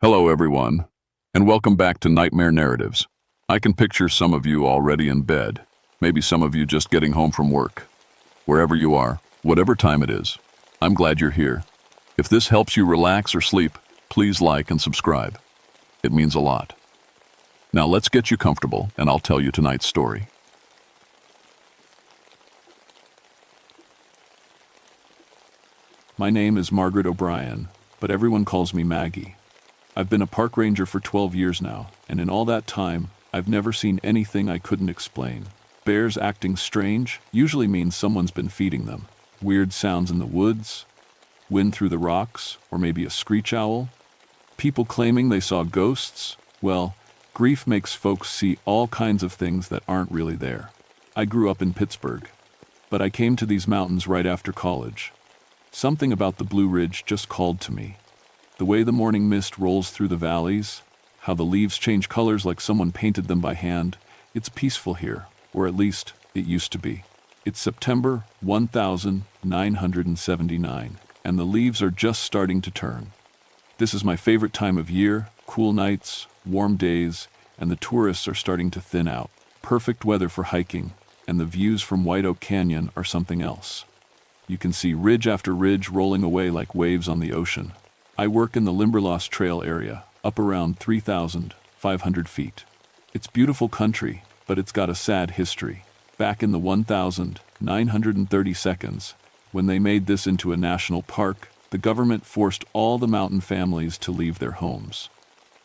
Hello, everyone, and welcome back to Nightmare Narratives. I can picture some of you already in bed, maybe some of you just getting home from work. Wherever you are, whatever time it is, I'm glad you're here. If this helps you relax or sleep, please like and subscribe. It means a lot. Now let's get you comfortable, and I'll tell you tonight's story. My name is Margaret O'Brien, but everyone calls me Maggie. I've been a park ranger for 12 years now, and in all that time, I've never seen anything I couldn't explain. Bears acting strange usually means someone's been feeding them. Weird sounds in the woods, wind through the rocks, or maybe a screech owl. People claiming they saw ghosts. Well, grief makes folks see all kinds of things that aren't really there. I grew up in Pittsburgh, but I came to these mountains right after college. Something about the Blue Ridge just called to me. The way the morning mist rolls through the valleys, how the leaves change colors like someone painted them by hand, it's peaceful here, or at least it used to be. It's September 1979, and the leaves are just starting to turn. This is my favorite time of year, cool nights, warm days, and the tourists are starting to thin out. Perfect weather for hiking, and the views from White Oak Canyon are something else. You can see ridge after ridge rolling away like waves on the ocean. I work in the Limberlost Trail area, up around 3,500 feet. It's beautiful country, but it's got a sad history. Back in the 1930 seconds, when they made this into a national park, the government forced all the mountain families to leave their homes.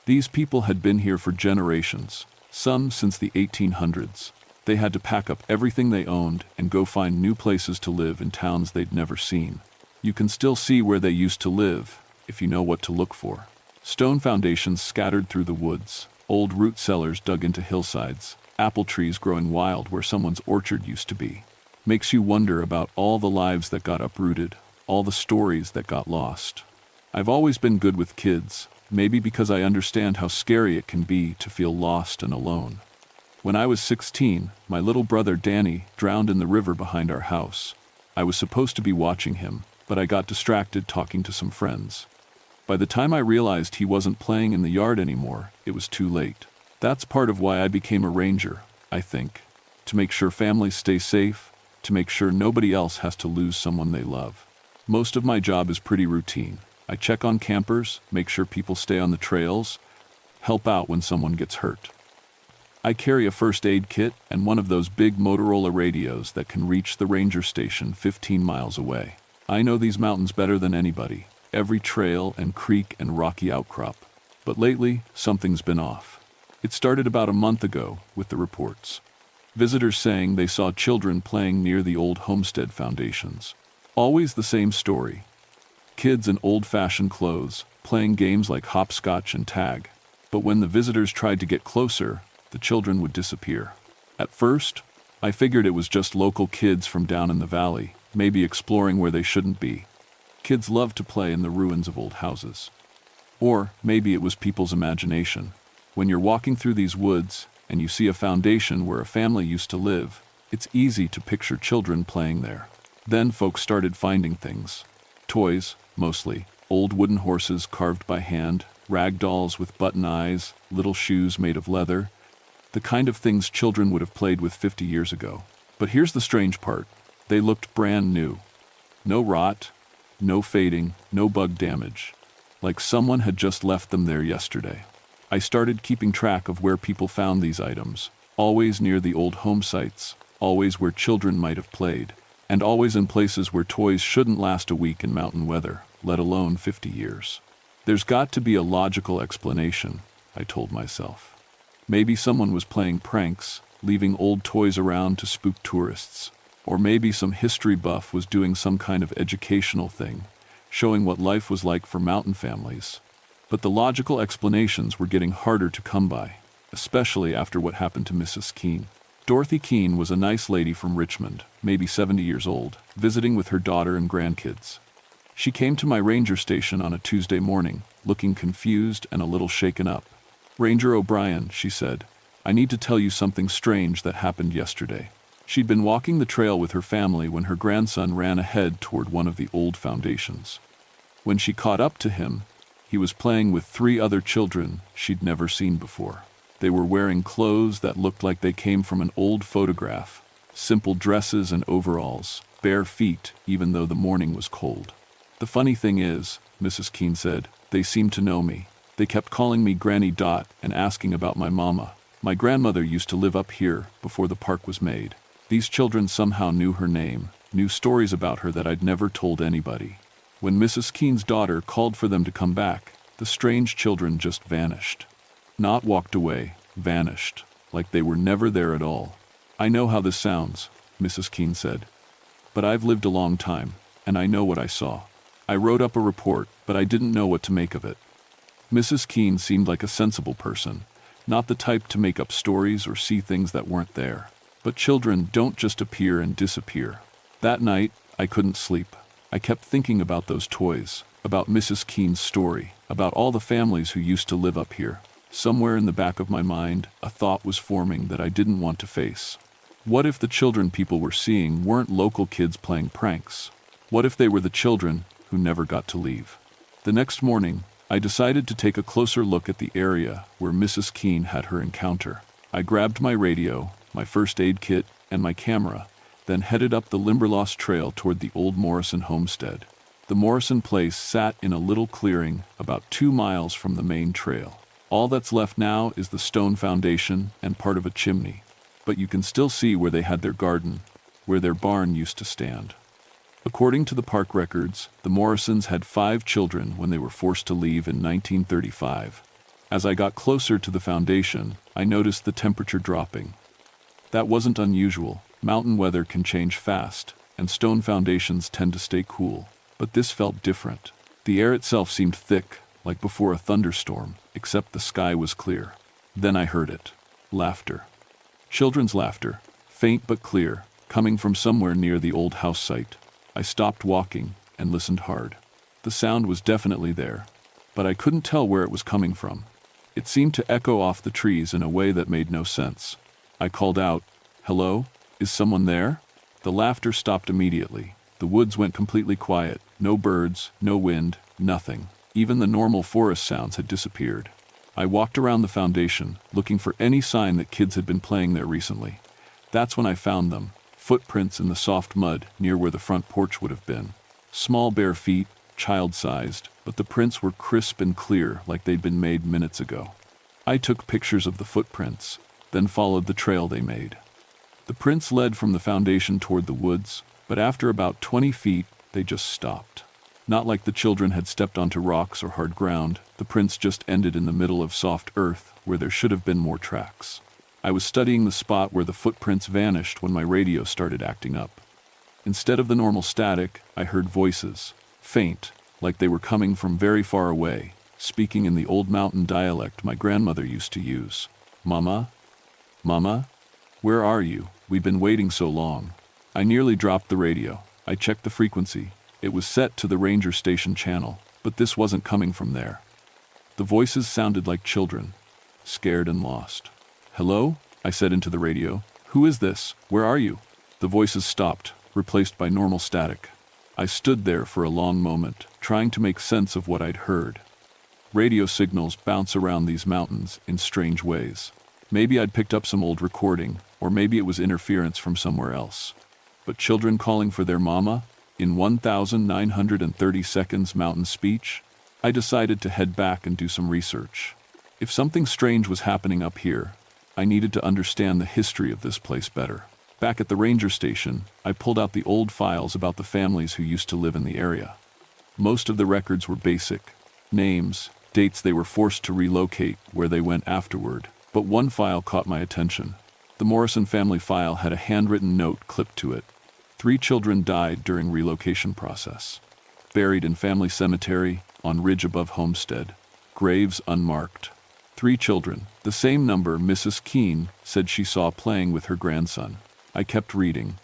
These people had been here for generations, some since the 1800s. They had to pack up everything they owned and go find new places to live in towns they'd never seen. You can still see where they used to live, if you know what to look for. Stone foundations scattered through the woods, old root cellars dug into hillsides, apple trees growing wild where someone's orchard used to be. Makes you wonder about all the lives that got uprooted, all the stories that got lost. I've always been good with kids, maybe because I understand how scary it can be to feel lost and alone. When I was 16, my little brother Danny drowned in the river behind our house. I was supposed to be watching him, but I got distracted talking to some friends. By the time I realized he wasn't playing in the yard anymore, it was too late. That's part of why I became a ranger, I think. To make sure families stay safe, to make sure nobody else has to lose someone they love. Most of my job is pretty routine. I check on campers, make sure people stay on the trails, help out when someone gets hurt. I carry a first aid kit and one of those big Motorola radios that can reach the ranger station 15 miles away. I know these mountains better than anybody. Every trail and creek and rocky outcrop. But lately, something's been off. It started about a month ago with the reports. Visitors saying they saw children playing near the old homestead foundations. Always the same story. Kids in old-fashioned clothes, playing games like hopscotch and tag. But when the visitors tried to get closer, the children would disappear. At first, I figured it was just local kids from down in the valley, maybe exploring where they shouldn't be. Kids love to play in the ruins of old houses. Or maybe it was people's imagination. When you're walking through these woods and you see a foundation where a family used to live, it's easy to picture children playing there. Then folks started finding things. Toys, mostly. Old wooden horses carved by hand, rag dolls with button eyes, little shoes made of leather. The kind of things children would have played with 50 years ago. But here's the strange part. They looked brand new. No rot, no fading, no bug damage. Like someone had just left them there yesterday. I started keeping track of where people found these items. Always near the old home sites, always where children might have played, and always in places where toys shouldn't last a week in mountain weather, let alone 50 years. There's got to be a logical explanation, I told myself. Maybe someone was playing pranks, leaving old toys around to spook tourists. Or maybe some history buff was doing some kind of educational thing, showing what life was like for mountain families. But the logical explanations were getting harder to come by, especially after what happened to Mrs. Keene. Dorothy Keene was a nice lady from Richmond, maybe 70 years old, visiting with her daughter and grandkids. She came to my ranger station on a Tuesday morning, looking confused and a little shaken up. "Ranger O'Brien," she said, "I need to tell you something strange that happened yesterday." She'd been walking the trail with her family when her grandson ran ahead toward one of the old foundations. When she caught up to him, He was playing with 3 other children she'd never seen before. They were wearing clothes that looked like they came from an old photograph. Simple dresses and overalls, bare feet, even though the morning was cold. "The funny thing is," Mrs. Keene said, "they seemed to know me. They kept calling me Granny Dot and asking about my mama. My grandmother used to live up here before the park was made. These children somehow knew her name, knew stories about her that I'd never told anybody. When Mrs. Keene's daughter called for them to come back, the strange children just vanished. Not walked away, vanished, like they were never there at all." "I know how this sounds," Mrs. Keene said. "But I've lived a long time, and I know what I saw. I wrote up a report, but I didn't know what to make of it." Mrs. Keene seemed like a sensible person, not the type to make up stories or see things that weren't there. But children don't just appear and disappear. That night, I couldn't sleep. I kept thinking about those toys, about Mrs. Keene's story, about all the families who used to live up here. Somewhere in the back of my mind, a thought was forming that I didn't want to face. What if the children people were seeing weren't local kids playing pranks? What if they were the children who never got to leave? The next morning, I decided to take a closer look at the area where Mrs. Keene had her encounter. I grabbed my radio, my first aid kit, and my camera, then headed up the Limberlost Trail toward the old Morrison homestead. The Morrison place sat in a little clearing about 2 miles from the main trail. All that's left now is the stone foundation and part of a chimney, but you can still see where they had their garden, where their barn used to stand. According to the park records, the Morrisons had 5 children when they were forced to leave in 1935. As I got closer to the foundation, I noticed the temperature dropping. That wasn't unusual. Mountain weather can change fast, and stone foundations tend to stay cool. But this felt different. The air itself seemed thick, like before a thunderstorm, except the sky was clear. Then I heard it. Laughter. Children's laughter, faint but clear, coming from somewhere near the old house site. I stopped walking and listened hard. The sound was definitely there, but I couldn't tell where it was coming from. It seemed to echo off the trees in a way that made no sense. I called out, "Hello? Is someone there?" The laughter stopped immediately. The woods went completely quiet. No birds, no wind, nothing. Even the normal forest sounds had disappeared. I walked around the foundation, looking for any sign that kids had been playing there recently. That's when I found them. Footprints in the soft mud near where the front porch would have been. Small bare feet, child-sized, but the prints were crisp and clear like they'd been made minutes ago. I took pictures of the footprints, then followed the trail they made. The prints led from the foundation toward the woods, but after about 20 feet, they just stopped. Not like the children had stepped onto rocks or hard ground, the prints just ended in the middle of soft earth where there should have been more tracks. I was studying the spot where the footprints vanished when my radio started acting up. Instead of the normal static, I heard voices, faint, like they were coming from very far away, speaking in the old mountain dialect my grandmother used to use. "Mama? Mama? Where are you? We've been waiting so long." I nearly dropped the radio. I checked the frequency. It was set to the ranger station channel, but this wasn't coming from there. The voices sounded like children, scared and lost. "Hello?" I said into the radio. "Who is this? Where are you?" The voices stopped, replaced by normal static. I stood there for a long moment, trying to make sense of what I'd heard. Radio signals bounce around these mountains in strange ways. Maybe I'd picked up some old recording, or maybe it was interference from somewhere else. But children calling for their mama? In 1,930 seconds mountain speech? I decided to head back and do some research. If something strange was happening up here, I needed to understand the history of this place better. Back at the ranger station, I pulled out the old files about the families who used to live in the area. Most of the records were basic. Names, dates they were forced to relocate, where they went afterward. But one file caught my attention. The Morrison family file had a handwritten note clipped to it. 3 children died during relocation process. Buried in family cemetery, on ridge above homestead. Graves unmarked. 3 children, the same number Mrs. Keene said she saw playing with her grandson. I kept reading.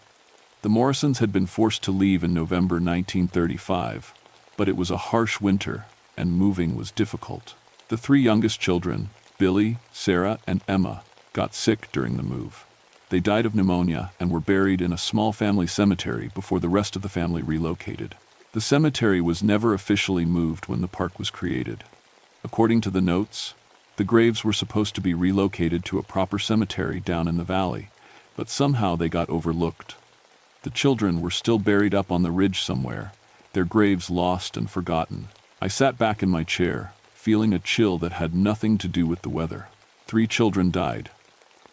The Morrisons had been forced to leave in November 1935, but it was a harsh winter, and moving was difficult. The 3 youngest children, Billy, Sarah, and Emma, got sick during the move. They died of pneumonia and were buried in a small family cemetery before the rest of the family relocated. The cemetery was never officially moved when the park was created. According to the notes, the graves were supposed to be relocated to a proper cemetery down in the valley, but somehow they got overlooked. The children were still buried up on the ridge somewhere, their graves lost and forgotten. I sat back in my chair, feeling a chill that had nothing to do with the weather. 3 children died.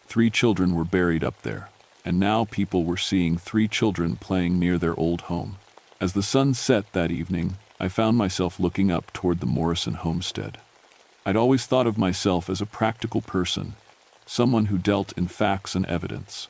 3 children were buried up there, and now people were seeing 3 children playing near their old home. As the sun set that evening, I found myself looking up toward the Morrison homestead. I'd always thought of myself as a practical person, someone who dealt in facts and evidence.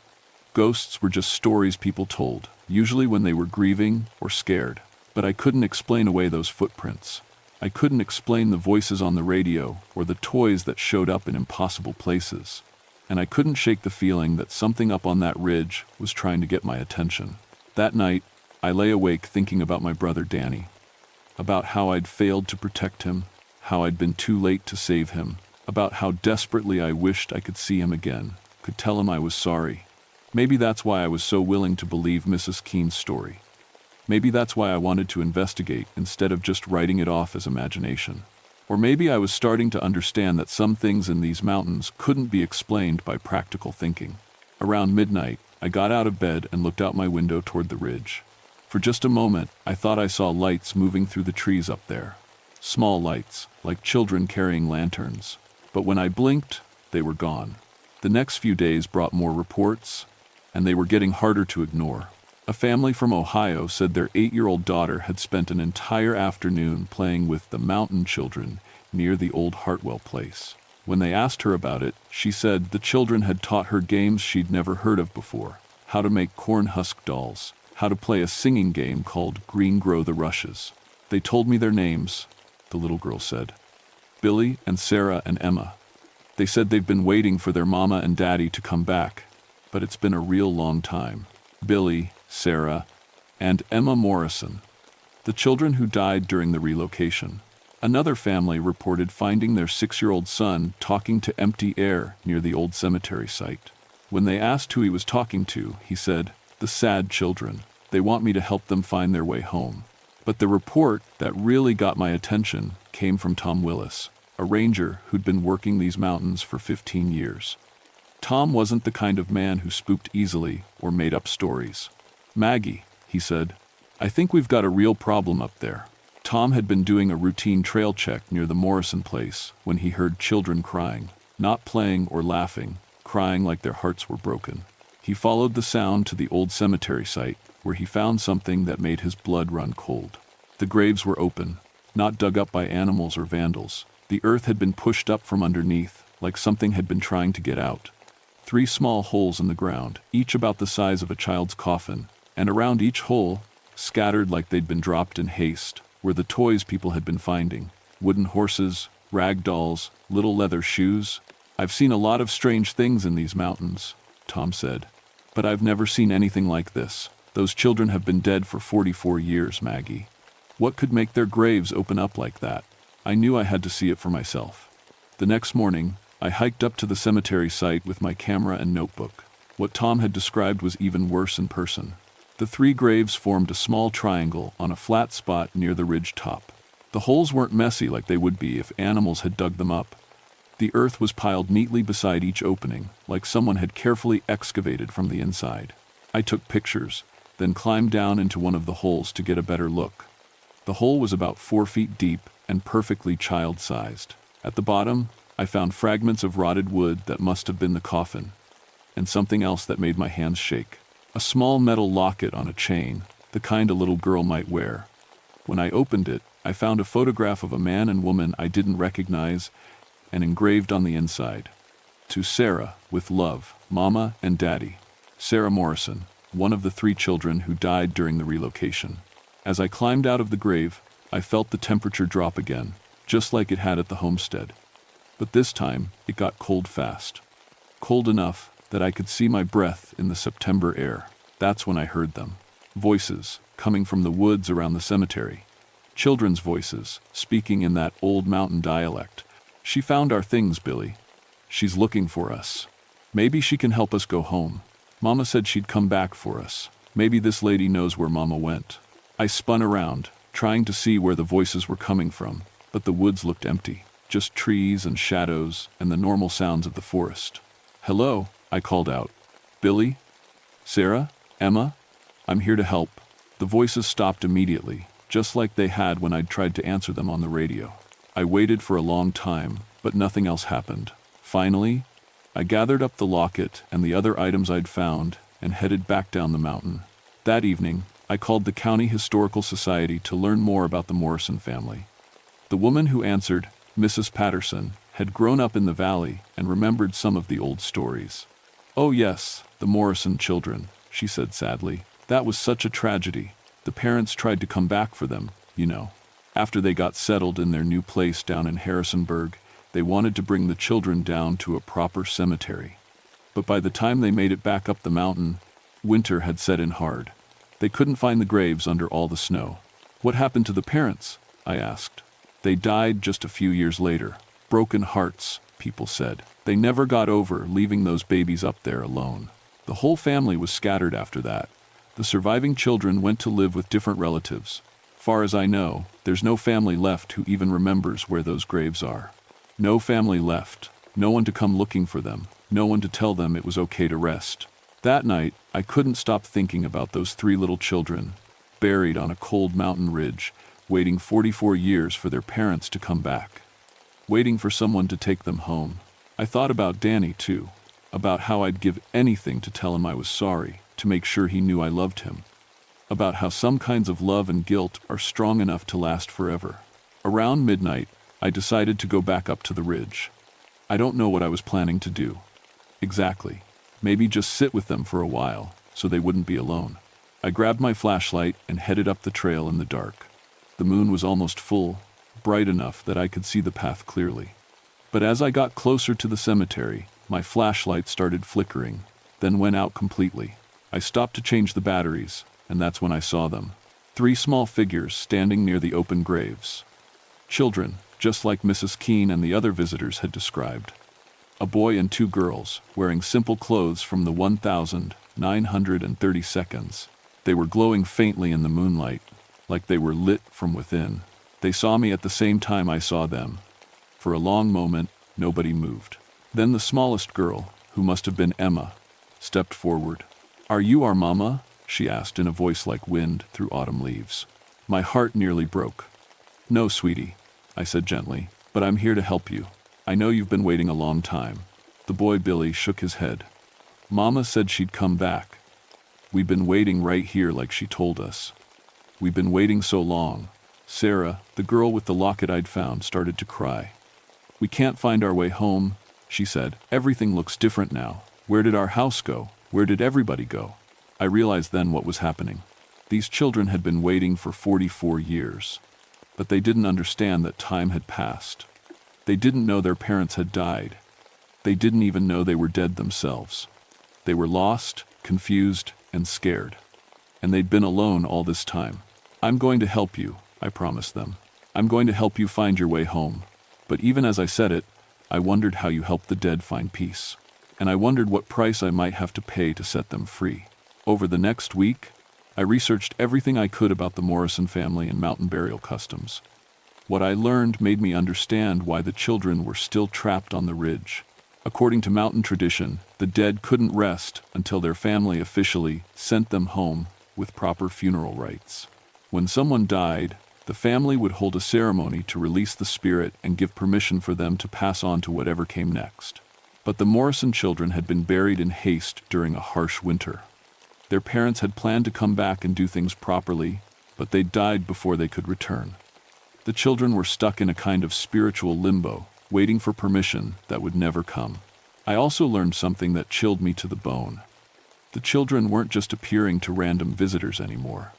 Ghosts were just stories people told, usually when they were grieving or scared. But I couldn't explain away those footprints. I couldn't explain the voices on the radio or the toys that showed up in impossible places. And I couldn't shake the feeling that something up on that ridge was trying to get my attention. That night, I lay awake thinking about my brother Danny, about how I'd failed to protect him, how I'd been too late to save him, about how desperately I wished I could see him again, could tell him I was sorry. Maybe that's why I was so willing to believe Mrs. Keene's story. Maybe that's why I wanted to investigate instead of just writing it off as imagination. Or maybe I was starting to understand that some things in these mountains couldn't be explained by practical thinking. Around midnight, I got out of bed and looked out my window toward the ridge. For just a moment, I thought I saw lights moving through the trees up there. Small lights, like children carrying lanterns. But when I blinked, they were gone. The next few days brought more reports, and they were getting harder to ignore. A family from Ohio said their 8-year-old daughter had spent an entire afternoon playing with the mountain children near the old Hartwell place. When they asked her about it, she said the children had taught her games she'd never heard of before. How to make corn husk dolls, how to play a singing game called Green Grow the Rushes. They told me their names, the little girl said. Billy and Sarah and Emma. They said they've been waiting for their mama and daddy to come back, but it's been a real long time. Billy, Sarah, and Emma Morrison, the children who died during the relocation. Another family reported finding their 6-year-old son talking to empty air near the old cemetery site. When they asked who he was talking to, he said, "The sad children. They want me to help them find their way home." But the report that really got my attention came from Tom Willis, a ranger who'd been working these mountains for 15 years. Tom wasn't the kind of man who spooked easily or made up stories. "Maggie," he said, "I think we've got a real problem up there." Tom had been doing a routine trail check near the Morrison place when he heard children crying, not playing or laughing, crying like their hearts were broken. He followed the sound to the old cemetery site, where he found something that made his blood run cold. The graves were open, not dug up by animals or vandals. The earth had been pushed up from underneath, like something had been trying to get out. 3 small holes in the ground, each about the size of a child's coffin, and around each hole, scattered like they'd been dropped in haste, were the toys people had been finding. Wooden horses, rag dolls, little leather shoes. "I've seen a lot of strange things in these mountains," Tom said, "but I've never seen anything like this. Those children have been dead for 44 years, Maggie. What could make their graves open up like that?" I knew I had to see it for myself. The next morning, I hiked up to the cemetery site with my camera and notebook. What Tom had described was even worse in person. The 3 graves formed a small triangle on a flat spot near the ridge top. The holes weren't messy like they would be if animals had dug them up. The earth was piled neatly beside each opening, like someone had carefully excavated from the inside. I took pictures, then climbed down into one of the holes to get a better look. The hole was about 4 feet deep and perfectly child-sized. At the bottom, I found fragments of rotted wood that must have been the coffin, and something else that made my hands shake. A small metal locket on a chain, the kind a little girl might wear. When I opened it, I found a photograph of a man and woman I didn't recognize, and engraved on the inside, "To Sarah, with love, Mama and Daddy." Sarah Morrison, one of the 3 children who died during the relocation. As I climbed out of the grave, I felt the temperature drop again, just like it had at the homestead. But this time, it got cold fast. Cold enough that I could see my breath in the September air. That's when I heard them. Voices, coming from the woods around the cemetery. Children's voices, speaking in that old mountain dialect. "She found our things, Billy. She's looking for us. Maybe she can help us go home. Mama said she'd come back for us. Maybe this lady knows where Mama went." I spun around, trying to see where the voices were coming from, but the woods looked empty. just trees and shadows and the normal sounds of the forest. "Hello," I called out. "Billy? Sarah? Emma? I'm here to help." The voices stopped immediately, just like they had when I'd tried to answer them on the radio. I waited for a long time, but nothing else happened. Finally, I gathered up the locket and the other items I'd found and headed back down the mountain. That evening, I called the County Historical Society to learn more about the Morrison family. The woman who answered, Mrs. Patterson, had grown up in the valley and remembered some of the old stories. "Oh yes, the Morrison children," she said sadly. "That was such a tragedy. The parents tried to come back for them, you know. After they got settled in their new place down in Harrisonburg, they wanted to bring the children down to a proper cemetery. But by the time they made it back up the mountain, winter had set in hard. They couldn't find the graves under all the snow." "What happened to the parents?" I asked. "They died just a few years later. Broken hearts," people said. "They never got over leaving those babies up there alone." The whole family was scattered after that. The surviving children went to live with different relatives. Far as I know, there's no family left who even remembers where those graves are. No family left. No one to come looking for them. No one to tell them it was okay to rest. That night, I couldn't stop thinking about those 3 little children, buried on a cold mountain ridge, waiting 44 years for their parents to come back. Waiting for someone to take them home. I thought about Danny, too. About how I'd give anything to tell him I was sorry, to make sure he knew I loved him. About how some kinds of love and guilt are strong enough to last forever. Around midnight, I decided to go back up to the ridge. I don't know what I was planning to do. Exactly. Maybe just sit with them for a while, so they wouldn't be alone. I grabbed my flashlight and headed up the trail in the dark. The moon was almost full, bright enough that I could see the path clearly. But as I got closer to the cemetery, my flashlight started flickering, then went out completely. I stopped to change the batteries, and that's when I saw them. 3 small figures standing near the open graves. Children, just like Mrs. Keene and the other visitors had described. A boy and 2 girls, wearing simple clothes from the 1932. They were glowing faintly in the moonlight, like they were lit from within. They saw me at the same time I saw them. For a long moment, nobody moved. Then the smallest girl, who must have been Emma, stepped forward. "Are you our mama?" she asked in a voice like wind through autumn leaves. My heart nearly broke. "No, sweetie," I said gently, "but I'm here to help you. I know you've been waiting a long time." The boy Billy shook his head. "Mama said she'd come back. We've been waiting right here like she told us. We've been waiting so long." Sarah, the girl with the locket I'd found, started to cry. "We can't find our way home," she said. "Everything looks different now. Where did our house go? Where did everybody go?" I realized then what was happening. These children had been waiting for 44 years. But they didn't understand that time had passed. They didn't know their parents had died. They didn't even know they were dead themselves. They were lost, confused, and scared. And they'd been alone all this time. "I'm going to help you," I promised them. "I'm going to help you find your way home." But even as I said it, I wondered how you help the dead find peace. And I wondered what price I might have to pay to set them free. Over the next week, I researched everything I could about the Morrison family and mountain burial customs. What I learned made me understand why the children were still trapped on the ridge. According to mountain tradition, the dead couldn't rest until their family officially sent them home with proper funeral rites. When someone died, the family would hold a ceremony to release the spirit and give permission for them to pass on to whatever came next. But the Morrison children had been buried in haste during a harsh winter. Their parents had planned to come back and do things properly, but they died before they could return. The children were stuck in a kind of spiritual limbo, waiting for permission that would never come. I also learned something that chilled me to the bone. The children weren't just appearing to random visitors anymore.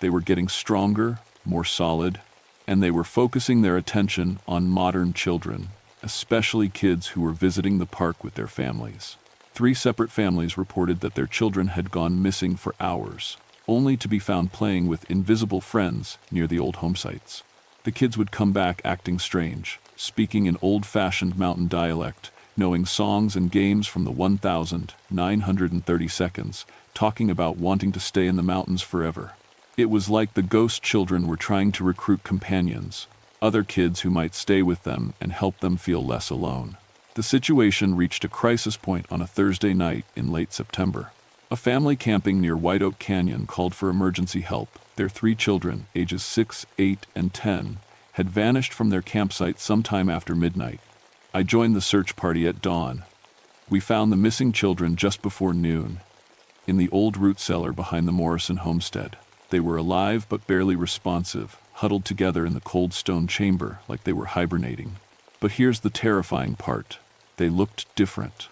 They were getting stronger, more solid, and they were focusing their attention on modern children, especially kids who were visiting the park with their families. 3 separate families reported that their children had gone missing for hours, only to be found playing with invisible friends near the old home sites. The kids would come back acting strange, speaking in old-fashioned mountain dialect, knowing songs and games from the 1932, talking about wanting to stay in the mountains forever. It was like the ghost children were trying to recruit companions, other kids who might stay with them and help them feel less alone. The situation reached a crisis point on a Thursday night in late September. A family camping near White Oak Canyon called for emergency help. Their 3 children, ages 6, 8, and 10, had vanished from their campsite sometime after midnight. I joined the search party at dawn. We found the missing children just before noon, in the old root cellar behind the Morrison homestead. They were alive but barely responsive, huddled together in the cold stone chamber like they were hibernating. But here's the terrifying part. They looked different.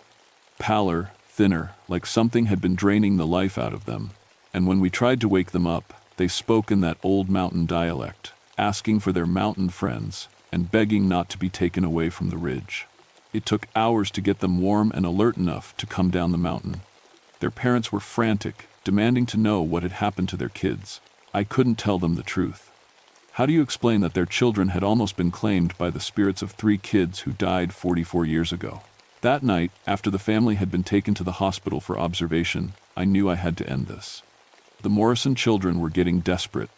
Paler, thinner, like something had been draining the life out of them. And when we tried to wake them up, they spoke in that old mountain dialect, asking for their mountain friends and begging not to be taken away from the ridge. It took hours to get them warm and alert enough to come down the mountain. Their parents were frantic, demanding to know what had happened to their kids. I couldn't tell them the truth. How do you explain that their children had almost been claimed by the spirits of 3 kids who died 44 years ago? That night, after the family had been taken to the hospital for observation, I knew I had to end this. The Morrison children were getting desperate,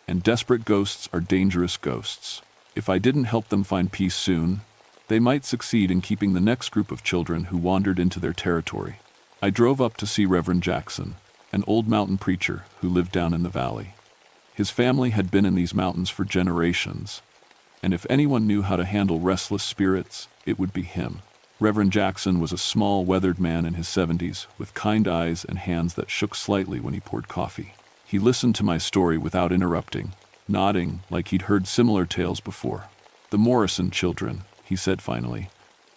and desperate ghosts are dangerous ghosts. If I didn't help them find peace soon, they might succeed in keeping the next group of children who wandered into their territory. I drove up to see Reverend Jackson, an old mountain preacher who lived down in the valley. His family had been in these mountains for generations, and if anyone knew how to handle restless spirits, it would be him. Reverend Jackson was a small, weathered man in his 70s, with kind eyes and hands that shook slightly when he poured coffee. He listened to my story without interrupting, nodding like he'd heard similar tales before. "The Morrison children," he said finally.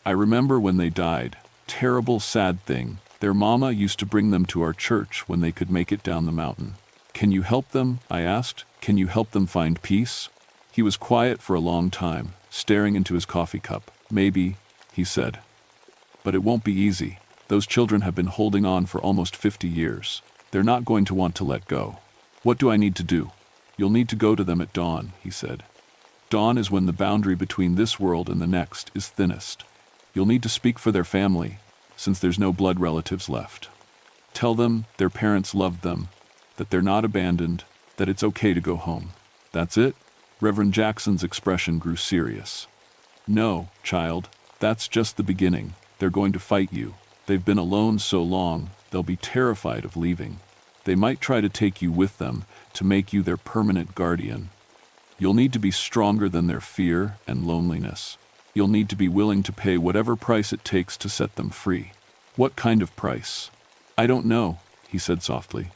"I remember when they died. Terrible, sad thing. Their mama used to bring them to our church when they could make it down the mountain." "Can you help them?" I asked. "Can you help them find peace?" He was quiet for a long time, staring into his coffee cup. "Maybe," he said. "But it won't be easy. Those children have been holding on for almost 50 years. They're not going to want to let go." "What do I need to do?" "You'll need to go to them at dawn," he said. "Dawn is when the boundary between this world and the next is thinnest. You'll need to speak for their family, since there's no blood relatives left. Tell them their parents loved them, that they're not abandoned, that it's okay to go home." "That's it?" Reverend Jackson's expression grew serious. "No, child, that's just the beginning. They're going to fight you. They've been alone so long, they'll be terrified of leaving. They might try to take you with them to make you their permanent guardian. You'll need to be stronger than their fear and loneliness. You'll need to be willing to pay whatever price it takes to set them free." "What kind of price?" "I don't know," he said softly.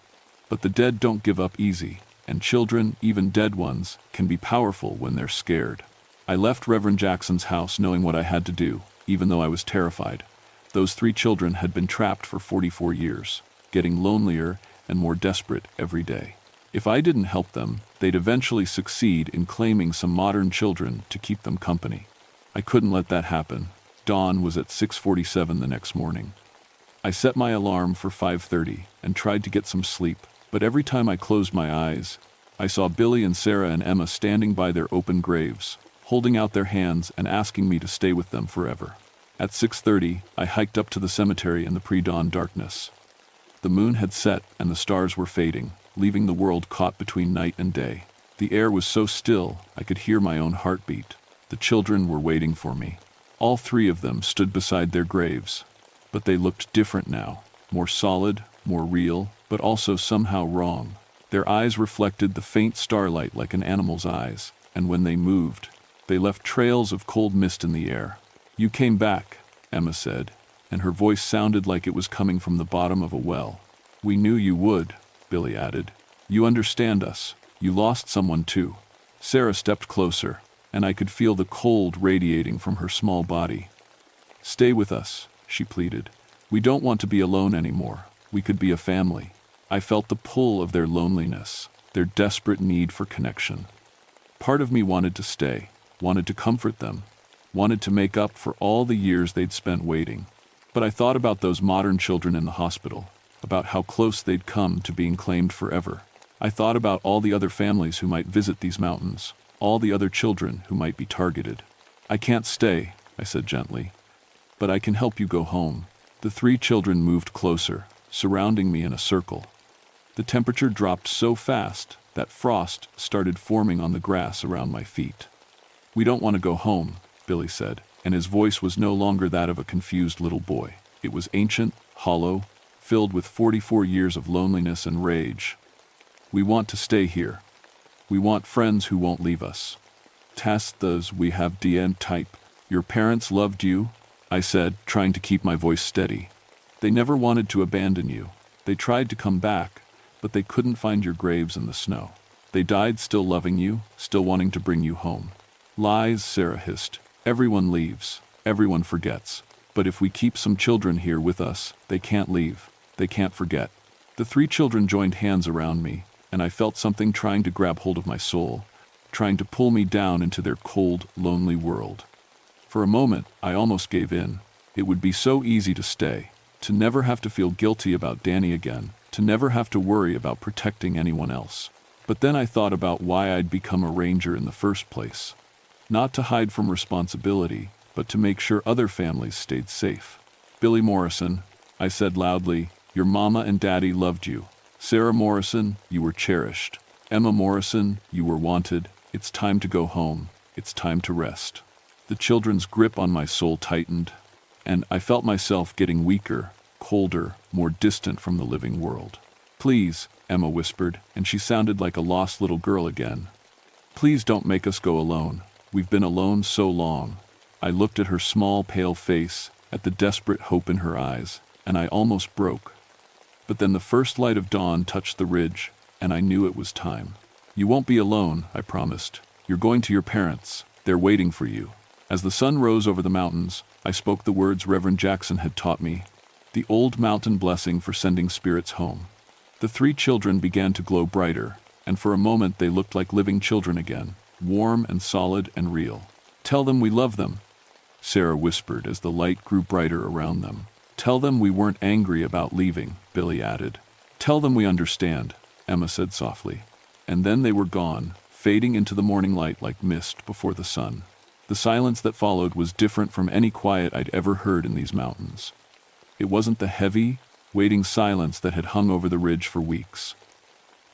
"But the dead don't give up easy, and children, even dead ones, can be powerful when they're scared." I left Reverend Jackson's house knowing what I had to do, even though I was terrified. Those 3 children had been trapped for 44 years, getting lonelier and more desperate every day. If I didn't help them, they'd eventually succeed in claiming some modern children to keep them company. I couldn't let that happen. Dawn was at 6:47 the next morning. I set my alarm for 5:30 and tried to get some sleep, but every time I closed my eyes, I saw Billy and Sarah and Emma standing by their open graves, holding out their hands and asking me to stay with them forever. At 6:30, I hiked up to the cemetery in the pre-dawn darkness. The moon had set and the stars were fading, leaving the world caught between night and day. The air was so still, I could hear my own heartbeat. The children were waiting for me. All 3 of them stood beside their graves, but they looked different now, more solid, more real, but also somehow wrong. Their eyes reflected the faint starlight like an animal's eyes, and when they moved, they left trails of cold mist in the air. "You came back," Emma said, and her voice sounded like it was coming from the bottom of a well. "We knew you would," Billy added. "You understand us. You lost someone too." Sarah stepped closer, and I could feel the cold radiating from her small body. "Stay with us," she pleaded. "We don't want to be alone anymore. We could be a family." I felt the pull of their loneliness, their desperate need for connection. Part of me wanted to stay, wanted to comfort them, wanted to make up for all the years they'd spent waiting. But I thought about those modern children in the hospital, about how close they'd come to being claimed forever. I thought about all the other families who might visit these mountains, all the other children who might be targeted. "I can't stay," I said gently, "but I can help you go home." The 3 children moved closer, surrounding me in a circle. The temperature dropped so fast that frost started forming on the grass around my feet. "We don't want to go home," Billy said, and his voice was no longer that of a confused little boy. It was ancient, hollow, filled with 44 years of loneliness and rage. "We want to stay here. We want friends who won't leave us. Test those we have DN type. Your parents loved you," I said, trying to keep my voice steady. "They never wanted to abandon you. They tried to come back, but they couldn't find your graves in the snow. They died still loving you, still wanting to bring you home." "Lies," Sarah hissed. "Everyone leaves. Everyone forgets. But if we keep some children here with us, they can't leave. They can't forget." The 3 children joined hands around me, and I felt something trying to grab hold of my soul, trying to pull me down into their cold, lonely world. For a moment, I almost gave in. It would be so easy to stay, to never have to feel guilty about Danny again, to never have to worry about protecting anyone else. But then I thought about why I'd become a ranger in the first place. Not to hide from responsibility, but to make sure other families stayed safe. "Billy Morrison," I said loudly, "your mama and daddy loved you. Sarah Morrison, you were cherished. Emma Morrison, you were wanted. It's time to go home. It's time to rest." The children's grip on my soul tightened, and I felt myself getting weaker, colder, more distant from the living world. "Please," Emma whispered, and she sounded like a lost little girl again. "Please don't make us go alone. We've been alone so long." I looked at her small, pale face, at the desperate hope in her eyes, and I almost broke. But then the first light of dawn touched the ridge, and I knew it was time. "You won't be alone," I promised. "You're going to your parents. They're waiting for you." As the sun rose over the mountains, I spoke the words Reverend Jackson had taught me, the old mountain blessing for sending spirits home. The 3 children began to glow brighter, and for a moment they looked like living children again, warm and solid and real. "Tell them we love them," Sarah whispered as the light grew brighter around them. "Tell them we weren't angry about leaving," Billy added. "Tell them we understand," Emma said softly. And then they were gone, fading into the morning light like mist before the sun. The silence that followed was different from any quiet I'd ever heard in these mountains. It wasn't the heavy, waiting silence that had hung over the ridge for weeks.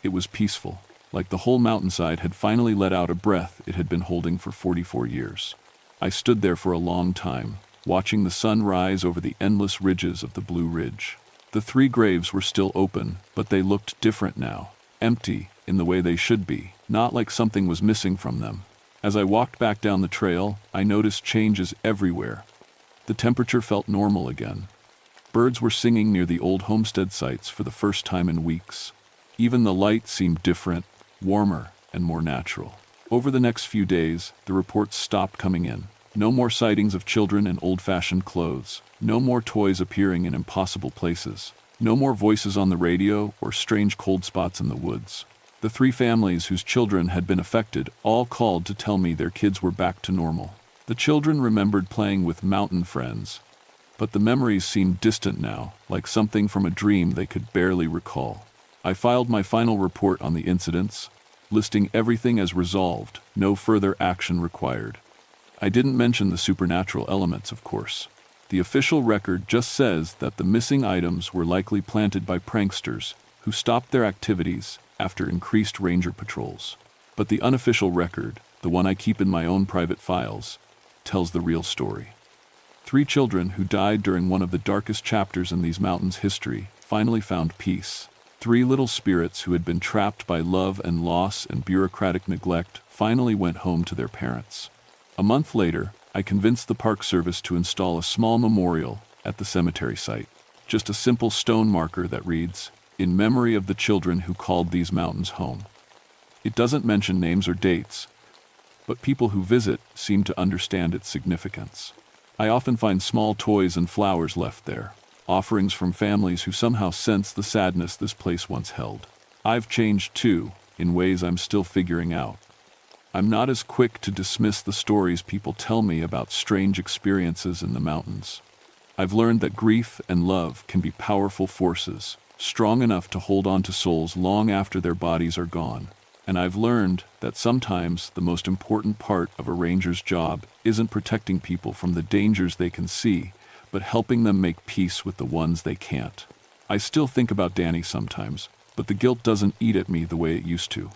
It was peaceful, like the whole mountainside had finally let out a breath it had been holding for 44 years. I stood there for a long time, watching the sun rise over the endless ridges of the Blue Ridge. The 3 graves were still open, but they looked different now, empty in the way they should be, not like something was missing from them. As I walked back down the trail, I noticed changes everywhere. The temperature felt normal again. Birds were singing near the old homestead sites for the first time in weeks. Even the light seemed different, warmer, and more natural. Over the next few days, the reports stopped coming in. No more sightings of children in old-fashioned clothes. No more toys appearing in impossible places. No more voices on the radio or strange cold spots in the woods. The 3 families whose children had been affected all called to tell me their kids were back to normal. The children remembered playing with mountain friends, but the memories seemed distant now, like something from a dream they could barely recall. I filed my final report on the incidents, listing everything as resolved, no further action required. I didn't mention the supernatural elements, of course. The official record just says that the missing items were likely planted by pranksters who stopped their activities after increased ranger patrols. But the unofficial record, the one I keep in my own private files, tells the real story. 3 children who died during one of the darkest chapters in these mountains' history finally found peace. 3 little spirits who had been trapped by love and loss and bureaucratic neglect finally went home to their parents. A month later, I convinced the Park Service to install a small memorial at the cemetery site. Just a simple stone marker that reads, "In memory of the children who called these mountains home." It doesn't mention names or dates, but people who visit seem to understand its significance. I often find small toys and flowers left there, offerings from families who somehow sense the sadness this place once held. I've changed too, in ways I'm still figuring out. I'm not as quick to dismiss the stories people tell me about strange experiences in the mountains. I've learned that grief and love can be powerful forces, strong enough to hold on to souls long after their bodies are gone. And I've learned that sometimes the most important part of a ranger's job isn't protecting people from the dangers they can see, but helping them make peace with the ones they can't. I still think about Danny sometimes, but the guilt doesn't eat at me the way it used to.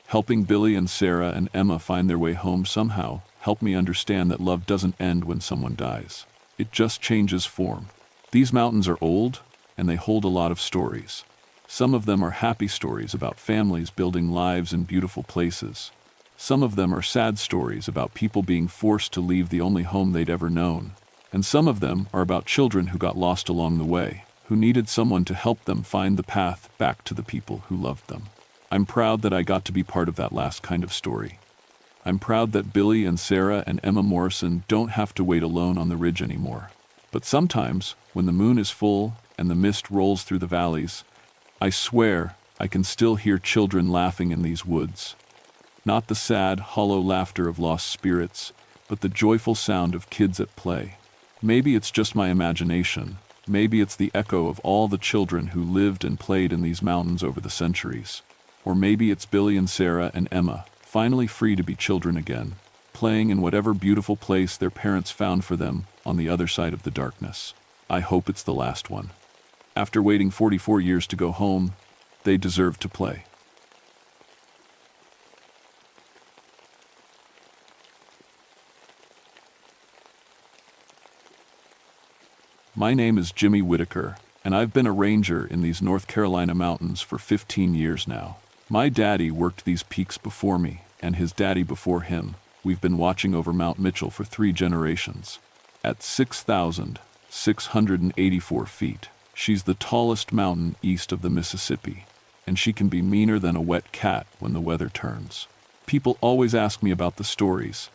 Helping Billy and Sarah and Emma find their way home somehow helped me understand that love doesn't end when someone dies. It just changes form. These mountains are old, and they hold a lot of stories. Some of them are happy stories about families building lives in beautiful places. Some of them are sad stories about people being forced to leave the only home they'd ever known. And some of them are about children who got lost along the way, who needed someone to help them find the path back to the people who loved them. I'm proud that I got to be part of that last kind of story. I'm proud that Billy and Sarah and Emma Morrison don't have to wait alone on the ridge anymore. But sometimes, when the moon is full and the mist rolls through the valleys, I swear I can still hear children laughing in these woods. Not the sad, hollow laughter of lost spirits, but the joyful sound of kids at play. Maybe it's just my imagination. Maybe it's the echo of all the children who lived and played in these mountains over the centuries. Or maybe it's Billy and Sarah and Emma, finally free to be children again, playing in whatever beautiful place their parents found for them on the other side of the darkness. I hope it's the last one. After waiting 44 years to go home, they deserve to play. My name is Jimmy Whitaker, and I've been a ranger in these North Carolina mountains for 15 years now. My daddy worked these peaks before me, and his daddy before him. We've been watching over Mount Mitchell for 3 generations. At 6,684 feet, she's the tallest mountain east of the Mississippi, and she can be meaner than a wet cat when the weather turns. People always ask me about the stories.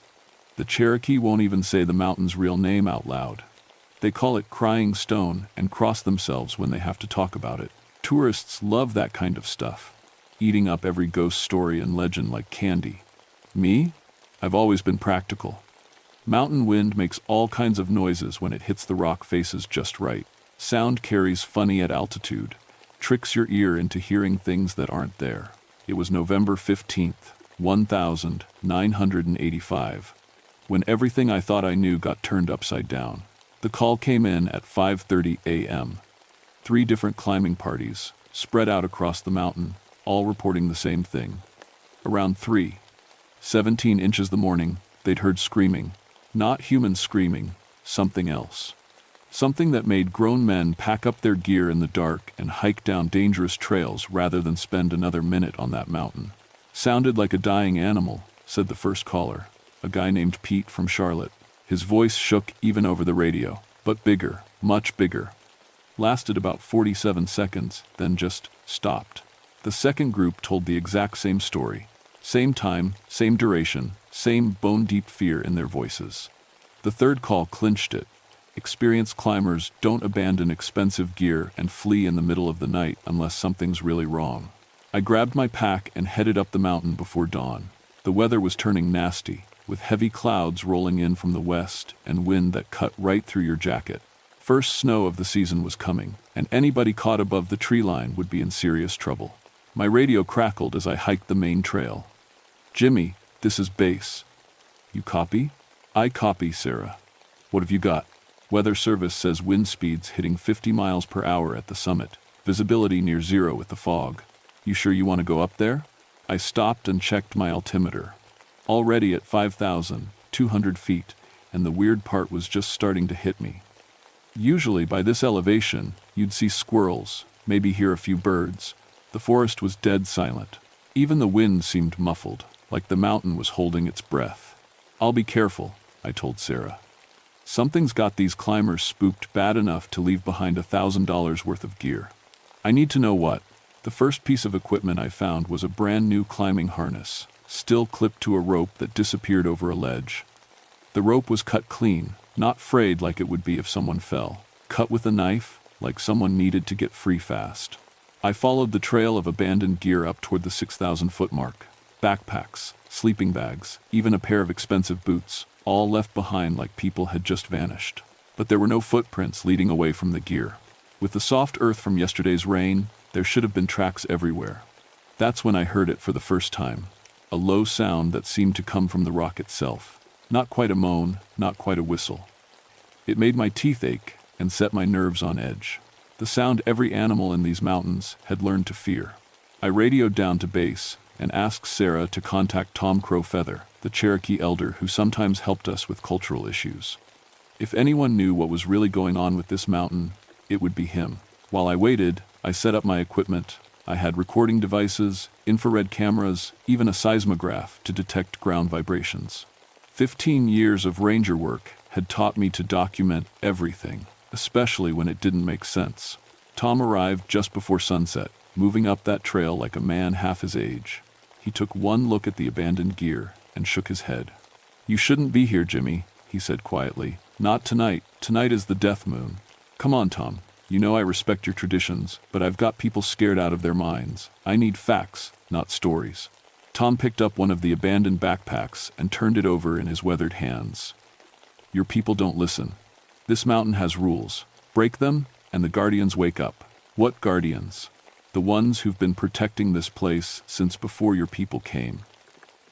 The Cherokee won't even say the mountain's real name out loud. They call it Crying Stone and cross themselves when they have to talk about it. Tourists love that kind of stuff, eating up every ghost story and legend like candy. Me? I've always been practical. Mountain wind makes all kinds of noises when it hits the rock faces just right. Sound carries funny at altitude, tricks your ear into hearing things that aren't there. It was November 15th, 1985, when everything I thought I knew got turned upside down. The call came in at 5:30 a.m. 3 different climbing parties, spread out across the mountain, all reporting the same thing. Around 3:17 inches the morning, they'd heard screaming. Not human screaming, something else. Something that made grown men pack up their gear in the dark and hike down dangerous trails rather than spend another minute on that mountain. Sounded like a dying animal, said the first caller, a guy named Pete from Charlotte. His voice shook even over the radio, but bigger, much bigger. Lasted about 47 seconds, then just stopped. The second group told the exact same story. Same time, same duration, same bone-deep fear in their voices. The third call clinched it. Experienced climbers don't abandon expensive gear and flee in the middle of the night unless something's really wrong. I grabbed my pack and headed up the mountain before dawn. The weather was turning nasty, with heavy clouds rolling in from the west and wind that cut right through your jacket. First snow of the season was coming, and anybody caught above the tree line would be in serious trouble. My radio crackled as I hiked the main trail. "Jimmy, this is base. You copy?" "I copy, Sarah. What have you got?" "Weather service says wind speeds hitting 50 miles per hour at the summit. Visibility near zero with the fog. You sure you want to go up there?" I stopped and checked my altimeter. Already at 5,200 feet, and the weird part was just starting to hit me. Usually by this elevation, you'd see squirrels, maybe hear a few birds. The forest was dead silent. Even the wind seemed muffled, like the mountain was holding its breath. "I'll be careful," I told Sarah. "Something's got these climbers spooked bad enough to leave behind $1,000 worth of gear." "I need to know what." The first piece of equipment I found was a brand new climbing harness, still clipped to a rope that disappeared over a ledge. The rope was cut clean, not frayed like it would be if someone fell. Cut with a knife, like someone needed to get free fast. I followed the trail of abandoned gear up toward the 6,000-foot mark. Backpacks, sleeping bags, even a pair of expensive boots, all left behind like people had just vanished. But there were no footprints leading away from the gear. With the soft earth from yesterday's rain, there should have been tracks everywhere. That's when I heard it for the first time. A low sound that seemed to come from the rock itself. Not quite a moan, not quite a whistle. It made my teeth ache and set my nerves on edge. The sound every animal in these mountains had learned to fear. I radioed down to base, and asked Sarah to contact Tom Crowfeather, the Cherokee elder who sometimes helped us with cultural issues. If anyone knew what was really going on with this mountain, it would be him. While I waited, I set up my equipment. I had recording devices, infrared cameras, even a seismograph to detect ground vibrations. 15 years of ranger work had taught me to document everything, especially when it didn't make sense. Tom arrived just before sunset, moving up that trail like a man half his age. He took one look at the abandoned gear and shook his head. "You shouldn't be here, Jimmy," he said quietly. "Not tonight. Tonight is the death moon. Come on, Tom. You know I respect your traditions, but I've got people scared out of their minds. I need facts, not stories." Tom picked up one of the abandoned backpacks and turned it over in his weathered hands. "Your people don't listen. This mountain has rules. Break them, and the guardians wake up." "What guardians?" "The ones who've been protecting this place since before your people came."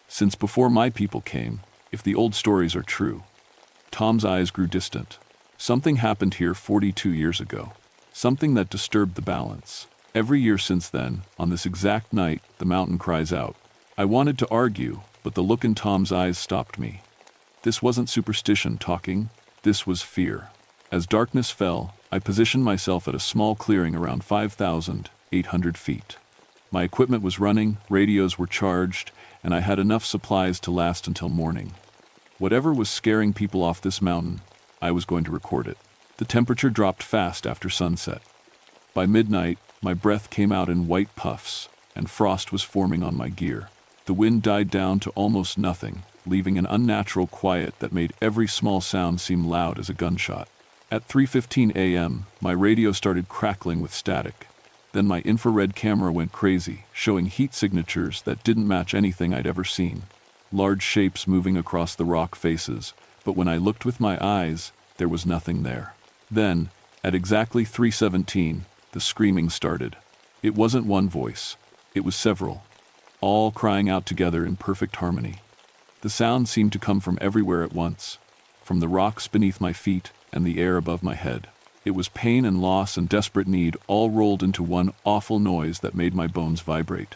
"Since before my people came, if the old stories are true." Tom's eyes grew distant. "Something happened here 42 years ago. Something that disturbed the balance. Every year since then, on this exact night, the mountain cries out." I wanted to argue, but the look in Tom's eyes stopped me. This wasn't superstition talking, this was fear. As darkness fell, I positioned myself at a small clearing around 5,800 feet. My equipment was running, radios were charged, and I had enough supplies to last until morning. Whatever was scaring people off this mountain, I was going to record it. The temperature dropped fast after sunset. By midnight, my breath came out in white puffs, and frost was forming on my gear. The wind died down to almost nothing, leaving an unnatural quiet that made every small sound seem loud as a gunshot. At 3:15 a.m., my radio started crackling with static. Then my infrared camera went crazy, showing heat signatures that didn't match anything I'd ever seen. Large shapes moving across the rock faces, but when I looked with my eyes, there was nothing there. Then, at exactly 3:17, the screaming started. It wasn't one voice, it was several, all crying out together in perfect harmony. The sound seemed to come from everywhere at once, from the rocks beneath my feet and the air above my head. It was pain and loss and desperate need all rolled into one awful noise that made my bones vibrate.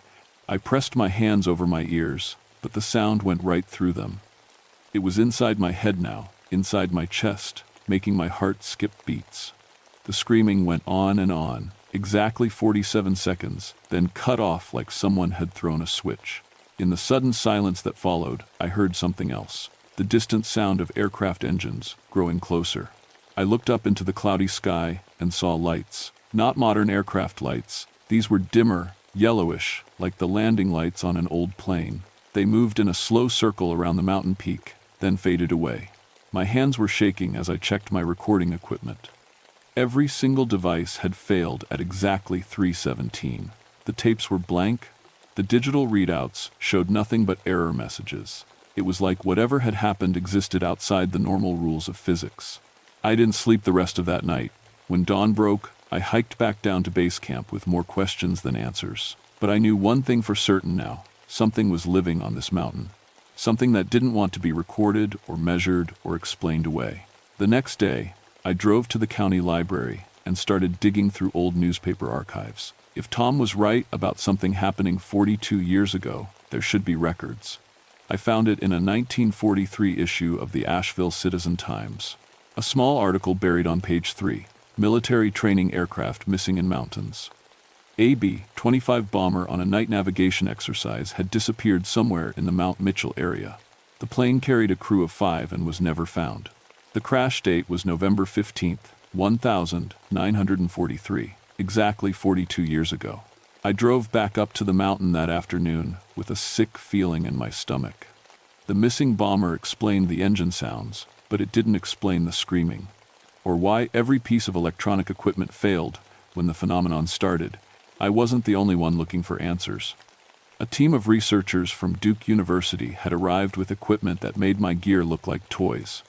I pressed my hands over my ears, but the sound went right through them. It was inside my head now, inside my chest, making my heart skip beats. The screaming went on, exactly 47 seconds, then cut off like someone had thrown a switch. In the sudden silence that followed, I heard something else. The distant sound of aircraft engines, growing closer. I looked up into the cloudy sky and saw lights. Not modern aircraft lights. These were dimmer, yellowish, like the landing lights on an old plane. They moved in a slow circle around the mountain peak, then faded away. My hands were shaking as I checked my recording equipment. Every single device had failed at exactly 3:17. The tapes were blank. The digital readouts showed nothing but error messages. It was like whatever had happened existed outside the normal rules of physics. I didn't sleep the rest of that night. When dawn broke, I hiked back down to base camp with more questions than answers. But I knew one thing for certain now. Something was living on this mountain. Something that didn't want to be recorded or measured or explained away. The next day, I drove to the county library and started digging through old newspaper archives. If Tom was right about something happening 42 years ago, there should be records. I found it in a 1943 issue of the Asheville Citizen-Times. A small article buried on page 3, Military Training Aircraft Missing in Mountains. A B-25 bomber on a night navigation exercise had disappeared somewhere in the Mount Mitchell area. The plane carried a crew of 5 and was never found. The crash date was November 15, 1943, exactly 42 years ago. I drove back up to the mountain that afternoon with a sick feeling in my stomach. The missing bomber explained the engine sounds, but it didn't explain the screaming, or why every piece of electronic equipment failed when the phenomenon started. I wasn't the only one looking for answers. A team of researchers from Duke University had arrived with equipment that made my gear look like toys.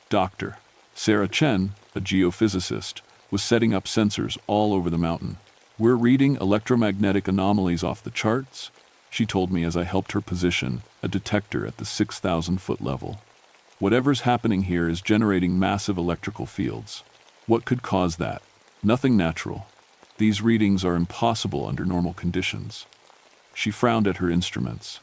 Dr. Sarah Chen, a geophysicist, was setting up sensors all over the mountain. "We're reading electromagnetic anomalies off the charts," she told me as I helped her position a detector at the 6,000-foot level. "Whatever's happening here is generating massive electrical fields. What could cause that? Nothing natural. These readings are impossible under normal conditions." She frowned at her instruments.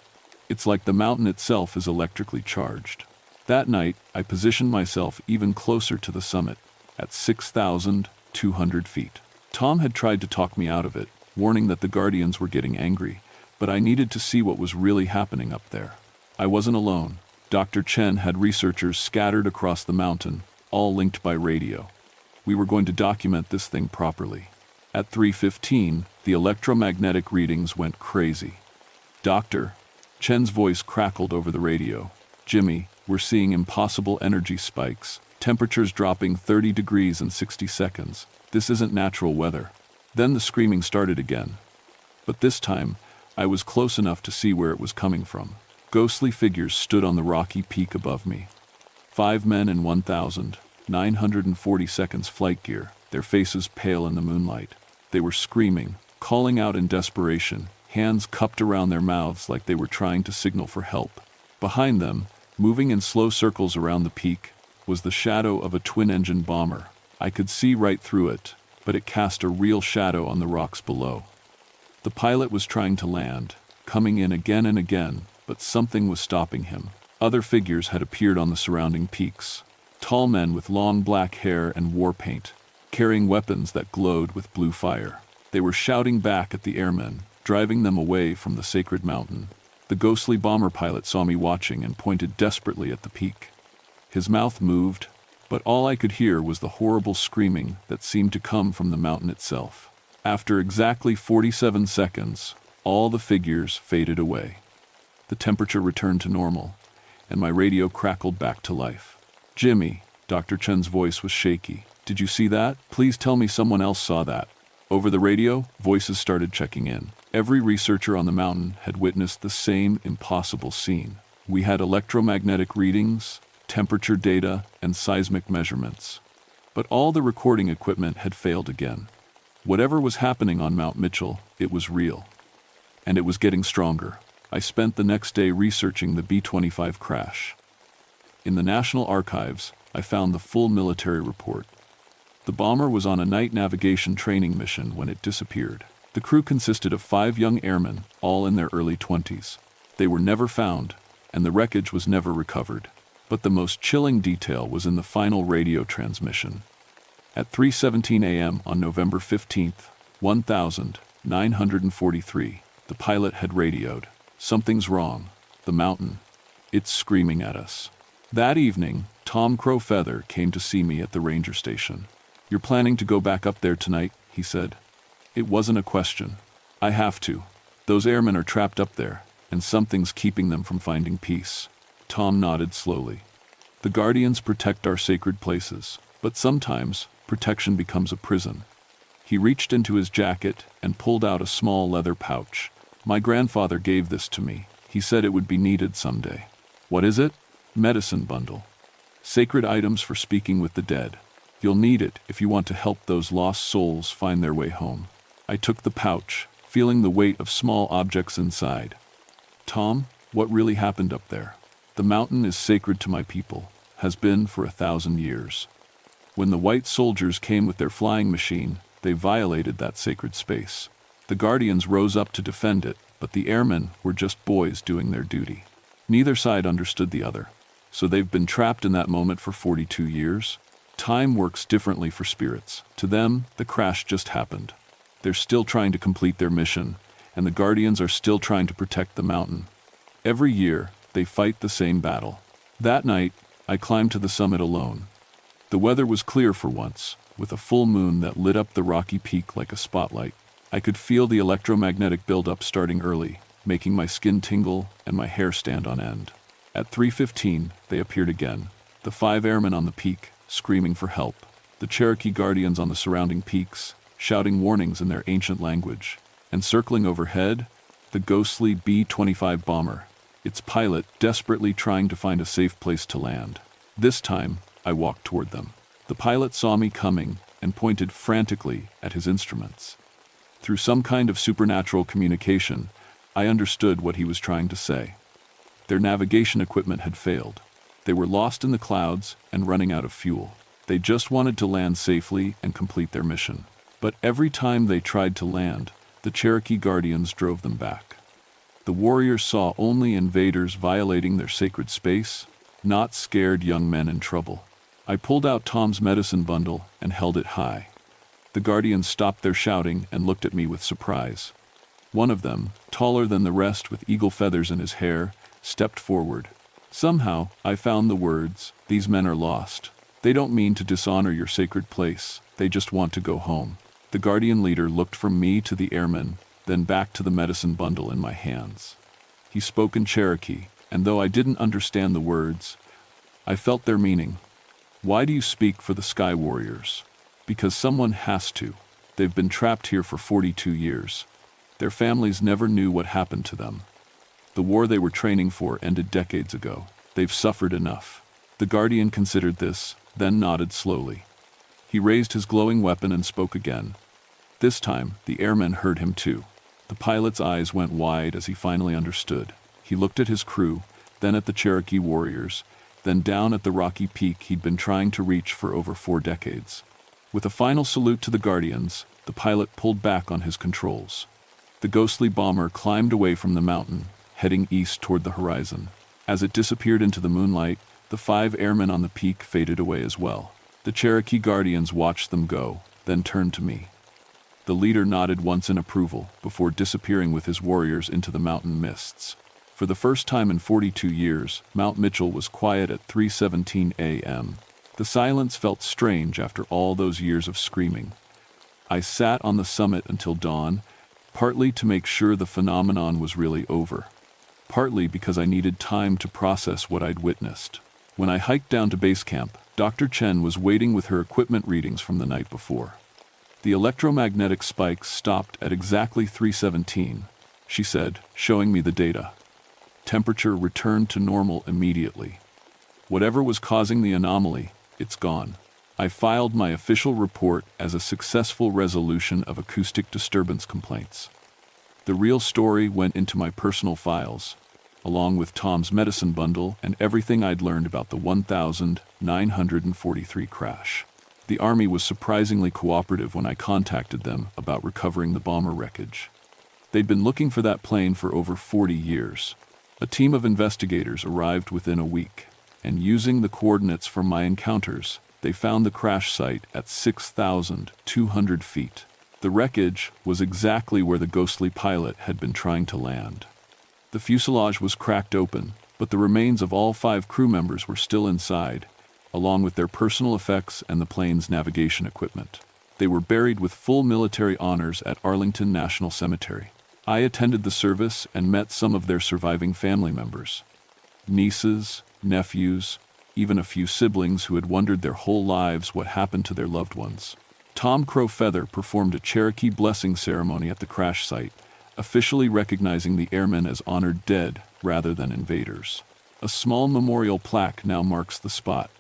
It's like the mountain itself is electrically charged. That night, I positioned myself even closer to the summit, at 6,200 feet. Tom had tried to talk me out of it, warning that the Guardians were getting angry, but I needed to see what was really happening up there. I wasn't alone. Dr. Chen had researchers scattered across the mountain, all linked by radio. We were going to document this thing properly. At 3:15, the electromagnetic readings went crazy. Doctor, Chen's voice crackled over the radio. Jimmy, we're seeing impossible energy spikes, temperatures dropping 30 degrees in 60 seconds. This isn't natural weather. Then the screaming started again. But this time, I was close enough to see where it was coming from. Ghostly figures stood on the rocky peak above me. 5 men in 1,940 seconds flight gear, their faces pale in the moonlight. They were screaming, calling out in desperation, hands cupped around their mouths like they were trying to signal for help. Behind them, moving in slow circles around the peak, was the shadow of a twin-engine bomber. I could see right through it, but it cast a real shadow on the rocks below. The pilot was trying to land, coming in again and again, but something was stopping him. Other figures had appeared on the surrounding peaks. Tall men with long black hair and war paint, carrying weapons that glowed with blue fire. They were shouting back at the airmen, driving them away from the sacred mountain. The ghostly bomber pilot saw me watching and pointed desperately at the peak. His mouth moved, but all I could hear was the horrible screaming that seemed to come from the mountain itself. After exactly 47 seconds, all the figures faded away. The temperature returned to normal, and my radio crackled back to life. Jimmy, Dr. Chen's voice was shaky. Did you see that? Please tell me someone else saw that. Over the radio, voices started checking in. Every researcher on the mountain had witnessed the same impossible scene. We had electromagnetic readings, temperature data, and seismic measurements. But all the recording equipment had failed again. Whatever was happening on Mount Mitchell, it was real. And it was getting stronger. I spent the next day researching the B-25 crash. In the National Archives, I found the full military report. The bomber was on a night navigation training mission when it disappeared. The crew consisted of 5 young airmen, all in their early 20s. They were never found, and the wreckage was never recovered. But the most chilling detail was in the final radio transmission. At 3:17 a.m. on November 15th, 1943, the pilot had radioed. Something's wrong. The mountain. It's screaming at us. That evening, Tom Crowfeather came to see me at the ranger station. You're planning to go back up there tonight, he said. It wasn't a question. I have to. Those airmen are trapped up there, and something's keeping them from finding peace. Tom nodded slowly. The Guardians protect our sacred places, but sometimes protection becomes a prison. He reached into his jacket and pulled out a small leather pouch. My grandfather gave this to me. He said it would be needed someday. What is it? Medicine bundle. Sacred items for speaking with the dead. You'll need it if you want to help those lost souls find their way home. I took the pouch, feeling the weight of small objects inside. Tom, what really happened up there? The mountain is sacred to my people, has been for 1,000 years. When the white soldiers came with their flying machine, they violated that sacred space. The Guardians rose up to defend it, but the airmen were just boys doing their duty. Neither side understood the other. So they've been trapped in that moment for 42 years. Time works differently for spirits. To them, the crash just happened. They're still trying to complete their mission, and the Guardians are still trying to protect the mountain. Every year, they fight the same battle. That night, I climbed to the summit alone. The weather was clear for once, with a full moon that lit up the rocky peak like a spotlight. I could feel the electromagnetic buildup starting early, making my skin tingle and my hair stand on end. At 3:15, they appeared again. The 5 airmen on the peak, screaming for help. The Cherokee Guardians on the surrounding peaks, shouting warnings in their ancient language. And circling overhead, the ghostly B-25 bomber, its pilot desperately trying to find a safe place to land. This time, I walked toward them. The pilot saw me coming and pointed frantically at his instruments. Through some kind of supernatural communication, I understood what he was trying to say. Their navigation equipment had failed. They were lost in the clouds and running out of fuel. They just wanted to land safely and complete their mission. But every time they tried to land, the Cherokee Guardians drove them back. The warriors saw only invaders violating their sacred space, not scared young men in trouble. I pulled out Tom's medicine bundle and held it high. The guardians stopped their shouting and looked at me with surprise. One of them, taller than the rest with eagle feathers in his hair, stepped forward. Somehow, I found the words, "These men are lost. They don't mean to dishonor your sacred place. They just want to go home." The guardian leader looked from me to the airman, then back to the medicine bundle in my hands. He spoke in Cherokee, and though I didn't understand the words, I felt their meaning. "Why do you speak for the Sky Warriors?" "Because someone has to. They've been trapped here for 42 years. Their families never knew what happened to them. The war they were training for ended decades ago. They've suffered enough." The guardian considered this, then nodded slowly. He raised his glowing weapon and spoke again. This time, the airmen heard him too. The pilot's eyes went wide as he finally understood. He looked at his crew, then at the Cherokee warriors, then down at the rocky peak he'd been trying to reach for over 4 decades. With a final salute to the guardians, the pilot pulled back on his controls. The ghostly bomber climbed away from the mountain, heading east toward the horizon. As it disappeared into the moonlight, the 5 airmen on the peak faded away as well. The Cherokee guardians watched them go, then turned to me. The leader nodded once in approval, before disappearing with his warriors into the mountain mists. For the first time in 42 years, Mount Mitchell was quiet at 3:17 a.m. The silence felt strange after all those years of screaming. I sat on the summit until dawn, partly to make sure the phenomenon was really over, partly because I needed time to process what I'd witnessed. When I hiked down to base camp, Dr. Chen was waiting with her equipment readings from the night before. The electromagnetic spikes stopped at exactly 3:17, she said, showing me the data. Temperature returned to normal immediately. Whatever was causing the anomaly, it's gone. I filed my official report as a successful resolution of acoustic disturbance complaints. The real story went into my personal files, along with Tom's medicine bundle and everything I'd learned about the 1943 crash. The Army was surprisingly cooperative when I contacted them about recovering the bomber wreckage. They'd been looking for that plane for over 40 years. A team of investigators arrived within a week, and using the coordinates from my encounters, they found the crash site at 6,200 feet. The wreckage was exactly where the ghostly pilot had been trying to land. The fuselage was cracked open, but the remains of all 5 crew members were still inside, along with their personal effects and the plane's navigation equipment. They were buried with full military honors at Arlington National Cemetery. I attended the service and met some of their surviving family members. Nieces, nephews, even a few siblings who had wondered their whole lives what happened to their loved ones. Tom Crow Feather performed a Cherokee blessing ceremony at the crash site, officially recognizing the airmen as honored dead rather than invaders. A small memorial plaque now marks the spot,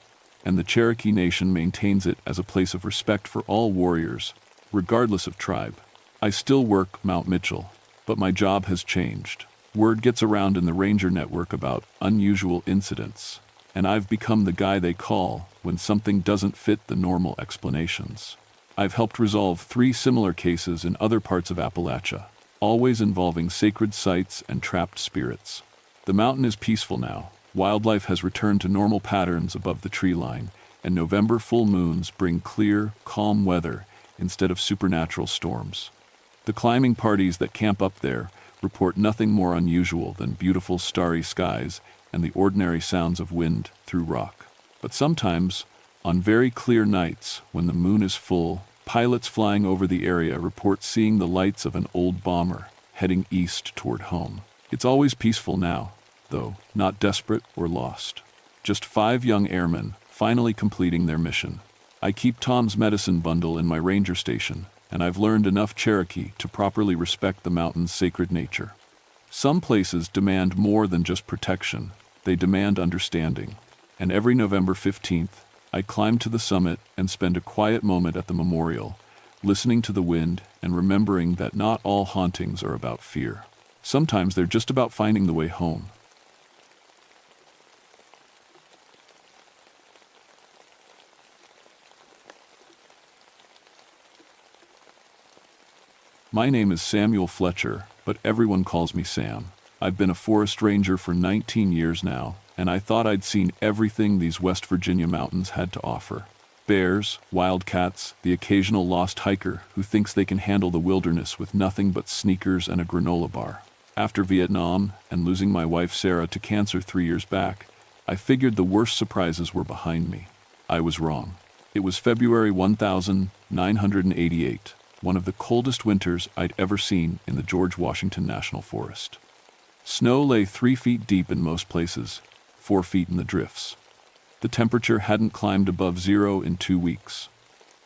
and the Cherokee Nation maintains it as a place of respect for all warriors, regardless of tribe. I still work Mount Mitchell, but my job has changed. Word gets around in the Ranger Network about unusual incidents, and I've become the guy they call when something doesn't fit the normal explanations. I've helped resolve 3 similar cases in other parts of Appalachia, always involving sacred sites and trapped spirits. The mountain is peaceful now. Wildlife has returned to normal patterns above the tree line, and November full moons bring clear, calm weather instead of supernatural storms. The climbing parties that camp up there report nothing more unusual than beautiful starry skies and the ordinary sounds of wind through rock. But sometimes, on very clear nights when the moon is full, pilots flying over the area report seeing the lights of an old bomber heading east toward home. It's always peaceful now, though, not desperate or lost. Just 5 young airmen finally completing their mission. I keep Tom's medicine bundle in my ranger station, and I've learned enough Cherokee to properly respect the mountain's sacred nature. Some places demand more than just protection, they demand understanding. And every November 15th, I climb to the summit and spend a quiet moment at the memorial, listening to the wind and remembering that not all hauntings are about fear. Sometimes they're just about finding the way home. My name is Samuel Fletcher, but everyone calls me Sam. I've been a forest ranger for 19 years now, and I thought I'd seen everything these West Virginia mountains had to offer. Bears, wildcats, the occasional lost hiker who thinks they can handle the wilderness with nothing but sneakers and a granola bar. After Vietnam and losing my wife Sarah to cancer 3 years back, I figured the worst surprises were behind me. I was wrong. It was February 1988, one of the coldest winters I'd ever seen in the George Washington National Forest. Snow lay 3 feet deep in most places, 4 feet in the drifts. The temperature hadn't climbed above 0 in 2 weeks.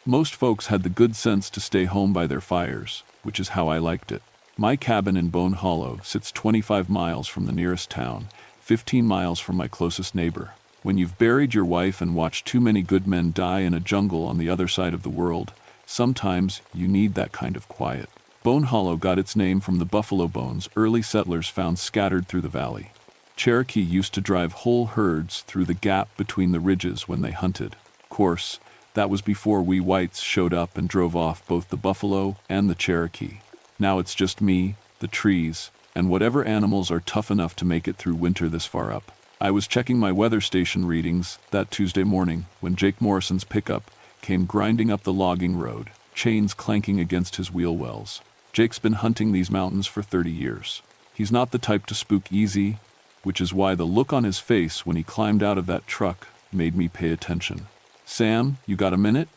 Most folks had the good sense to stay home by their fires, which is how I liked it. My cabin in Bone Hollow sits 25 miles from the nearest town, 15 miles from my closest neighbor. When you've buried your wife and watched too many good men die in a jungle on the other side of the world, sometimes you need that kind of quiet. Bone Hollow got its name from the buffalo bones early settlers found scattered through the valley. Cherokee used to drive whole herds through the gap between the ridges when they hunted. Of course, that was before we whites showed up and drove off both the buffalo and the Cherokee. Now it's just me, the trees, and whatever animals are tough enough to make it through winter this far up. I was checking my weather station readings that Tuesday morning when Jake Morrison's pickup came grinding up the logging road, chains clanking against his wheel wells. Jake's been hunting these mountains for 30 years. He's not the type to spook easy, which is why the look on his face when he climbed out of that truck made me pay attention. "Sam, you got a minute?"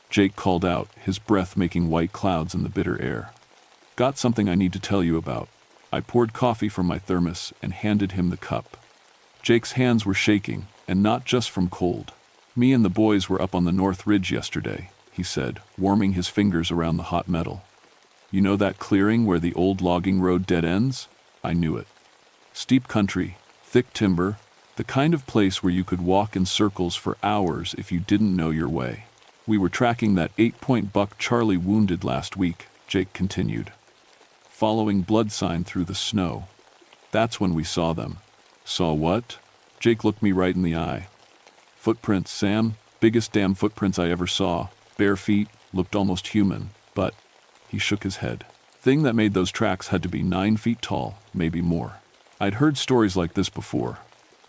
Jake called out, his breath making white clouds in the bitter air. "Got something I need to tell you about." I poured coffee from my thermos and handed him the cup. Jake's hands were shaking, and not just from cold. "Me and the boys were up on the North Ridge yesterday," he said, warming his fingers around the hot metal. "You know that clearing where the old logging road dead ends?" I knew it. Steep country, thick timber, the kind of place where you could walk in circles for hours if you didn't know your way. "We were tracking that 8-point buck Charlie wounded last week," Jake continued, following blood sign through the snow. "That's when we saw them." "Saw what?" Jake looked me right in the eye. "Footprints, Sam. Biggest damn footprints I ever saw. Bare feet, looked almost human, but..." He shook his head. "Thing that made those tracks had to be 9 feet tall, maybe more." I'd heard stories like this before.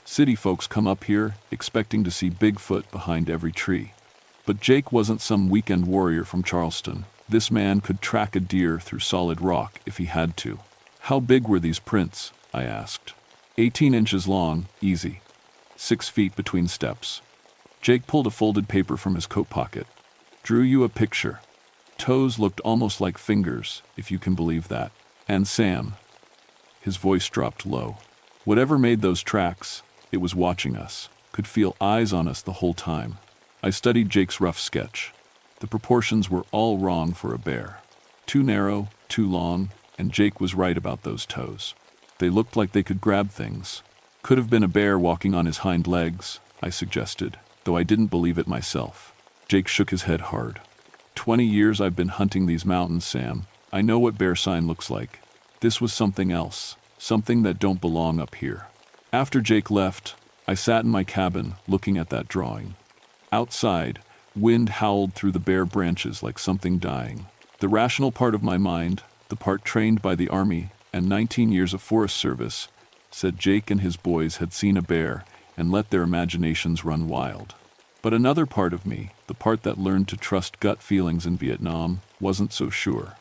City folks come up here expecting to see Bigfoot behind every tree. But Jake wasn't some weekend warrior from Charleston. This man could track a deer through solid rock if he had to. "How big were these prints?" I asked. 18 inches long, easy. 6 feet between steps." Jake pulled a folded paper from his coat pocket. "Drew you a picture. Toes looked almost like fingers, if you can believe that. And Sam," his voice dropped low, "whatever made those tracks, it was watching us, could feel eyes on us the whole time." I studied Jake's rough sketch. The proportions were all wrong for a bear. Too narrow, too long, and Jake was right about those toes. They looked like they could grab things. "Could have been a bear walking on his hind legs," I suggested, though I didn't believe it myself. Jake shook his head hard. 20 years I've been hunting these mountains, Sam. I know what bear sign looks like. This was something else, something that don't belong up here." After Jake left, I sat in my cabin looking at that drawing. Outside, wind howled through the bare branches like something dying. The rational part of my mind, the part trained by the Army and 19 years of Forest Service, said Jake and his boys had seen a bear and let their imaginations run wild. But another part of me, the part that learned to trust gut feelings in Vietnam, wasn't so sure.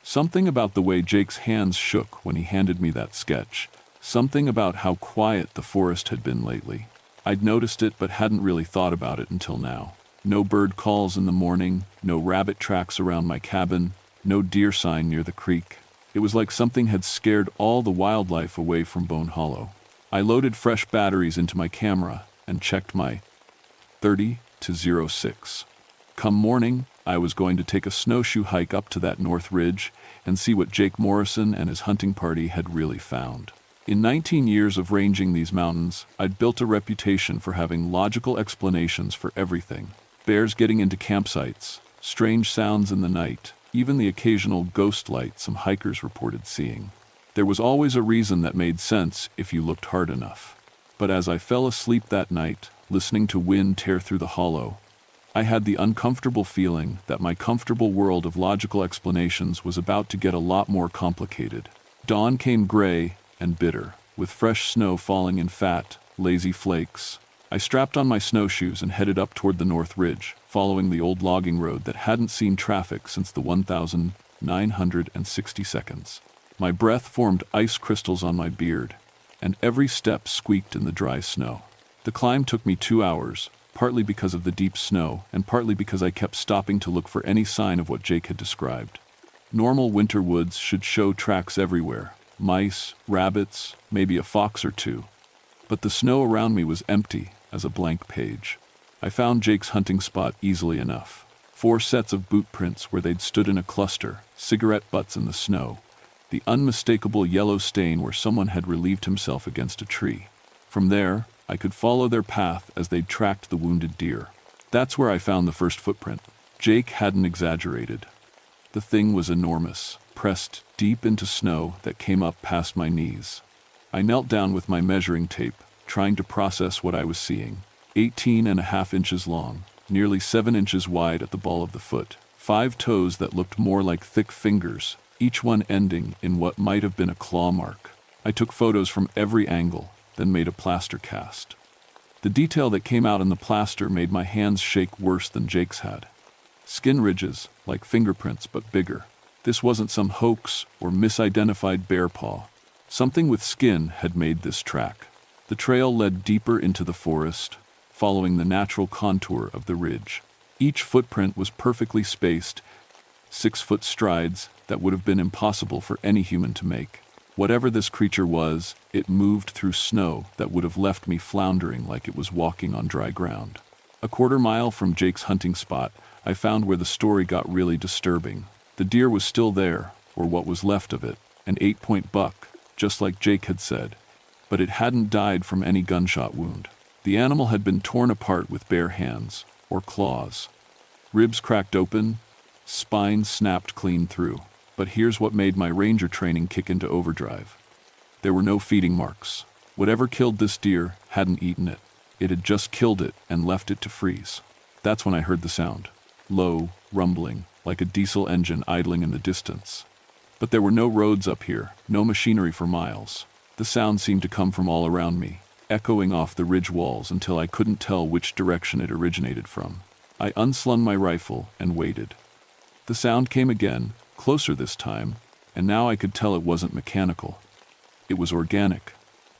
Something about the way Jake's hands shook when he handed me that sketch, something about how quiet the forest had been lately. I'd noticed it but hadn't really thought about it until now. No bird calls in the morning, no rabbit tracks around my cabin, no deer sign near the creek. It was like something had scared all the wildlife away from Bone Hollow. I loaded fresh batteries into my camera and checked my 30-06. Come morning, I was going to take a snowshoe hike up to that North Ridge and see what Jake Morrison and his hunting party had really found. In 19 years of ranging these mountains, I'd built a reputation for having logical explanations for everything. Bears getting into campsites, strange sounds in the night, even the occasional ghost light some hikers reported seeing. There was always a reason that made sense if you looked hard enough. But as I fell asleep that night, listening to wind tear through the hollow, I had the uncomfortable feeling that my comfortable world of logical explanations was about to get a lot more complicated. Dawn came gray, and bitter, with fresh snow falling in fat, lazy flakes. I strapped on my snowshoes and headed up toward the North Ridge, following the old logging road that hadn't seen traffic since the 1960 seconds. My breath formed ice crystals on my beard, and every step squeaked in the dry snow. The climb took me 2 hours, partly because of the deep snow, and partly because I kept stopping to look for any sign of what Jake had described. Normal winter woods should show tracks everywhere, mice, rabbits, maybe a fox or two. But the snow around me was empty as a blank page. I found Jake's hunting spot easily enough. 4 sets of boot prints where they'd stood in a cluster, cigarette butts in the snow, the unmistakable yellow stain where someone had relieved himself against a tree. From there, I could follow their path as they'd tracked the wounded deer. That's where I found the first footprint. Jake hadn't exaggerated. The thing was enormous, pressed deep into snow that came up past my knees. I knelt down with my measuring tape, trying to process what I was seeing. 18.5 inches long, nearly 7 inches wide at the ball of the foot, 5 toes that looked more like thick fingers, each one ending in what might have been a claw mark. I took photos from every angle, then made a plaster cast. The detail that came out in the plaster made my hands shake worse than Jake's had. Skin ridges, like fingerprints but bigger. This wasn't some hoax or misidentified bear paw. Something with skin had made this track. The trail led deeper into the forest, following the natural contour of the ridge. Each footprint was perfectly spaced, 6-foot strides that would have been impossible for any human to make. Whatever this creature was, it moved through snow that would have left me floundering like it was walking on dry ground. A 1/4 mile from Jake's hunting spot, I found where the story got really disturbing. The deer was still there, or what was left of it, an 8-point buck, just like Jake had said, but it hadn't died from any gunshot wound. The animal had been torn apart with bare hands, or claws. Ribs cracked open, spine snapped clean through. But here's what made my ranger training kick into overdrive. There were no feeding marks. Whatever killed this deer hadn't eaten it. It had just killed it and left it to freeze. That's when I heard the sound. Low, rumbling, like a diesel engine idling in the distance. But there were no roads up here, no machinery for miles. The sound seemed to come from all around me, echoing off the ridge walls until I couldn't tell which direction it originated from. I unslung my rifle and waited. The sound came again, closer this time, and now I could tell it wasn't mechanical. It was organic,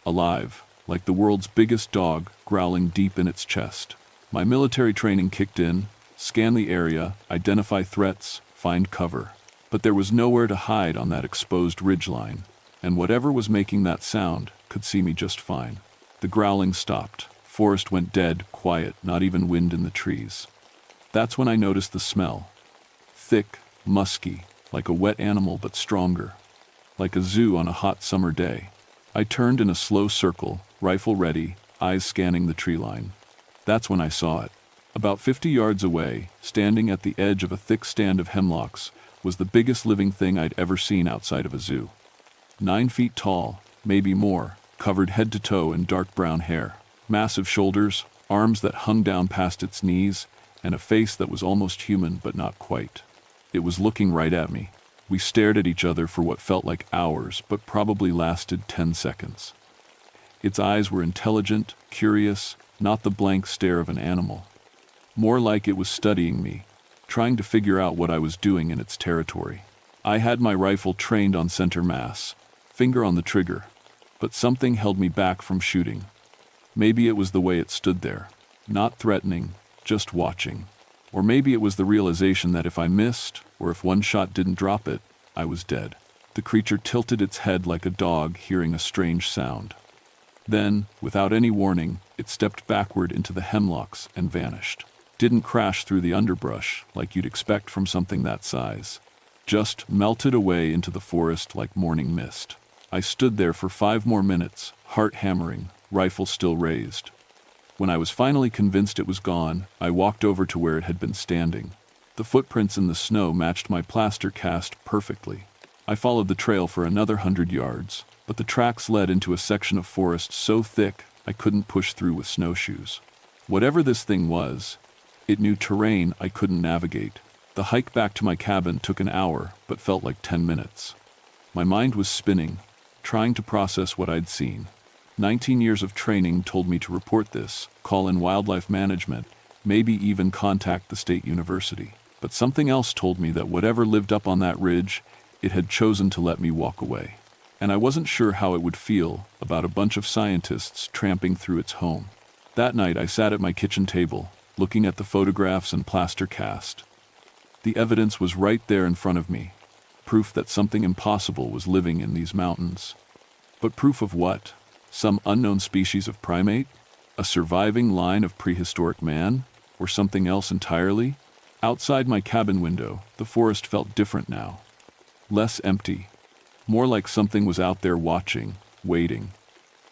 alive, like the world's biggest dog growling deep in its chest. My military training kicked in, scan the area, identify threats, find cover. But there was nowhere to hide on that exposed ridgeline, and whatever was making that sound could see me just fine. The growling stopped. Forest went dead, quiet, not even wind in the trees. That's when I noticed the smell. Thick, musky, like a wet animal but stronger. Like a zoo on a hot summer day. I turned in a slow circle, rifle ready, eyes scanning the tree line. That's when I saw it. About 50 yards away, standing at the edge of a thick stand of hemlocks, was the biggest living thing I'd ever seen outside of a zoo. 9 feet tall, maybe more, covered head to toe in dark brown hair. Massive shoulders, arms that hung down past its knees, and a face that was almost human but not quite. It was looking right at me. We stared at each other for what felt like hours, but probably lasted 10 seconds. Its eyes were intelligent, curious, not the blank stare of an animal. More like it was studying me, trying to figure out what I was doing in its territory. I had my rifle trained on center mass, finger on the trigger, but something held me back from shooting. Maybe it was the way it stood there, not threatening, just watching. Or maybe it was the realization that if I missed, or if one shot didn't drop it, I was dead. The creature tilted its head like a dog hearing a strange sound. Then, without any warning, it stepped backward into the hemlocks and vanished. Didn't crash through the underbrush like you'd expect from something that size. Just melted away into the forest like morning mist. I stood there for 5 more minutes, heart hammering, rifle still raised. When I was finally convinced it was gone, I walked over to where it had been standing. The footprints in the snow matched my plaster cast perfectly. I followed the trail for another 100 yards, but the tracks led into a section of forest so thick I couldn't push through with snowshoes. Whatever this thing was, it knew terrain I couldn't navigate. The hike back to my cabin took an hour, but felt like 10 minutes. My mind was spinning, trying to process what I'd seen. 19 years of training told me to report this, call in wildlife management, maybe even contact the state university. But something else told me that whatever lived up on that ridge, it had chosen to let me walk away. And I wasn't sure how it would feel about a bunch of scientists tramping through its home. That night I sat at my kitchen table, looking at the photographs and plaster cast. The evidence was right there in front of me, proof that something impossible was living in these mountains. But proof of what? Some unknown species of primate? A surviving line of prehistoric man? Or something else entirely? Outside my cabin window, the forest felt different now. Less empty. More like something was out there watching, waiting.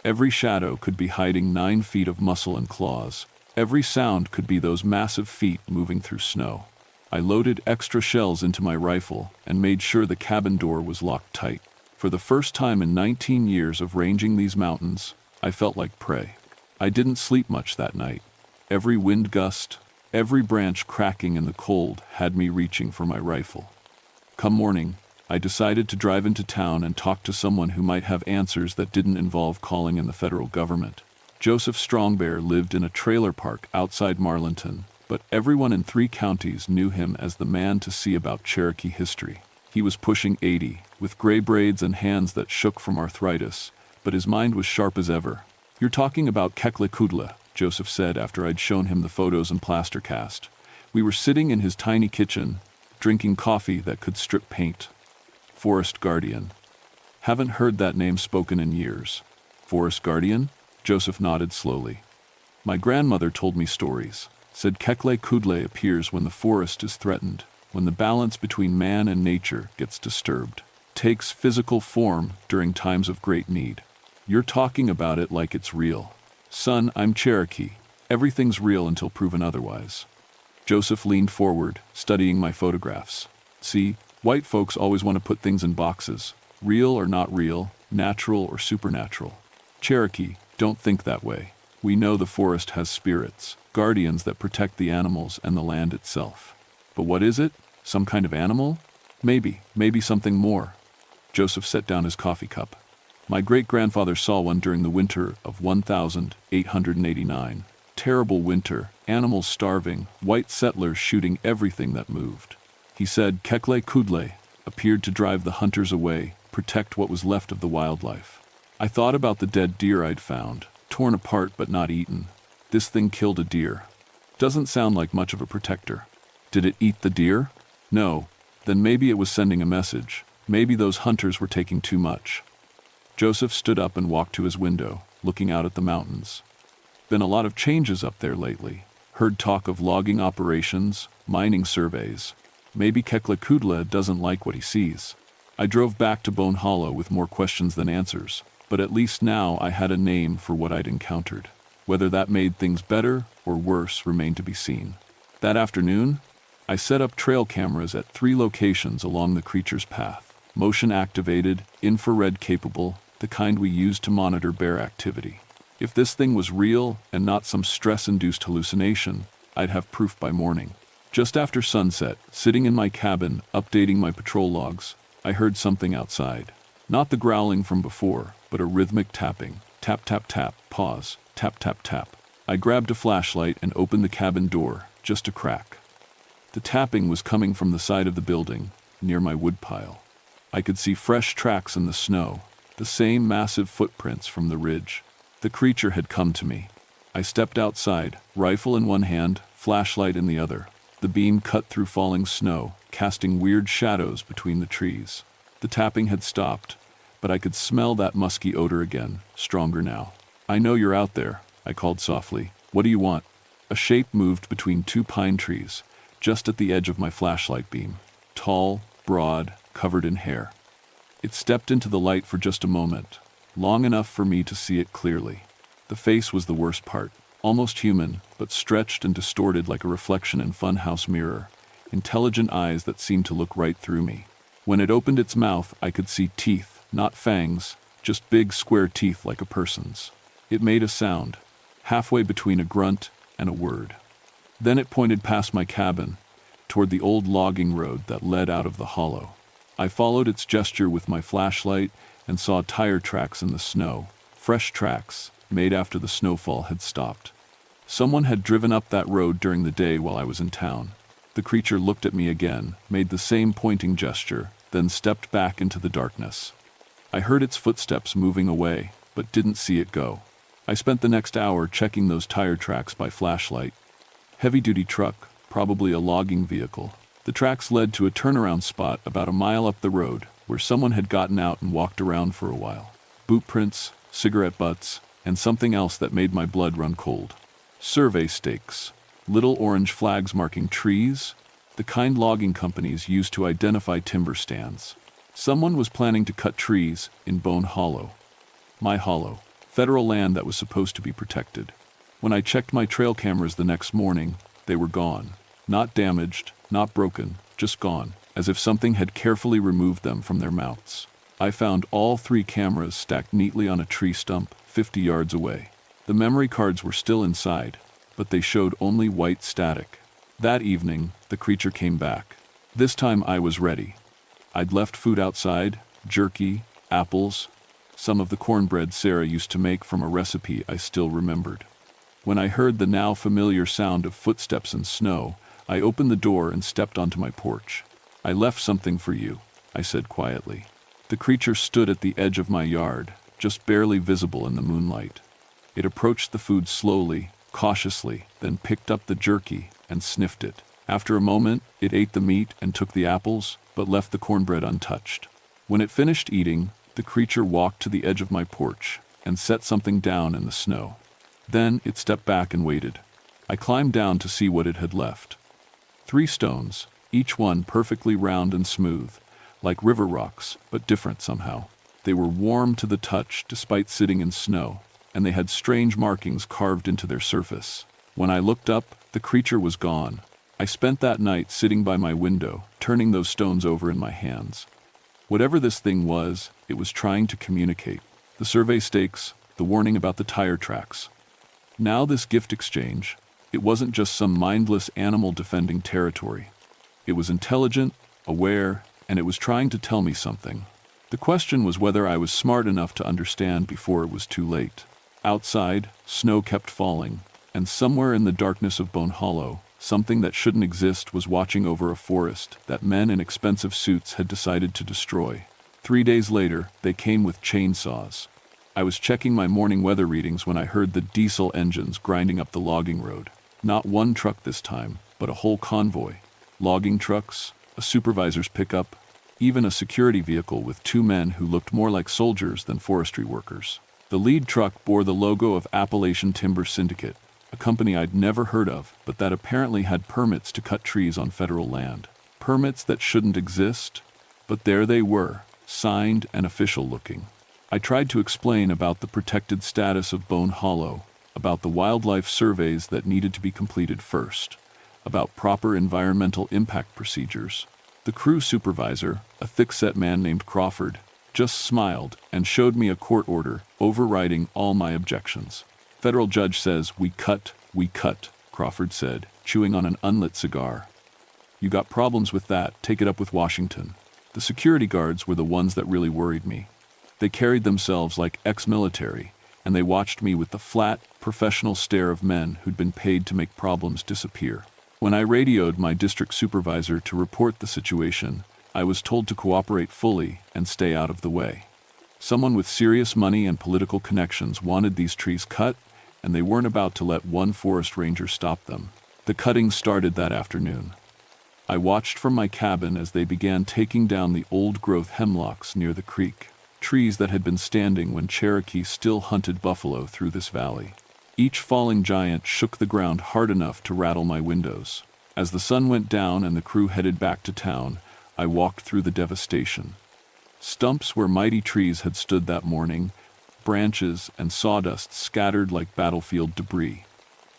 Every shadow could be hiding 9 feet of muscle and claws. Every sound could be those massive feet moving through snow. I loaded extra shells into my rifle and made sure the cabin door was locked tight. For the first time in 19 years of ranging these mountains, I felt like prey. I didn't sleep much that night. Every wind gust, every branch cracking in the cold had me reaching for my rifle. Come morning, I decided to drive into town and talk to someone who might have answers that didn't involve calling in the federal government. Joseph Strongbear lived in a trailer park outside Marlinton, but everyone in 3 counties knew him as the man to see about Cherokee history. He was pushing 80, with gray braids and hands that shook from arthritis, but his mind was sharp as ever. "You're talking about Kekle, Joseph said after I'd shown him the photos and plaster cast. We were sitting in his tiny kitchen, drinking coffee that could strip paint. Forest Guardian. Haven't heard that name spoken in years. Forest Guardian? Joseph nodded slowly. My grandmother told me stories, said Kekle appears when the forest is threatened, when the balance between man and nature gets disturbed, takes physical form during times of great need. You're talking about it like it's real. Son, I'm Cherokee. Everything's real until proven otherwise. Joseph leaned forward, studying my photographs. See, white folks always want to put things in boxes, real or not real, natural or supernatural. Cherokee, don't think that way. We know the forest has spirits, guardians that protect the animals and the land itself. But what is it? Some kind of animal? Maybe something more. Joseph set down his coffee cup. My great-grandfather saw one during the winter of 1889. Terrible winter, animals starving, white settlers shooting everything that moved. He said Kekle appeared to drive the hunters away, protect what was left of the wildlife. I thought about the dead deer I'd found, torn apart but not eaten. This thing killed a deer. Doesn't sound like much of a protector. Did it eat the deer? No. Then maybe it was sending a message. Maybe those hunters were taking too much. Joseph stood up and walked to his window, looking out at the mountains. Been a lot of changes up there lately. Heard talk of logging operations, mining surveys. Maybe Kekle doesn't like what he sees. I drove back to Bone Hollow with more questions than answers, but at least now I had a name for what I'd encountered. Whether that made things better or worse remained to be seen. That afternoon, I set up trail cameras at 3 locations along the creature's path. Motion-activated, infrared-capable, the kind we use to monitor bear activity. If this thing was real and not some stress-induced hallucination, I'd have proof by morning. Just after sunset, sitting in my cabin, updating my patrol logs, I heard something outside. Not the growling from before, but a rhythmic tapping. Tap, tap, tap, pause, tap, tap, tap. I grabbed a flashlight and opened the cabin door, just a crack. The tapping was coming from the side of the building, near my woodpile. I could see fresh tracks in the snow, the same massive footprints from the ridge. The creature had come to me. I stepped outside, rifle in one hand, flashlight in the other. The beam cut through falling snow, casting weird shadows between the trees. The tapping had stopped, but I could smell that musky odor again, stronger now. I know you're out there, I called softly. What do you want? A shape moved between 2 pine trees, just at the edge of my flashlight beam. Tall, broad, covered in hair. It stepped into the light for just a moment, long enough for me to see it clearly. The face was the worst part. Almost human, but stretched and distorted like a reflection in funhouse mirror. Intelligent eyes that seemed to look right through me. When it opened its mouth, I could see teeth, not fangs, just big square teeth like a person's. It made a sound, halfway between a grunt and a word. Then it pointed past my cabin, toward the old logging road that led out of the hollow. I followed its gesture with my flashlight, and saw tire tracks in the snow, fresh tracks, made after the snowfall had stopped. Someone had driven up that road during the day while I was in town. The creature looked at me again, made the same pointing gesture, then stepped back into the darkness. I heard its footsteps moving away, but didn't see it go. I spent the next hour checking those tire tracks by flashlight. Heavy-duty truck, probably a logging vehicle. The tracks led to a turnaround spot about a mile up the road, where someone had gotten out and walked around for a while. Boot prints, cigarette butts, and something else that made my blood run cold. Survey stakes. Little orange flags marking trees, the kind logging companies use to identify timber stands. Someone was planning to cut trees in Bone Hollow. My hollow. Federal land that was supposed to be protected. When I checked my trail cameras the next morning, they were gone. Not damaged, not broken, just gone, as if something had carefully removed them from their mounts. I found all 3 cameras stacked neatly on a tree stump 50 yards away. The memory cards were still inside, but they showed only white static. That evening, the creature came back. This time I was ready. I'd left food outside, jerky, apples, some of the cornbread Sarah used to make from a recipe I still remembered. When I heard the now familiar sound of footsteps in snow, I opened the door and stepped onto my porch. "I left something for you," I said quietly. The creature stood at the edge of my yard, just barely visible in the moonlight. It approached the food slowly, cautiously, then picked up the jerky and sniffed it. After a moment, it ate the meat and took the apples, but left the cornbread untouched. When it finished eating, the creature walked to the edge of my porch and set something down in the snow. Then it stepped back and waited. I climbed down to see what it had left. 3 stones, each one perfectly round and smooth, like river rocks, but different somehow. They were warm to the touch despite sitting in snow, and they had strange markings carved into their surface. When I looked up, the creature was gone. I spent that night sitting by my window, turning those stones over in my hands. Whatever this thing was, it was trying to communicate. The survey stakes, the warning about the tire tracks. Now this gift exchange, it wasn't just some mindless animal defending territory. It was intelligent, aware, and it was trying to tell me something. The question was whether I was smart enough to understand before it was too late. Outside, snow kept falling, and somewhere in the darkness of Bone Hollow, something that shouldn't exist was watching over a forest that men in expensive suits had decided to destroy. 3 days later, they came with chainsaws. I was checking my morning weather readings when I heard the diesel engines grinding up the logging road. Not one truck this time, but a whole convoy. Logging trucks, a supervisor's pickup, even a security vehicle with 2 men who looked more like soldiers than forestry workers. The lead truck bore the logo of Appalachian Timber Syndicate, a company I'd never heard of, but that apparently had permits to cut trees on federal land. Permits that shouldn't exist, but there they were, signed and official looking. I tried to explain about the protected status of Bone Hollow, about the wildlife surveys that needed to be completed first, about proper environmental impact procedures. The crew supervisor, a thick-set man named Crawford, just smiled and showed me a court order overriding all my objections. "Federal judge says we cut, Crawford said, chewing on an unlit cigar. "You got problems with that, take it up with Washington." The security guards were the ones that really worried me. They carried themselves like ex-military, and they watched me with the flat, professional stare of men who'd been paid to make problems disappear. When I radioed my district supervisor to report the situation, I was told to cooperate fully and stay out of the way. Someone with serious money and political connections wanted these trees cut, and they weren't about to let one forest ranger stop them. The cutting started that afternoon. I watched from my cabin as they began taking down the old-growth hemlocks near the creek, trees that had been standing when Cherokee still hunted buffalo through this valley. Each falling giant shook the ground hard enough to rattle my windows. As the sun went down and the crew headed back to town, I walked through the devastation. Stumps where mighty trees had stood that morning, branches and sawdust scattered like battlefield debris.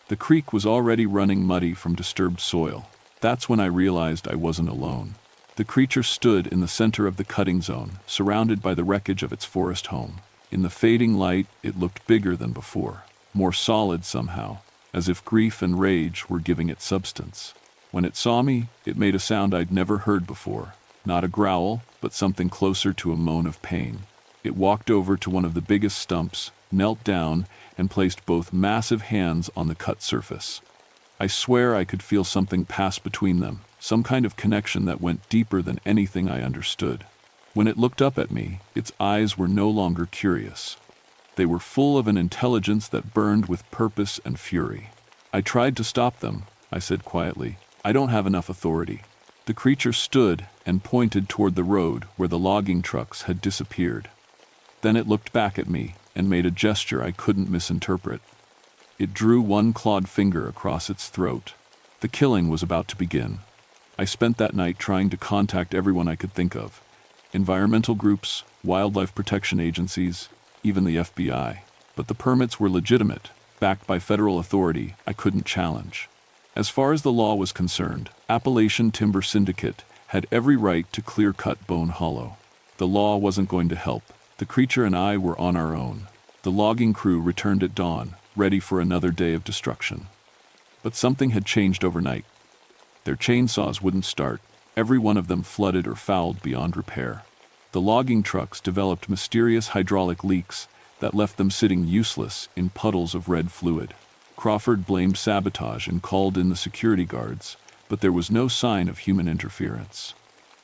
The creek was already running muddy from disturbed soil. That's when I realized I wasn't alone. The creature stood in the center of the cutting zone, surrounded by the wreckage of its forest home. In the fading light, it looked bigger than before, more solid somehow, as if grief and rage were giving it substance. When it saw me, it made a sound I'd never heard before. Not a growl, but something closer to a moan of pain. It walked over to one of the biggest stumps, knelt down, and placed both massive hands on the cut surface. I swear I could feel something pass between them, some kind of connection that went deeper than anything I understood. When it looked up at me, its eyes were no longer curious. They were full of an intelligence that burned with purpose and fury. I tried to stop them, I said quietly. I don't have enough authority. The creature stood and pointed toward the road where the logging trucks had disappeared. Then it looked back at me and made a gesture I couldn't misinterpret. It drew one clawed finger across its throat. The killing was about to begin. I spent that night trying to contact everyone I could think of. Environmental groups, wildlife protection agencies, even the FBI. But the permits were legitimate, backed by federal authority I couldn't challenge. As far as the law was concerned, Appalachian Timber Syndicate had every right to clear-cut Bone Hollow. The law wasn't going to help. The creature and I were on our own. The logging crew returned at dawn, ready for another day of destruction. But something had changed overnight. Their chainsaws wouldn't start. Every one of them flooded or fouled beyond repair. The logging trucks developed mysterious hydraulic leaks that left them sitting useless in puddles of red fluid. Crawford blamed sabotage and called in the security guards, but there was no sign of human interference.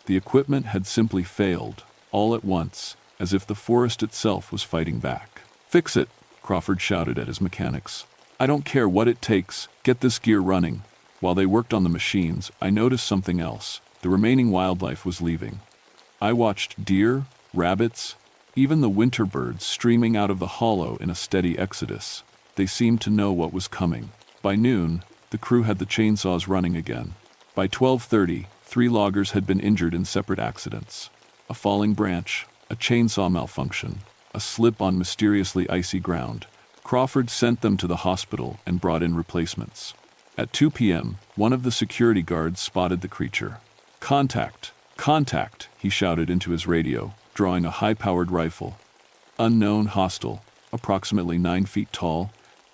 The equipment had simply failed, all at once, as if the forest itself was fighting back. "Fix it," Crawford shouted at his mechanics. "I don't care what it takes, get this gear running." While they worked on the machines, I noticed something else. The remaining wildlife was leaving. I watched deer, rabbits, even the winter birds streaming out of the hollow in a steady exodus. They seemed to know what was coming. By noon, the crew had the chainsaws running again. By 12:30, 3 loggers had been injured in separate accidents. A falling branch, a chainsaw malfunction, a slip on mysteriously icy ground. Crawford sent them to the hospital and brought in replacements. At 2 p.m., one of the security guards spotted the creature. "Contact! Contact!" he shouted into his radio, drawing a high-powered rifle. Unknown, hostile, approximately 9 feet tall,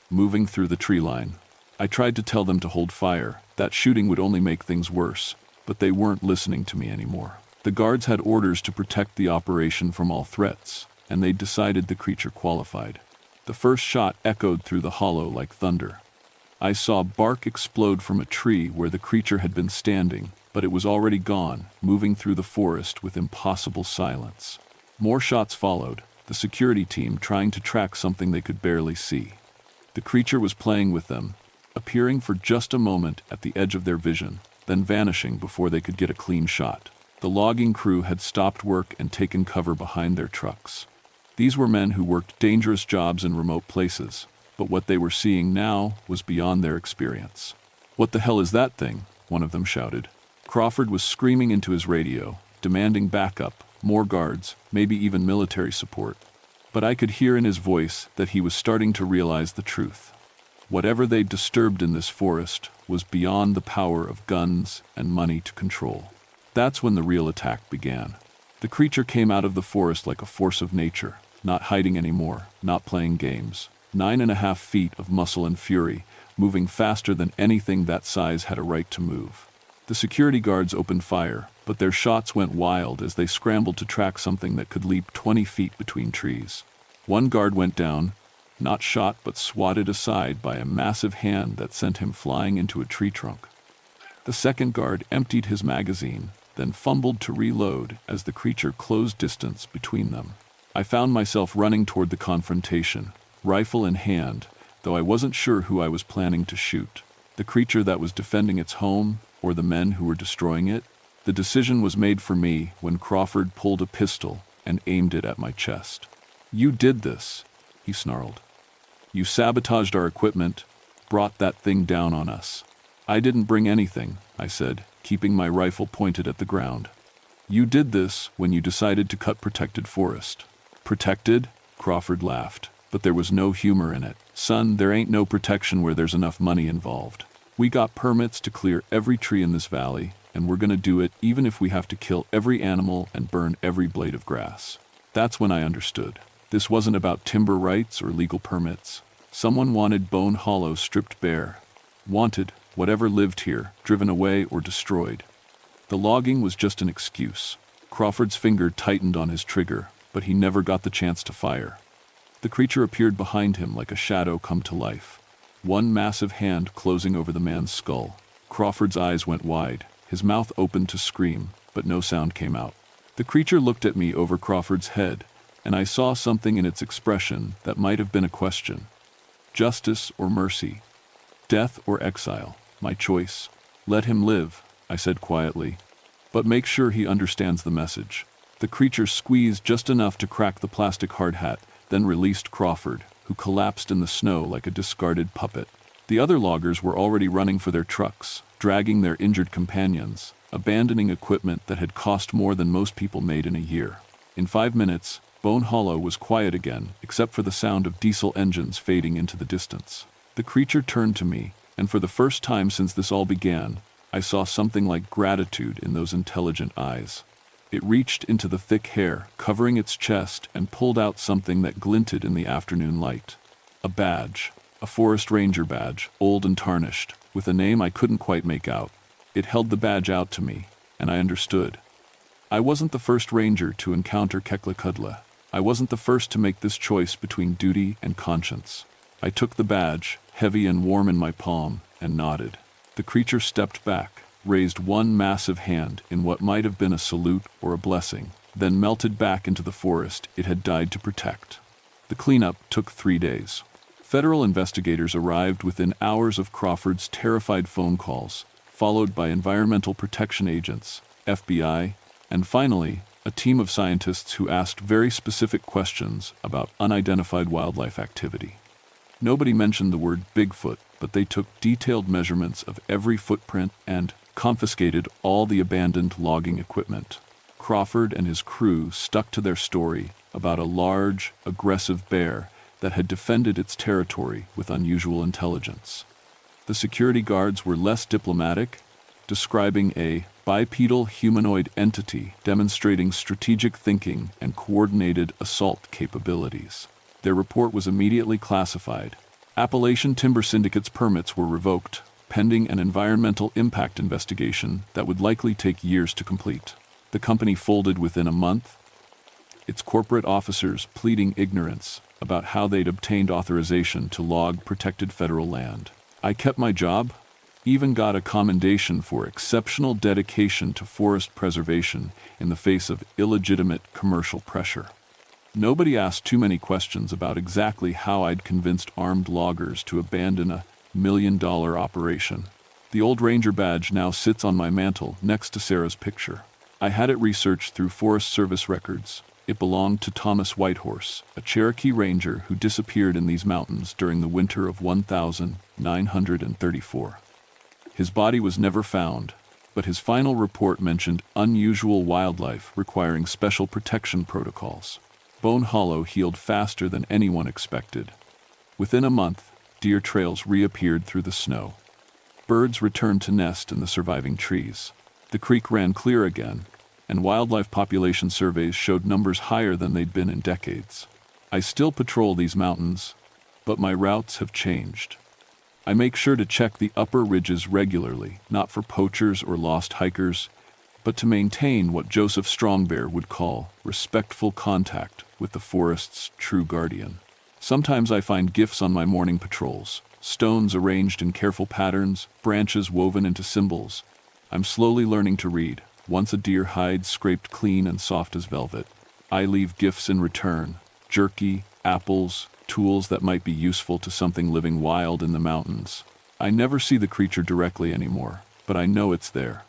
moving through the tree line. I tried to tell them to hold fire. That shooting would only make things worse, but they weren't listening to me anymore. The guards had orders to protect the operation from all threats, and they'd decided the creature qualified. The first shot echoed through the hollow like thunder. I saw bark explode from a tree where the creature had been standing, but it was already gone, moving through the forest with impossible silence. More shots followed, the security team trying to track something they could barely see. The creature was playing with them, appearing for just a moment at the edge of their vision, then vanishing before they could get a clean shot. The logging crew had stopped work and taken cover behind their trucks. These were men who worked dangerous jobs in remote places, but what they were seeing now was beyond their experience. "What the hell is that thing?" one of them shouted. Crawford was screaming into his radio, demanding backup, more guards, maybe even military support. But I could hear in his voice that he was starting to realize the truth. Whatever they'd disturbed in this forest was beyond the power of guns and money to control. That's when the real attack began. The creature came out of the forest like a force of nature, not hiding anymore, not playing games. 9.5 feet of muscle and fury, moving faster than anything that size had a right to move. The security guards opened fire, but their shots went wild as they scrambled to track something that could leap 20 feet between trees. One guard went down, not shot but swatted aside by a massive hand that sent him flying into a tree trunk. The second guard emptied his magazine, then fumbled to reload as the creature closed distance between them. I found myself running toward the confrontation, rifle in hand, though I wasn't sure who I was planning to shoot. The creature that was defending its home, or the men who were destroying it? The decision was made for me when Crawford pulled a pistol and aimed it at my chest. "You did this," he snarled. "You sabotaged our equipment, brought that thing down on us." "I didn't bring anything," I said, keeping my rifle pointed at the ground. "You did this when you decided to cut protected forest." "Protected?" Crawford laughed, but there was no humor in it. "Son, there ain't no protection where there's enough money involved. We got permits to clear every tree in this valley, and we're gonna do it even if we have to kill every animal and burn every blade of grass." That's when I understood. This wasn't about timber rights or legal permits. Someone wanted Bone Hollow stripped bare. Wanted whatever lived here, driven away or destroyed. The logging was just an excuse. Crawford's finger tightened on his trigger, but he never got the chance to fire. The creature appeared behind him like a shadow come to life, one massive hand closing over the man's skull. Crawford's eyes went wide, his mouth opened to scream, but no sound came out. The creature looked at me over Crawford's head, and I saw something in its expression that might have been a question. Justice or mercy? Death or exile? My choice. Let him live, I said quietly. But make sure he understands the message. The creature squeezed just enough to crack the plastic hard hat, then released Crawford, who collapsed in the snow like a discarded puppet. The other loggers were already running for their trucks, dragging their injured companions, abandoning equipment that had cost more than most people made in a year. In 5 minutes, Bone Hollow was quiet again, except for the sound of diesel engines fading into the distance. The creature turned to me, and for the first time since this all began, I saw something like gratitude in those intelligent eyes. It reached into the thick hair, covering its chest, and pulled out something that glinted in the afternoon light. A badge. A forest ranger badge, old and tarnished, with a name I couldn't quite make out. It held the badge out to me, and I understood. I wasn't the first ranger to encounter Kekla. I wasn't the first to make this choice between duty and conscience. I took the badge, heavy and warm in my palm, and nodded. The creature stepped back, raised one massive hand in what might have been a salute or a blessing, then melted back into the forest it had died to protect. The cleanup took 3 days. Federal investigators arrived within hours of Crawford's terrified phone calls, followed by environmental protection agents, FBI, and finally, a team of scientists who asked very specific questions about unidentified wildlife activity. Nobody mentioned the word Bigfoot, but they took detailed measurements of every footprint and confiscated all the abandoned logging equipment. Crawford and his crew stuck to their story about a large, aggressive bear that had defended its territory with unusual intelligence. The security guards were less diplomatic, describing a bipedal humanoid entity demonstrating strategic thinking and coordinated assault capabilities. Their report was immediately classified. Appalachian Timber Syndicate's permits were revoked, pending an environmental impact investigation that would likely take years to complete. The company folded within a month, its corporate officers pleading ignorance about how they'd obtained authorization to log protected federal land. I kept my job, even got a commendation for exceptional dedication to forest preservation in the face of illegitimate commercial pressure. Nobody asked too many questions about exactly how I'd convinced armed loggers to abandon a $1 million operation. The old ranger badge now sits on my mantle next to Sarah's picture. I had it researched through Forest Service records. It belonged to Thomas Whitehorse, a Cherokee ranger who disappeared in these mountains during the winter of 1934. His body was never found, but his final report mentioned unusual wildlife requiring special protection protocols. Bone Hollow healed faster than anyone expected. Within a month, deer trails reappeared through the snow. Birds returned to nest in the surviving trees. The creek ran clear again, and wildlife population surveys showed numbers higher than they'd been in decades. I still patrol these mountains, but my routes have changed. I make sure to check the upper ridges regularly, not for poachers or lost hikers, but to maintain what Joseph Strongbear would call respectful contact with the forest's true guardian. Sometimes I find gifts on my morning patrols, stones arranged in careful patterns, branches woven into symbols. I'm slowly learning to read. Once a deer hide scraped clean and soft as velvet. I leave gifts in return, jerky, apples, tools that might be useful to something living wild in the mountains. I never see the creature directly anymore, but I know it's there.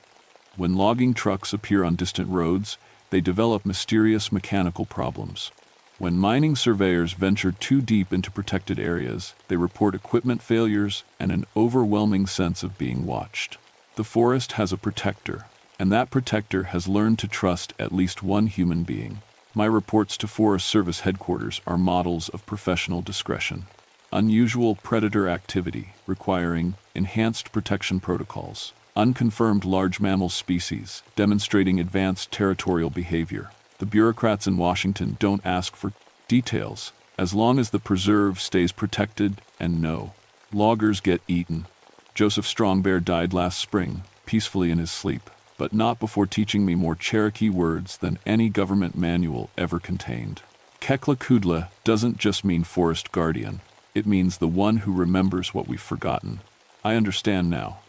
When logging trucks appear on distant roads, they develop mysterious mechanical problems. When mining surveyors venture too deep into protected areas, they report equipment failures and an overwhelming sense of being watched. The forest has a protector, and that protector has learned to trust at least one human being. My reports to Forest Service headquarters are models of professional discretion. Unusual predator activity requiring enhanced protection protocols. Unconfirmed large mammal species demonstrating advanced territorial behavior. The bureaucrats in Washington don't ask for details, as long as the preserve stays protected and no loggers get eaten. Joseph Strongbear died last spring, peacefully in his sleep. but not before teaching me more Cherokee words than any government manual ever contained. Kekla doesn't just mean forest guardian. It means the one who remembers what we've forgotten. I understand now.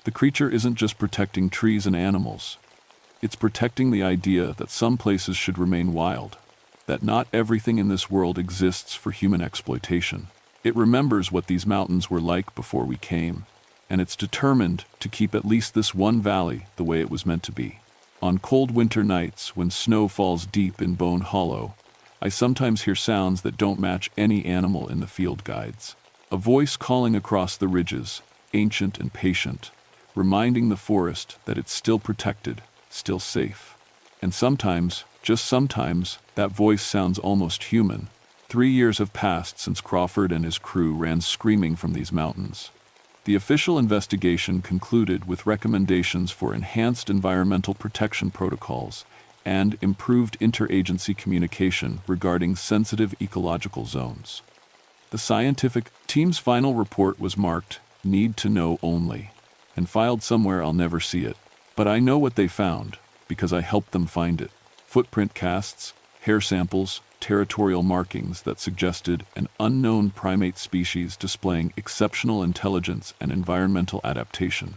The creature isn't just protecting trees and animals. It's protecting the idea that some places should remain wild, that not everything in this world exists for human exploitation. It remembers what these mountains were like before we came, and it's determined to keep at least this one valley the way it was meant to be. On cold winter nights, when snow falls deep in Bone Hollow, I sometimes hear sounds that don't match any animal in the field guides. A voice calling across the ridges, ancient and patient, reminding the forest that it's still protected, still safe. And sometimes, just sometimes, that voice sounds almost human. 3 years have passed since Crawford and his crew ran screaming from these mountains. The official investigation concluded with recommendations for enhanced environmental protection protocols and improved interagency communication regarding sensitive ecological zones. The scientific team's final report was marked "Need to Know Only" and filed somewhere I'll never see it. But I know what they found, because I helped them find it. Footprint casts, hair samples, territorial markings that suggested an unknown primate species displaying exceptional intelligence and environmental adaptation.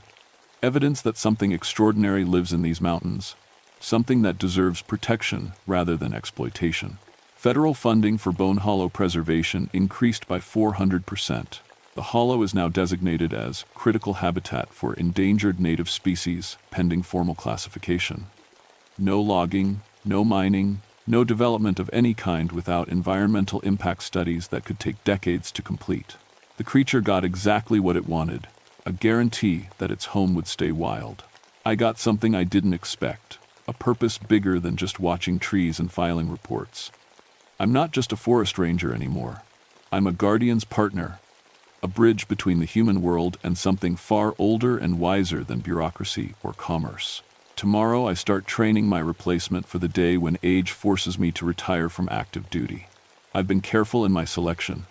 Evidence that something extraordinary lives in these mountains, something that deserves protection rather than exploitation. Federal funding for Bone Hollow preservation increased by 400%. The hollow is now designated as critical habitat for endangered native species, pending formal classification. No logging, no mining, no development of any kind without environmental impact studies that could take decades to complete. The creature got exactly what it wanted, a guarantee that its home would stay wild. I got something I didn't expect, a purpose bigger than just watching trees and filing reports. I'm not just a forest ranger anymore. I'm a guardian's partner, a bridge between the human world and something far older and wiser than bureaucracy or commerce. Tomorrow I start training my replacement for the day when age forces me to retire from active duty. I've been careful in my selection.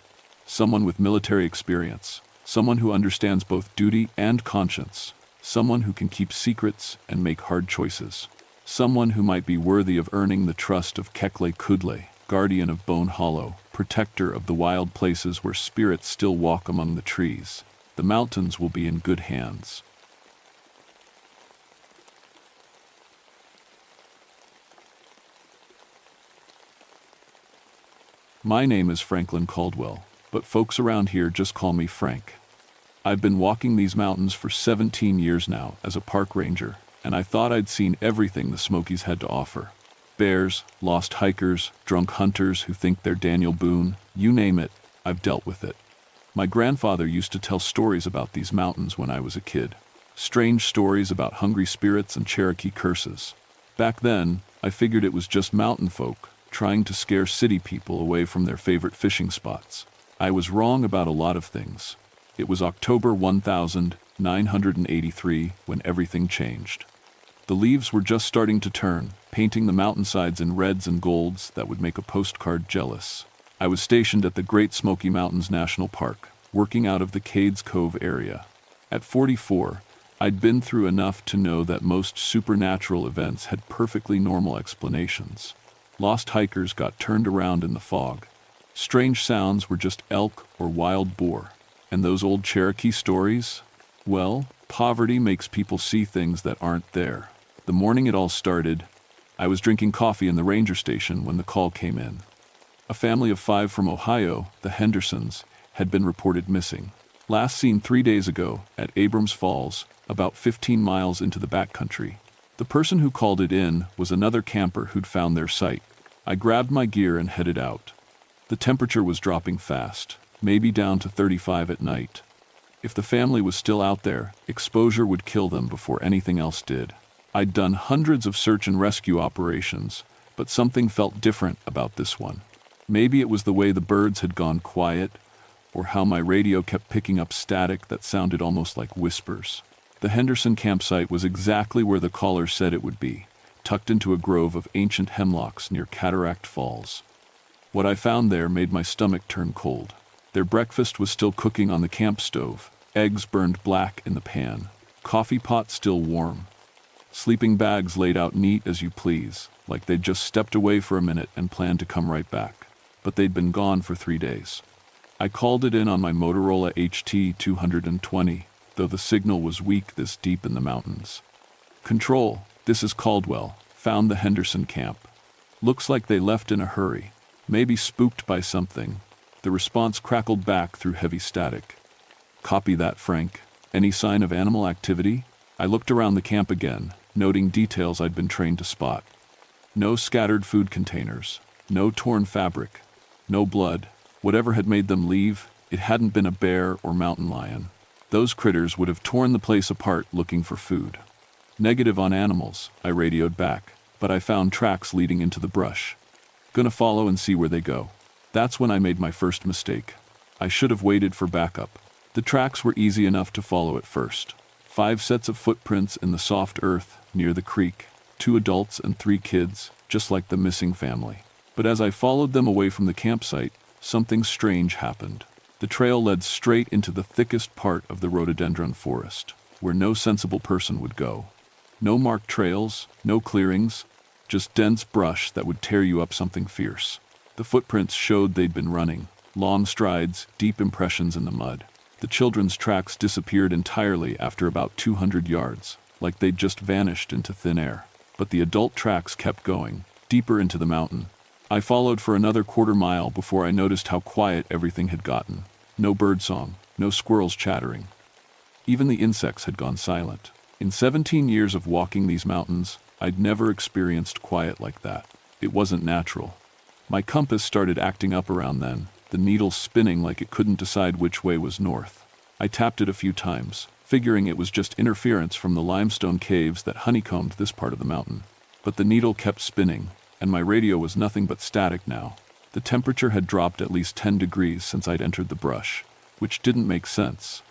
Someone with military experience, someone who understands both duty and conscience, someone who can keep secrets and make hard choices, someone who might be worthy of earning the trust of Kekla, guardian of Bone Hollow, protector of the wild places where spirits still walk among the trees. The mountains will be in good hands. My name is Franklin Caldwell, but folks around here just call me Frank. I've been walking these mountains for 17 years now as a park ranger, and I thought I'd seen everything the Smokies had to offer. Bears, lost hikers, drunk hunters who think they're Daniel Boone, you name it, I've dealt with it. My grandfather used to tell stories about these mountains when I was a kid. Strange stories about hungry spirits and Cherokee curses. Back then, I figured it was just mountain folk trying to scare city people away from their favorite fishing spots. I was wrong about a lot of things. It was October 1983 when everything changed. The leaves were just starting to turn, painting the mountainsides in reds and golds that would make a postcard jealous. I was stationed at the Great Smoky Mountains National Park, working out of the Cades Cove area. At 44, I'd been through enough to know that most supernatural events had perfectly normal explanations. Lost hikers got turned around in the fog. Strange sounds were just elk or wild boar. And those old Cherokee stories? Well, poverty makes people see things that aren't there. The morning it all started, I was drinking coffee in the ranger station when the call came in. A family of 5 from Ohio, the Hendersons, had been reported missing. Last seen 3 days ago at Abrams Falls, about 15 miles into the backcountry. The person who called it in was another camper who'd found their site. I grabbed my gear and headed out. The temperature was dropping fast, maybe down to 35 at night. If the family was still out there, exposure would kill them before anything else did. I'd done hundreds of search and rescue operations, but something felt different about this one. Maybe it was the way the birds had gone quiet, or how my radio kept picking up static that sounded almost like whispers. The Henderson campsite was exactly where the caller said it would be, tucked into a grove of ancient hemlocks near Cataract Falls. What I found there made my stomach turn cold. Their breakfast was still cooking on the camp stove, eggs burned black in the pan, coffee pot still warm. Sleeping bags laid out neat as you please, like they'd just stepped away for a minute and planned to come right back. But they'd been gone for 3 days. I called it in on my Motorola HT220, though the signal was weak this deep in the mountains. Control, this is Caldwell. Found the Henderson camp. Looks like they left in a hurry. Maybe spooked by something. The response crackled back through heavy static. Copy that, Frank. Any sign of animal activity? I looked around the camp again, noting details I'd been trained to spot. No scattered food containers. No torn fabric. No blood. Whatever had made them leave, it hadn't been a bear or mountain lion. Those critters would have torn the place apart looking for food. Negative on animals, I radioed back, but I found tracks leading into the brush. Gonna follow and see where they go. That's when I made my first mistake. I should have waited for backup. The tracks were easy enough to follow at first. 5 sets of footprints in the soft earth near the creek, 2 adults and 3 kids, just like the missing family. But as I followed them away from the campsite, something strange happened. The trail led straight into the thickest part of the rhododendron forest, where no sensible person would go. No marked trails, no clearings, just dense brush that would tear you up something fierce. The footprints showed they'd been running, long strides, deep impressions in the mud. The children's tracks disappeared entirely after about 200 yards, like they'd just vanished into thin air. But the adult tracks kept going, deeper into the mountain. I followed for another quarter mile before I noticed how quiet everything had gotten. No birdsong, no squirrels chattering. Even the insects had gone silent. In 17 years of walking these mountains, I'd never experienced quiet like that. It wasn't natural. My compass started acting up around then, the needle spinning like it couldn't decide which way was north. I tapped it a few times, figuring it was just interference from the limestone caves that honeycombed this part of the mountain. But the needle kept spinning, and my radio was nothing but static now. The temperature had dropped at least 10 degrees since I'd entered the brush, which didn't make sense.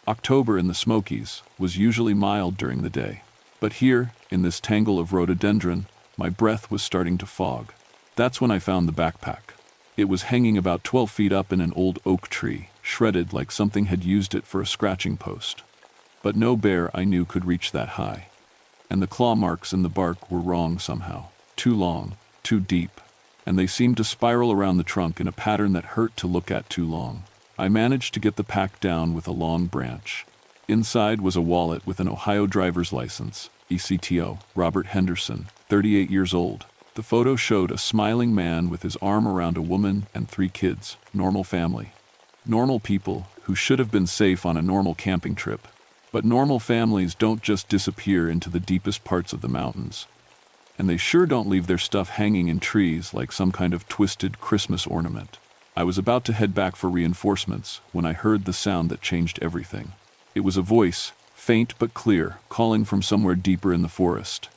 October in the Smokies was usually mild during the day. But here, in this tangle of rhododendron, my breath was starting to fog. That's when I found the backpack. It was hanging about 12 feet up in an old oak tree, shredded like something had used it for a scratching post. But no bear I knew could reach that high. And the claw marks in the bark were wrong somehow. Too long, too deep, and they seemed to spiral around the trunk in a pattern that hurt to look at too long. I managed to get the pack down with a long branch. Inside was a wallet with an Ohio driver's license, ECTO, Robert Henderson, 38 years old. The photo showed a smiling man with his arm around a woman and 3 kids, normal family. Normal people who should have been safe on a normal camping trip. But normal families don't just disappear into the deepest parts of the mountains. And they sure don't leave their stuff hanging in trees like some kind of twisted Christmas ornament. I was about to head back for reinforcements when I heard the sound that changed everything. It was a voice, faint but clear, calling from somewhere deeper in the forest.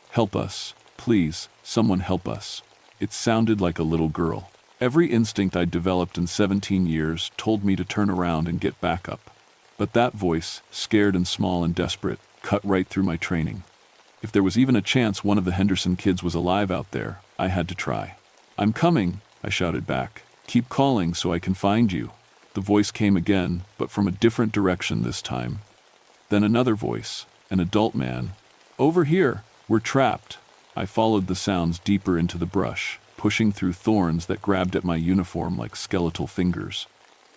Help us, please, someone help us. It sounded like a little girl. Every instinct I'd developed in 17 years told me to turn around and get back up. But that voice, scared and small and desperate, cut right through my training. If there was even a chance one of the Henderson kids was alive out there, I had to try. I'm coming, I shouted back. Keep calling so I can find you. The voice came again, but from a different direction this time. Then another voice, an adult man. Over here, we're trapped. I followed the sounds deeper into the brush, pushing through thorns that grabbed at my uniform like skeletal fingers.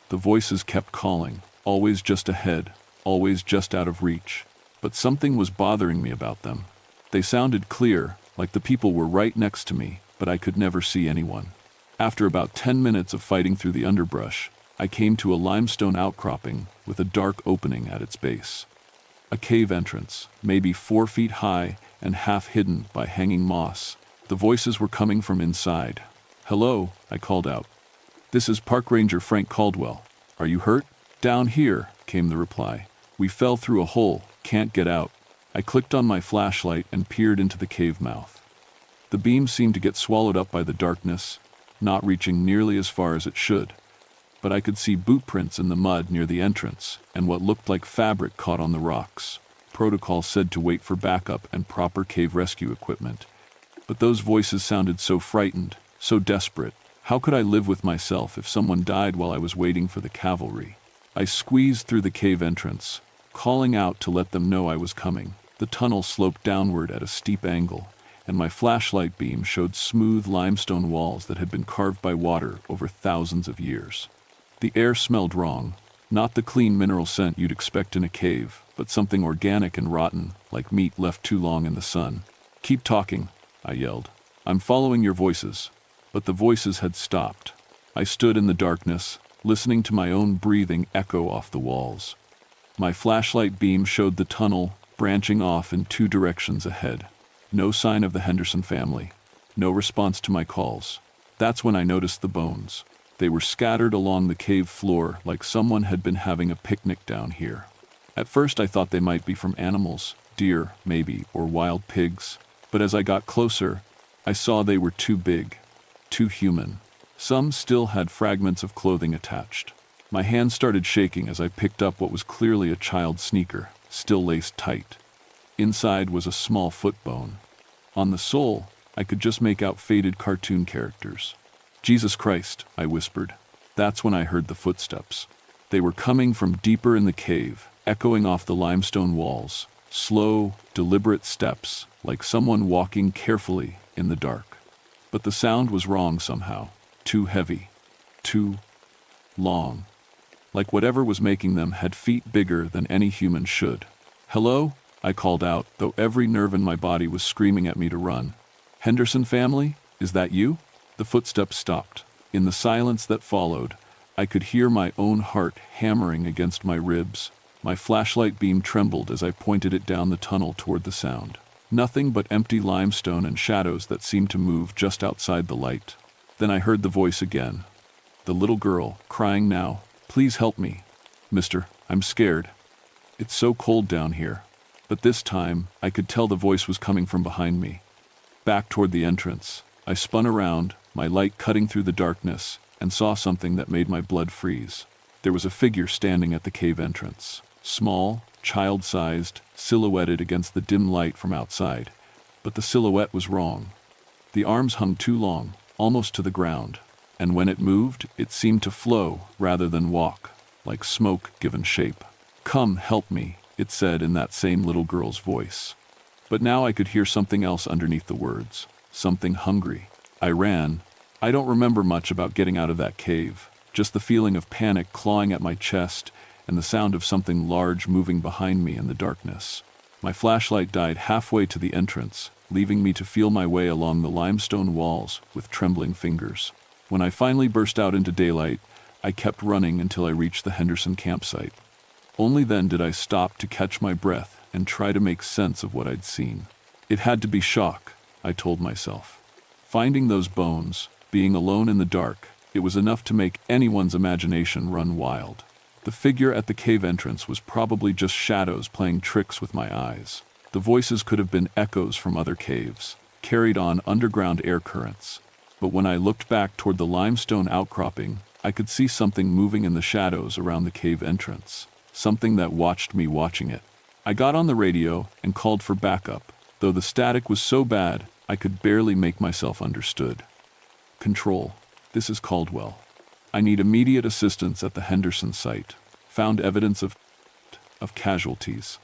The voices kept calling, always just ahead, always just out of reach. But something was bothering me about them. They sounded clear, like the people were right next to me, but I could never see anyone. After about 10 minutes of fighting through the underbrush, I came to a limestone outcropping with a dark opening at its base. A cave entrance, maybe 4 feet high and half hidden by hanging moss. The voices were coming from inside. Hello, I called out. This is Park Ranger Frank Caldwell. Are you hurt? Down here, came the reply. We fell through a hole, can't get out. I clicked on my flashlight and peered into the cave mouth. The beam seemed to get swallowed up by the darkness, not reaching nearly as far as it should. But I could see boot prints in the mud near the entrance and what looked like fabric caught on the rocks. Protocol said to wait for backup and proper cave rescue equipment. But those voices sounded so frightened, so desperate. How could I live with myself if someone died while I was waiting for the cavalry? I squeezed through the cave entrance, calling out to let them know I was coming. The tunnel sloped downward at a steep angle, and my flashlight beam showed smooth limestone walls that had been carved by water over thousands of years. The air smelled wrong, not the clean mineral scent you'd expect in a cave, but something organic and rotten, like meat left too long in the sun. "Keep talking," I yelled. "I'm following your voices." But the voices had stopped. I stood in the darkness, listening to my own breathing echo off the walls. My flashlight beam showed the tunnel branching off in 2 directions ahead. No sign of the Henderson family. No response to my calls. That's when I noticed the bones. They were scattered along the cave floor like someone had been having a picnic down here. At first I thought they might be from animals, deer, maybe, or wild pigs. But as I got closer, I saw they were too big, too human. Some still had fragments of clothing attached. My hand started shaking as I picked up what was clearly a child's sneaker, still laced tight. Inside was a small foot bone. On the sole, I could just make out faded cartoon characters. "Jesus Christ," I whispered. That's when I heard the footsteps. They were coming from deeper in the cave, echoing off the limestone walls. Slow, deliberate steps, like someone walking carefully in the dark. But the sound was wrong somehow. Too heavy. Too long. Like whatever was making them had feet bigger than any human should. "Hello?" I called out, though every nerve in my body was screaming at me to run. "Henderson family? Is that you?" The footsteps stopped. In the silence that followed, I could hear my own heart hammering against my ribs. My flashlight beam trembled as I pointed it down the tunnel toward the sound. Nothing but empty limestone and shadows that seemed to move just outside the light. Then I heard the voice again. The little girl, crying now, "Please help me. Mister, I'm scared. It's so cold down here." But this time, I could tell the voice was coming from behind me. Back toward the entrance, I spun around, my light cutting through the darkness, and saw something that made my blood freeze. There was a figure standing at the cave entrance. Small, child-sized, silhouetted against the dim light from outside. But the silhouette was wrong. The arms hung too long, almost to the ground, and when it moved, it seemed to flow rather than walk, like smoke given shape. "Come, help me," it said in that same little girl's voice. But now I could hear something else underneath the words. Something hungry. I ran. I don't remember much about getting out of that cave, just the feeling of panic clawing at my chest and the sound of something large moving behind me in the darkness. My flashlight died halfway to the entrance, leaving me to feel my way along the limestone walls with trembling fingers. When I finally burst out into daylight, I kept running until I reached the Henderson campsite. Only then did I stop to catch my breath and try to make sense of what I'd seen. It had to be shock, I told myself. Finding those bones, being alone in the dark, it was enough to make anyone's imagination run wild. The figure at the cave entrance was probably just shadows playing tricks with my eyes. The voices could have been echoes from other caves, carried on underground air currents. But when I looked back toward the limestone outcropping, I could see something moving in the shadows around the cave entrance. Something that watched me watching it. I got on the radio and called for backup, though the static was so bad I could barely make myself understood. "Control, this is Caldwell. I need immediate assistance at the Henderson site. Found evidence of casualties.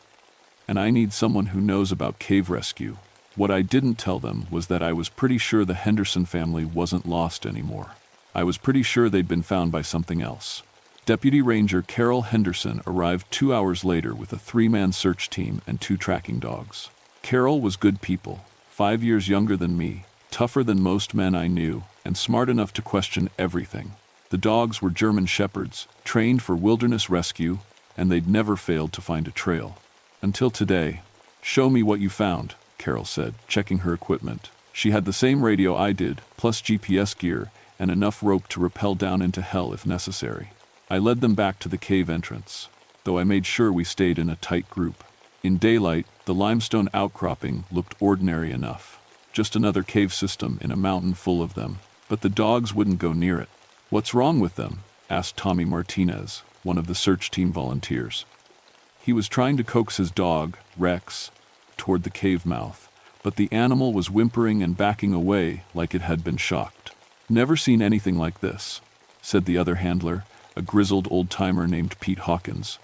And I need someone who knows about cave rescue." What I didn't tell them was that I was pretty sure the Henderson family wasn't lost anymore. I was pretty sure they'd been found by something else. Deputy Ranger Carol Henderson arrived 2 hours later with a 3-man search team and 2 tracking dogs. Carol was good people, 5 years younger than me, tougher than most men I knew, and smart enough to question everything. The dogs were German shepherds, trained for wilderness rescue, and they'd never failed to find a trail. Until today. "Show me what you found," Carol said, checking her equipment. She had the same radio I did, plus GPS gear, and enough rope to rappel down into hell if necessary. I led them back to the cave entrance, though I made sure we stayed in a tight group. In daylight, the limestone outcropping looked ordinary enough. Just another cave system in a mountain full of them. But the dogs wouldn't go near it. "What's wrong with them?" asked Tommy Martinez, one of the search team volunteers. He was trying to coax his dog, Rex, toward the cave mouth, but the animal was whimpering and backing away like it had been shocked. "Never seen anything like this," said the other handler, a grizzled old-timer named Pete Hawkins.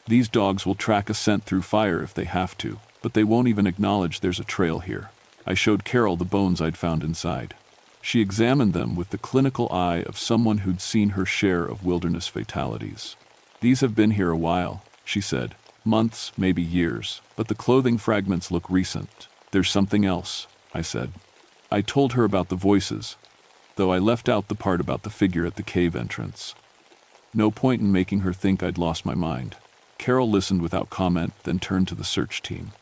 "These dogs will track a scent through fire if they have to." But they won't even acknowledge there's a trail here. I showed Carol the bones I'd found inside. She examined them with the clinical eye of someone who'd seen her share of wilderness fatalities. These have been here a while, she said. Months, maybe years, but the clothing fragments look recent. There's something else, I said. I told her about the voices, though I left out the part about the figure at the cave entrance. No point in making her think I'd lost my mind. Carol listened without comment, then turned to the search team.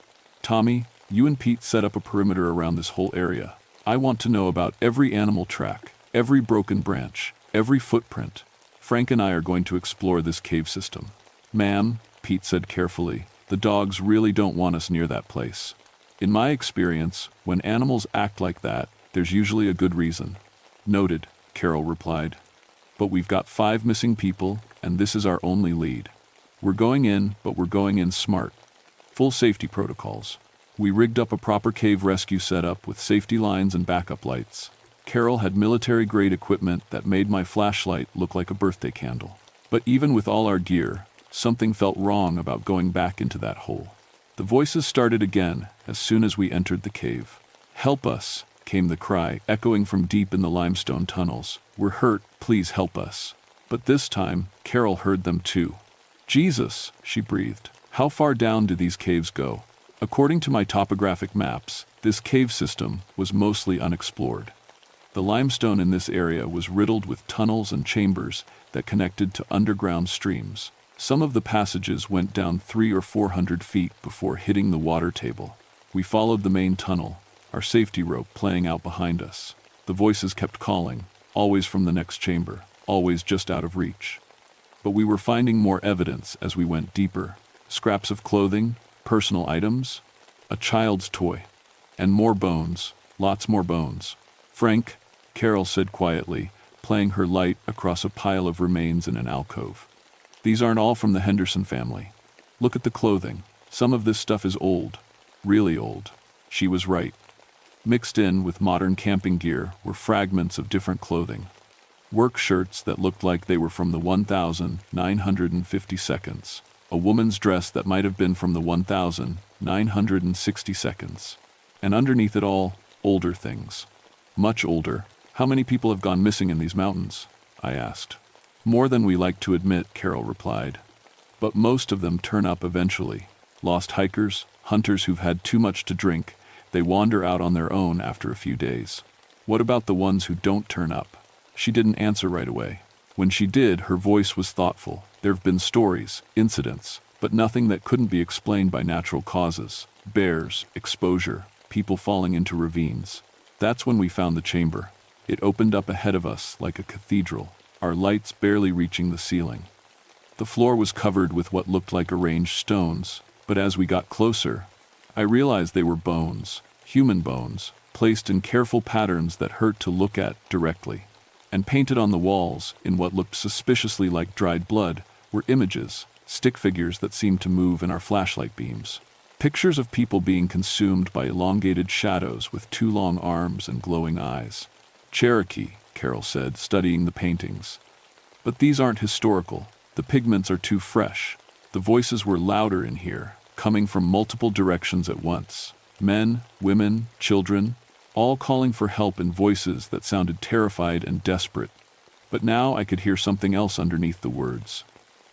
Tommy, you and Pete set up a perimeter around this whole area. I want to know about every animal track, every broken branch, every footprint. Frank and I are going to explore this cave system. Ma'am, Pete said carefully, the dogs really don't want us near that place. In my experience, when animals act like that, there's usually a good reason. Noted, Carol replied. But we've got 5 missing people, and this is our only lead. We're going in, but we're going in smart. Full safety protocols. We rigged up a proper cave rescue setup with safety lines and backup lights. Carol had military-grade equipment that made my flashlight look like a birthday candle. But even with all our gear, something felt wrong about going back into that hole. The voices started again as soon as we entered the cave. Help us, came the cry, echoing from deep in the limestone tunnels. We're hurt, please help us. But this time, Carol heard them too. Jesus, she breathed. How far down do these caves go? According to my topographic maps, this cave system was mostly unexplored. The limestone in this area was riddled with tunnels and chambers that connected to underground streams. Some of the passages went down 300 or 400 feet before hitting the water table. We followed the main tunnel, our safety rope playing out behind us. The voices kept calling, always from the next chamber, always just out of reach. But we were finding more evidence as we went deeper. Scraps of clothing, personal items, a child's toy, and more bones, lots more bones. Frank, Carol said quietly, playing her light across a pile of remains in an alcove. These aren't all from the Henderson family. Look at the clothing. Some of this stuff is old, really old. She was right. Mixed in with modern camping gear were fragments of different clothing. Work shirts that looked like they were from the 1950s. A woman's dress that might have been from the 1960s. And underneath it all, older things. Much older. How many people have gone missing in these mountains? I asked. More than we like to admit, Carol replied. But most of them turn up eventually. Lost hikers, hunters who've had too much to drink. They wander out on their own after a few days. What about the ones who don't turn up? She didn't answer right away. When she did, her voice was thoughtful. There have been stories, incidents, but nothing that couldn't be explained by natural causes. Bears, exposure, people falling into ravines. That's when we found the chamber. It opened up ahead of us like a cathedral, our lights barely reaching the ceiling. The floor was covered with what looked like arranged stones, but as we got closer, I realized they were bones, human bones, placed in careful patterns that hurt to look at directly. And painted on the walls, in what looked suspiciously like dried blood, were images, stick figures that seemed to move in our flashlight beams. Pictures of people being consumed by elongated shadows with 2 long arms and glowing eyes. Cherokee, Carol said, studying the paintings. But these aren't historical. The pigments are too fresh. The voices were louder in here, coming from multiple directions at once. Men, women, children, all calling for help in voices that sounded terrified and desperate. But now I could hear something else underneath the words.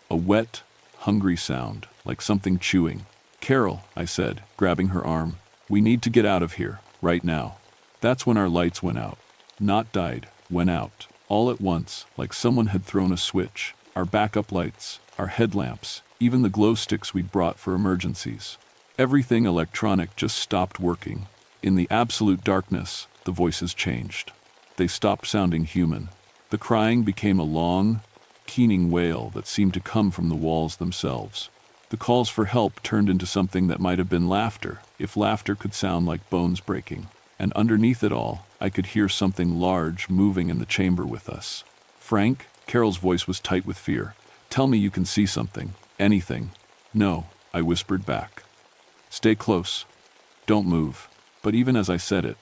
A wet, hungry sound, like something chewing. Carol, I said, grabbing her arm, we need to get out of here, right now. That's when our lights went out. Not died, went out. All at once, like someone had thrown a switch. Our backup lights, our headlamps, even the glow sticks we'd brought for emergencies. Everything electronic just stopped working. In the absolute darkness, the voices changed. They stopped sounding human. The crying became a long, keening wail that seemed to come from the walls themselves. The calls for help turned into something that might have been laughter, if laughter could sound like bones breaking. And underneath it all, I could hear something large moving in the chamber with us. Frank, Carol's voice was tight with fear. Tell me you can see something. Anything. No, I whispered back. Stay close. Don't move. But even as I said it,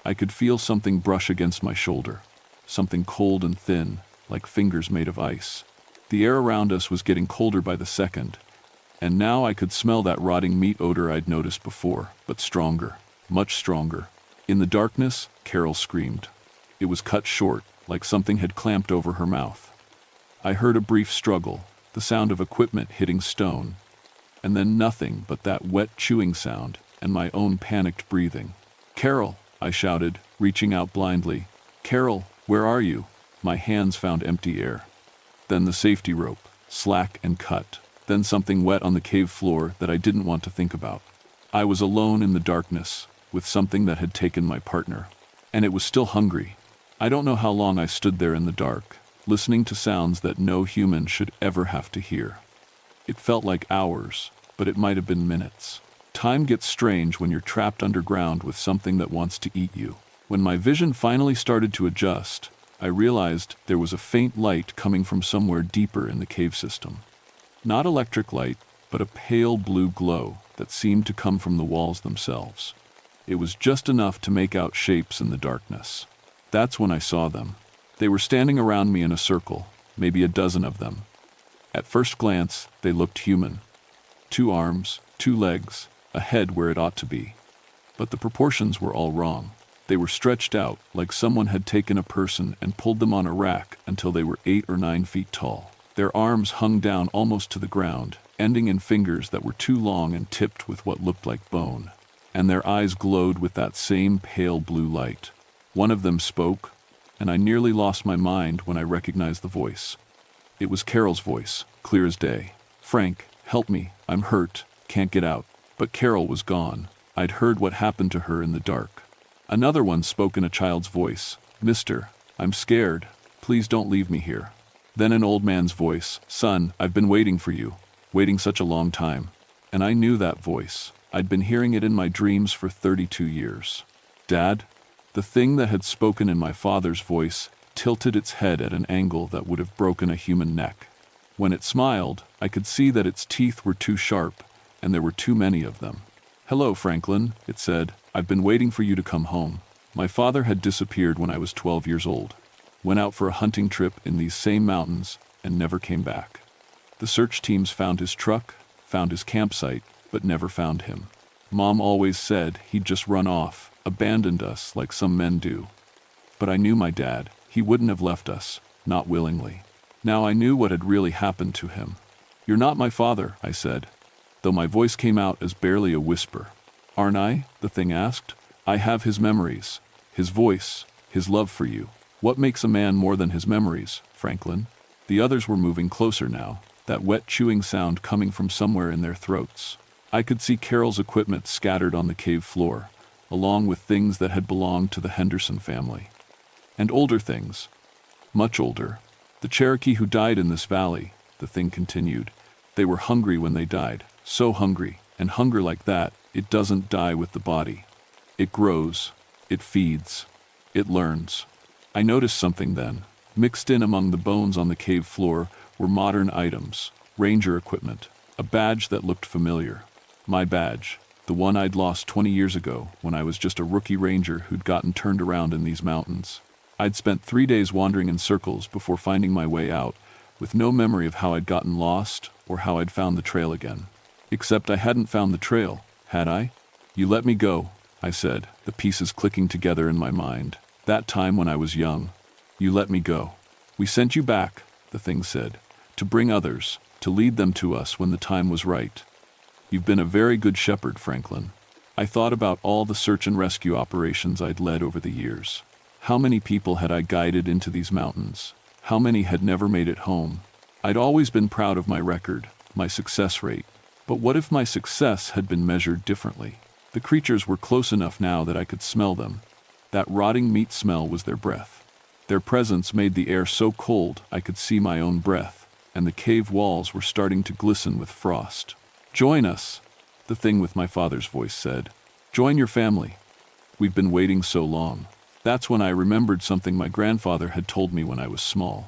I could feel something brush against my shoulder. Something cold and thin, like fingers made of ice. The air around us was getting colder by the second, And now I could smell that rotting meat odor I'd noticed before, but stronger, much stronger. In the darkness, Carol screamed. It was cut short, like something had clamped over her mouth. I heard a brief struggle, the sound of equipment hitting stone, and then nothing but that wet chewing sound and my own panicked breathing. "Carol," I shouted, reaching out blindly. "Carol, where are you?" My hands found empty air. Then the safety rope, slack and cut. Then something wet on the cave floor that I didn't want to think about. I was alone in the darkness, with something that had taken my partner. And it was still hungry. I don't know how long I stood there in the dark, listening to sounds that no human should ever have to hear. It felt like hours, but it might have been minutes. Time gets strange when you're trapped underground with something that wants to eat you. When my vision finally started to adjust, I realized there was a faint light coming from somewhere deeper in the cave system. Not electric light, but a pale blue glow that seemed to come from the walls themselves. It was just enough to make out shapes in the darkness. That's when I saw them. They were standing around me in a circle, maybe a dozen of them. At first glance, they looked human. 2 arms, 2 legs, a head where it ought to be. But the proportions were all wrong. They were stretched out like someone had taken a person and pulled them on a rack until they were 8 or 9 feet tall. Their arms hung down almost to the ground, ending in fingers that were too long and tipped with what looked like bone. And their eyes glowed with that same pale blue light. One of them spoke, and I nearly lost my mind when I recognized the voice. It was Carol's voice, clear as day. "Frank, help me, I'm hurt, can't get out." But Carol was gone. I'd heard what happened to her in the dark. Another one spoke in a child's voice. "Mister, I'm scared, please don't leave me here." Then an old man's voice. "Son, I've been waiting for you, waiting such a long time." And I knew that voice. I'd been hearing it in my dreams for 32 years. "Dad?" The thing that had spoken in my father's voice tilted its head at an angle that would have broken a human neck. When it smiled, I could see that its teeth were too sharp, and there were too many of them. "Hello, Franklin," it said. "I've been waiting for you to come home." My father had disappeared when I was 12 years old. Went out for a hunting trip in these same mountains and never came back. The search teams found his truck, found his campsite, but never found him. Mom always said he'd just run off, abandoned us like some men do. But I knew my dad. He wouldn't have left us, not willingly. Now I knew what had really happened to him. "You're not my father," I said, though my voice came out as barely a whisper. "Aren't I?" the thing asked. "I have his memories, his voice, his love for you. What makes a man more than his memories, Franklin?" The others were moving closer now, that wet chewing sound coming from somewhere in their throats. I could see Carol's equipment scattered on the cave floor, along with things that had belonged to the Henderson family. And older things. Much older. "The Cherokee who died in this valley," the thing continued. "They were hungry when they died, so hungry, and hunger like that, it doesn't die with the body. It grows, it feeds, it learns." I noticed something then. Mixed in among the bones on the cave floor were modern items, ranger equipment, a badge that looked familiar. My badge, the one I'd lost 20 years ago when I was just a rookie ranger who'd gotten turned around in these mountains. I'd spent 3 days wandering in circles before finding my way out, with no memory of how I'd gotten lost or how I'd found the trail again. Except I hadn't found the trail, had I? "You let me go," I said, the pieces clicking together in my mind. "That time when I was young. You let me go. We sent you back," the thing said, "to bring others, to lead them to us when the time was right. You've been a very good shepherd, Franklin." I thought about all the search and rescue operations I'd led over the years. How many people had I guided into these mountains? How many had never made it home? I'd always been proud of my record, my success rate. But what if my success had been measured differently? The creatures were close enough now that I could smell them. That rotting meat smell was their breath. Their presence made the air so cold I could see my own breath, and the cave walls were starting to glisten with frost. "Join us," the thing with my father's voice said. "Join your family. We've been waiting so long." That's when I remembered something my grandfather had told me when I was small.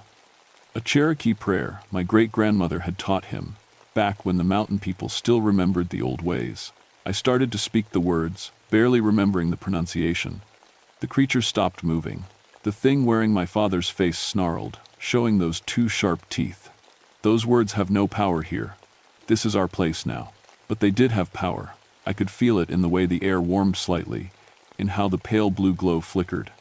A Cherokee prayer my great-grandmother had taught him, back when the mountain people still remembered the old ways. I started to speak the words, barely remembering the pronunciation. The creature stopped moving. The thing wearing my father's face snarled, showing those 2 sharp teeth. "Those words have no power here. This is our place now. But they did have power. I could feel it in the way the air warmed slightly, in how the pale blue glow flickered.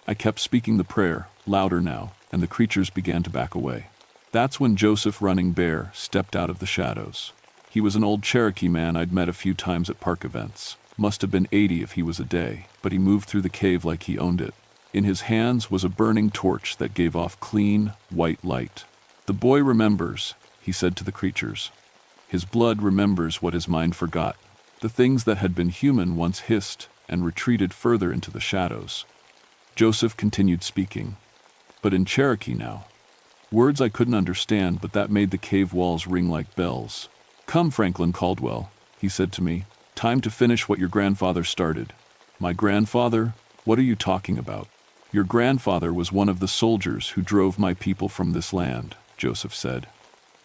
I kept speaking the prayer, louder now, and the creatures began to back away. That's when Joseph Running Bear stepped out of the shadows. He was an old Cherokee man I'd met a few times at park events. Must have been 80 if he was a day, but he moved through the cave like he owned it. In his hands was a burning torch that gave off clean, white light. "The boy remembers," he said to the creatures. "His blood remembers what his mind forgot." The things that had been human once hissed and retreated further into the shadows. Joseph continued speaking, but in Cherokee now. Words I couldn't understand, but that made the cave walls ring like bells. "Come, Franklin Caldwell," he said to me. "Time to finish what your grandfather started." "My grandfather? What are you talking about?" "Your grandfather was one of the soldiers who drove my people from this land," Joseph said.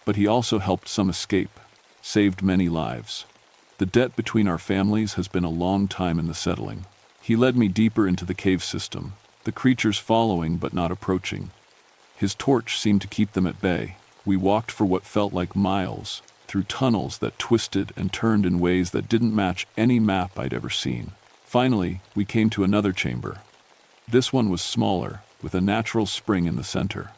"But he also helped some escape, saved many lives. The debt between our families has been a long time in the settling." He led me deeper into the cave system, the creatures following but not approaching. His torch seemed to keep them at bay. We walked for what felt like miles, through tunnels that twisted and turned in ways that didn't match any map I'd ever seen. Finally, we came to another chamber. This one was smaller, with a natural spring in the center.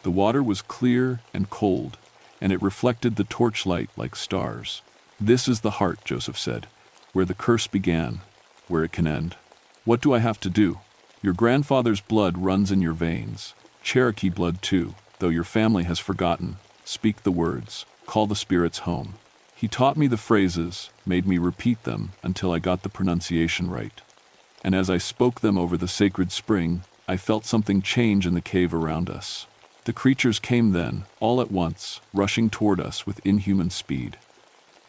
The water was clear and cold, and it reflected the torchlight like stars. "This is the heart," Joseph said, "where the curse began, where it can end." "What do I have to do?" "Your grandfather's blood runs in your veins. Cherokee blood too, though your family has forgotten. Speak the words, call the spirits home." He taught me the phrases, made me repeat them until I got the pronunciation right. And as I spoke them over the sacred spring, I felt something change in the cave around us. The creatures came then, all at once, rushing toward us with inhuman speed.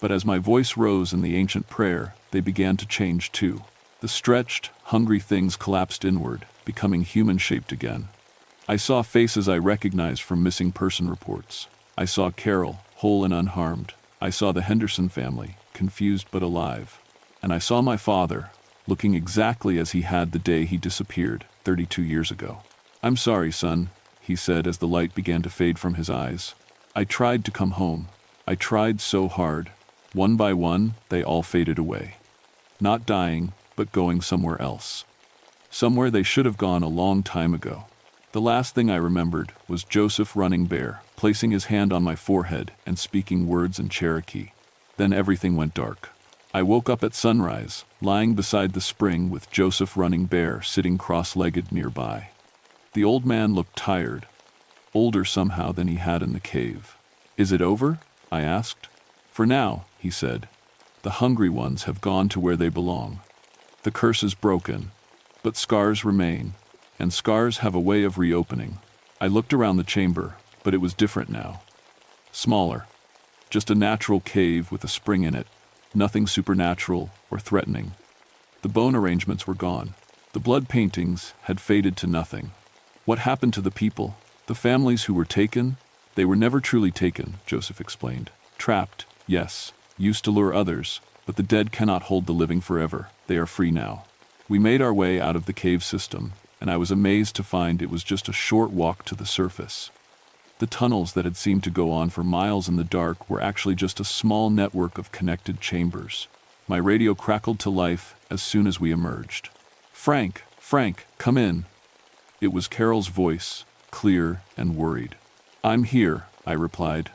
But as my voice rose in the ancient prayer, they began to change too. The stretched, hungry things collapsed inward, becoming human-shaped again. I saw faces I recognized from missing person reports. I saw Carol, whole and unharmed. I saw the Henderson family, confused but alive. And I saw my father, looking exactly as he had the day he disappeared, 32 years ago. "I'm sorry, son," he said as the light began to fade from his eyes. "I tried to come home. I tried so hard. One by one, they all faded away. Not dying, but going somewhere else. Somewhere they should have gone a long time ago." The last thing I remembered was Joseph Running Bear, placing his hand on my forehead and speaking words in Cherokee. Then everything went dark. I woke up at sunrise, lying beside the spring with Joseph Running Bear sitting cross-legged nearby. The old man looked tired, older somehow than he had in the cave. "Is it over?" I asked. "For now," he said. "The hungry ones have gone to where they belong. The curse is broken, but scars remain, and scars have a way of reopening." I looked around the chamber, but it was different now. Smaller. Just a natural cave with a spring in it. Nothing supernatural or threatening. The bone arrangements were gone. The blood paintings had faded to nothing. What happened to the people? The families who were taken? They were never truly taken, Joseph explained. Trapped, yes, used to lure others, but the dead cannot hold the living forever. They are free now. We made our way out of the cave system, and I was amazed to find it was just a short walk to the surface. The tunnels that had seemed to go on for miles in the dark were actually just a small network of connected chambers. My radio crackled to life as soon as we emerged. Frank, come in." It was Carol's voice, clear and worried. "I'm here," I replied.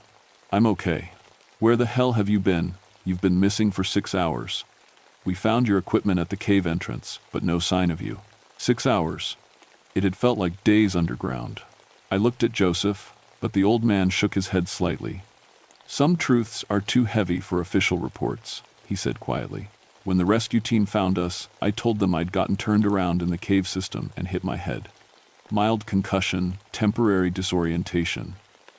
"I'm okay." "Where the hell have you been? You've been missing for 6 hours. We found your equipment at the cave entrance, but no sign of you." 6 hours. It had felt like days underground. I looked at Joseph, but the old man shook his head slightly. "Some truths are too heavy for official reports," he said quietly. "When the rescue team found us, I told them I'd gotten turned around in the cave system and hit my head. Mild concussion, temporary disorientation.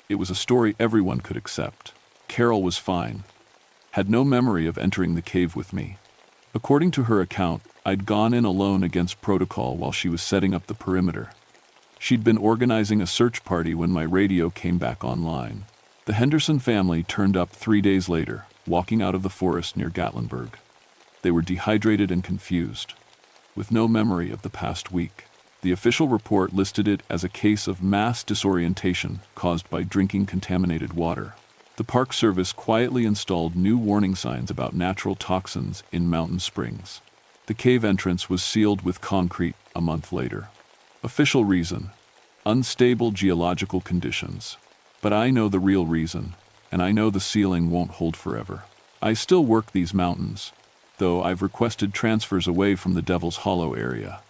It was a story everyone could accept. Carol was fine. Had no memory of entering the cave with me. According to her account, I'd gone in alone against protocol while she was setting up the perimeter. She'd been organizing a search party when my radio came back online. The Henderson family turned up 3 days later, walking out of the forest near Gatlinburg. They were dehydrated and confused, with no memory of the past week. The official report listed it as a case of mass disorientation caused by drinking contaminated water. The Park Service quietly installed new warning signs about natural toxins in mountain springs. The cave entrance was sealed with concrete a month later. Official reason: unstable geological conditions. But I know the real reason, and I know the sealing won't hold forever. I still work these mountains, though I've requested transfers away from the Devil's Hollow area.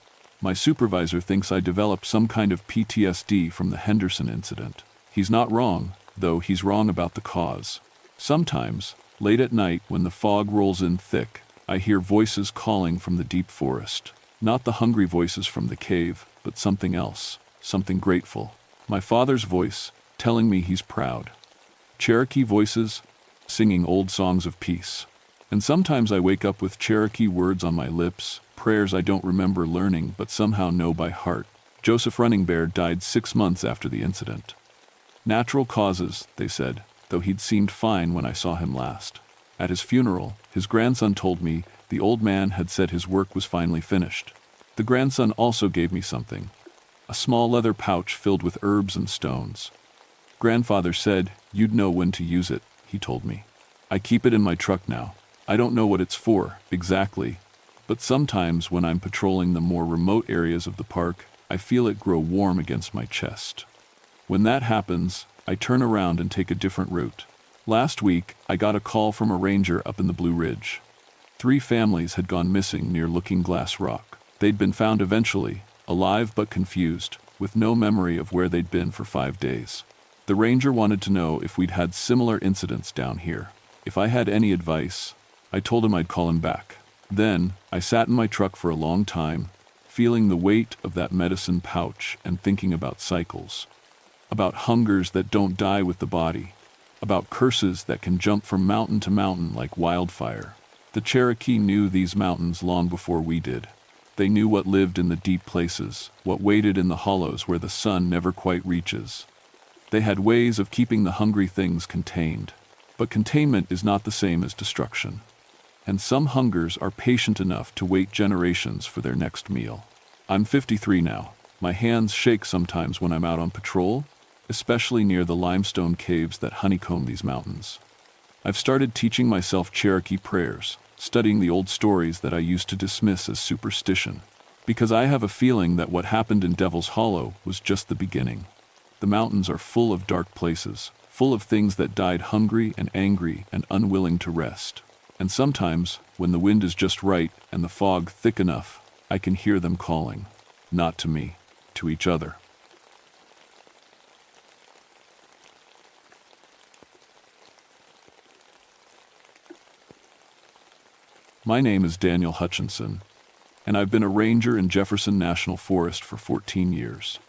My supervisor thinks I developed some kind of PTSD from the Henderson incident. He's not wrong, though he's wrong about the cause. Sometimes, late at night when the fog rolls in thick, I hear voices calling from the deep forest. Not the hungry voices from the cave, but something else, something grateful. My father's voice, telling me he's proud. Cherokee voices, singing old songs of peace. And sometimes I wake up with Cherokee words on my lips, prayers I don't remember learning but somehow know by heart. Joseph Running Bear died 6 months after the incident. Natural causes, they said, though he'd seemed fine when I saw him last. At his funeral, his grandson told me the old man had said his work was finally finished. The grandson also gave me something, a small leather pouch filled with herbs and stones. Grandfather said, "You'd know when to use it," he told me. I keep it in my truck now. I don't know what it's for, exactly, but sometimes when I'm patrolling the more remote areas of the park, I feel it grow warm against my chest. When that happens, I turn around and take a different route. Last week, I got a call from a ranger up in the Blue Ridge. 3 families had gone missing near Looking Glass Rock. They'd been found eventually, alive but confused, with no memory of where they'd been for 5 days. The ranger wanted to know if we'd had similar incidents down here. If I had any advice, I told him I'd call him back. Then, I sat in my truck for a long time, feeling the weight of that medicine pouch and thinking about cycles. About hungers that don't die with the body. About curses that can jump from mountain to mountain like wildfire. The Cherokee knew these mountains long before we did. They knew what lived in the deep places, what waited in the hollows where the sun never quite reaches. They had ways of keeping the hungry things contained. But containment is not the same as destruction. And some hungers are patient enough to wait generations for their next meal. I'm 53 now. My hands shake sometimes when I'm out on patrol, especially near the limestone caves that honeycomb these mountains. I've started teaching myself Cherokee prayers, studying the old stories that I used to dismiss as superstition, because I have a feeling that what happened in Devil's Hollow was just the beginning. The mountains are full of dark places, full of things that died hungry and angry and unwilling to rest. And sometimes, when the wind is just right and the fog thick enough, I can hear them calling. Not to me, to each other. My name is Daniel Hutchinson, and I've been a ranger in Jefferson National Forest for 14 years.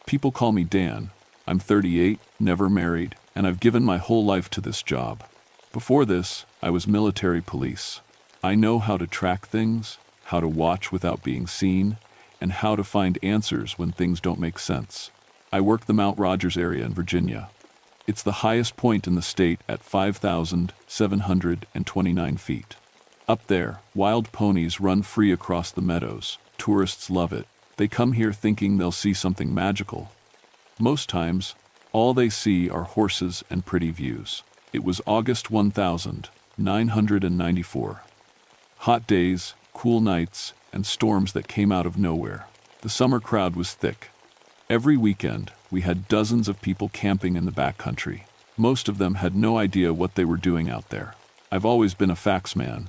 People call me Dan. I'm 38, never married, and I've given my whole life to this job. Before this, I was military police. I know how to track things, how to watch without being seen, and how to find answers when things don't make sense. I work the Mount Rogers area in Virginia. It's the highest point in the state at 5,729 feet. Up there, wild ponies run free across the meadows. Tourists love it. They come here thinking they'll see something magical. Most times, all they see are horses and pretty views. It was August 1994. Hot days, cool nights, and storms that came out of nowhere. The summer crowd was thick. Every weekend, we had dozens of people camping in the backcountry. Most of them had no idea what they were doing out there. I've always been a facts man.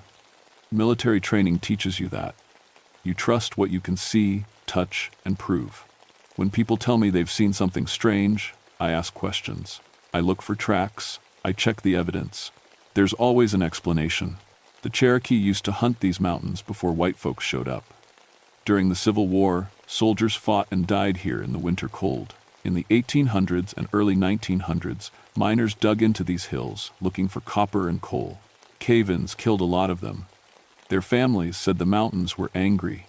Military training teaches you that. You trust what you can see, touch, and prove. When people tell me they've seen something strange, I ask questions. I look for tracks. I check the evidence. There's always an explanation. The Cherokee used to hunt these mountains before white folks showed up. During the Civil War, soldiers fought and died here in the winter cold. In the 1800s and early 1900s, miners dug into these hills looking for copper and coal. Cave-ins killed a lot of them. Their families said the mountains were angry,